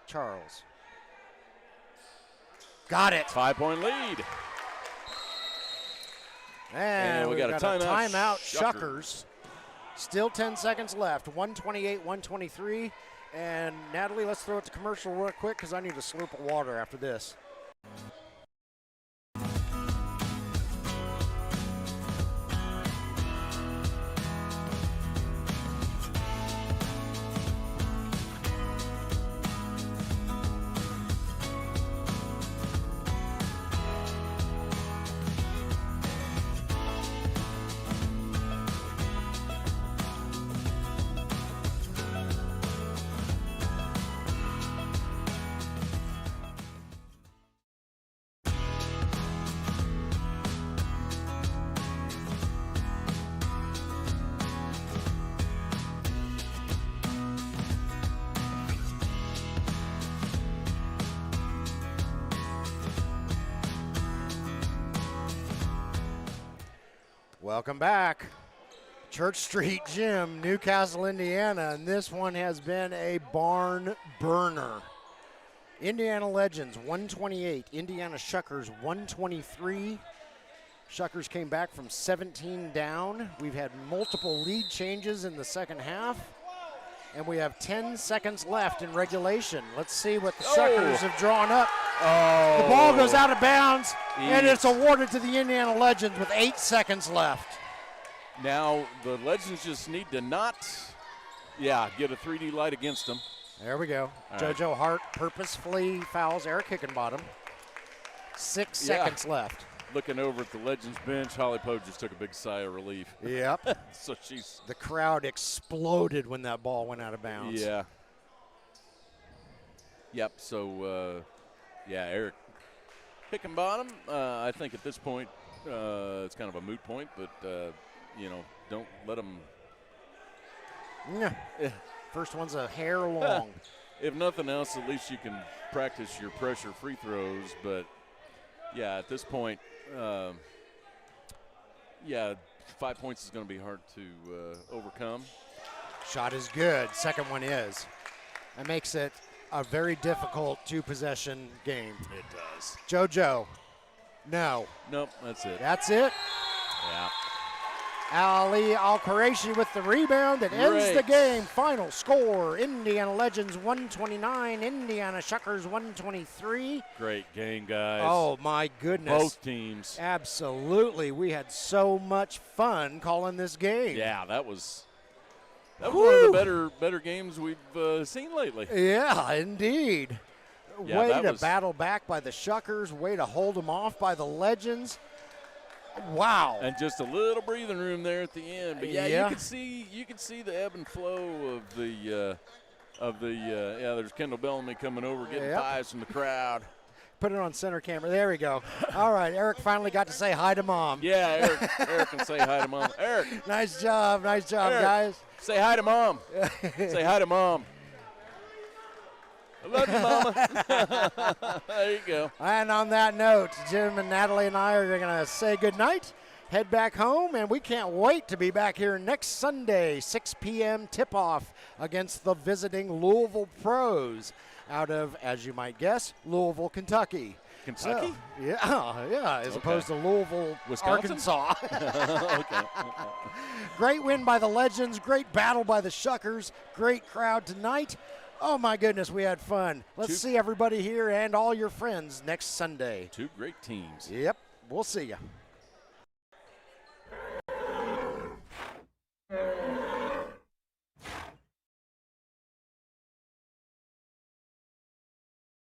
Charles. Got it. 5-point lead. And we got a timeout. Shuckers. Shuckers. Still 10 seconds left. 128, 123. And Natalie, let's throw it to commercial real quick because I need a slurp of water after this. Welcome back. Church Street Gym, Newcastle, Indiana, and this one has been a barn burner. Indiana Legends 128, Indiana Shuckers 123. Shuckers came back from 17 down. We've had multiple lead changes in the second half, and we have 10 seconds left in regulation. Let's see what the Shuckers have drawn up. The ball goes out of bounds, and it's awarded to the Indiana Legends with 8 seconds left. Now, the Legends just need to not, get a 3D light against them. There we go. All JoJo right. Hart purposefully fouls Eric Hickenbottom. 6 seconds left. Looking over at the Legends bench, Holly Poe just took a big sigh of relief. Yep. So she's. The crowd exploded when that ball went out of bounds. Yeah. Yep, so, Eric Hickenbottom, I think at this point it's kind of a moot point, but, don't let him. Yeah. First one's a hair long. If nothing else, at least you can practice your pressure free throws. But, at this point, 5 points is going to be hard to overcome. Shot is good. Second one is. That makes it a very difficult 2-possession game. It does. JoJo. No. Nope, that's it. That's it. Yeah. Ali Al-Quraishi with the rebound that ends the game. Final score, Indiana Legends 129, Indiana Shuckers 123. Great game, guys. Oh, my goodness. Both teams. Absolutely. We had so much fun calling this game. Yeah, that was one of the better games we've seen lately. Yeah, indeed. Yeah, way to battle back by the Shuckers, way to hold them off by the Legends. Wow. And just a little breathing room there at the end. But you can see the ebb and flow of the there's Kendall Bellamy coming over getting vibes from the crowd. put it on center camera. There we go. All right, Eric finally got to say hi to Mom. Yeah, Eric can say hi to Mom. Eric. Nice job, Eric, guys. Say hi to Mom. Say hi to Mom. I love you, Mama. There you go. And on that note, Jim and Natalie and I are going to say goodnight, head back home, and we can't wait to be back here next Sunday, 6 p.m. tip-off against the visiting Louisville Pros out of, as you might guess, Louisville, Kentucky. Kentucky? So, yeah, as opposed to Louisville, Wisconsin? Arkansas. Okay. Great win by the Legends, great battle by the Shuckers, great crowd tonight. Oh, my goodness, we had fun. Let's see everybody here and all your friends next Sunday. 2 great teams. Yep, we'll see you.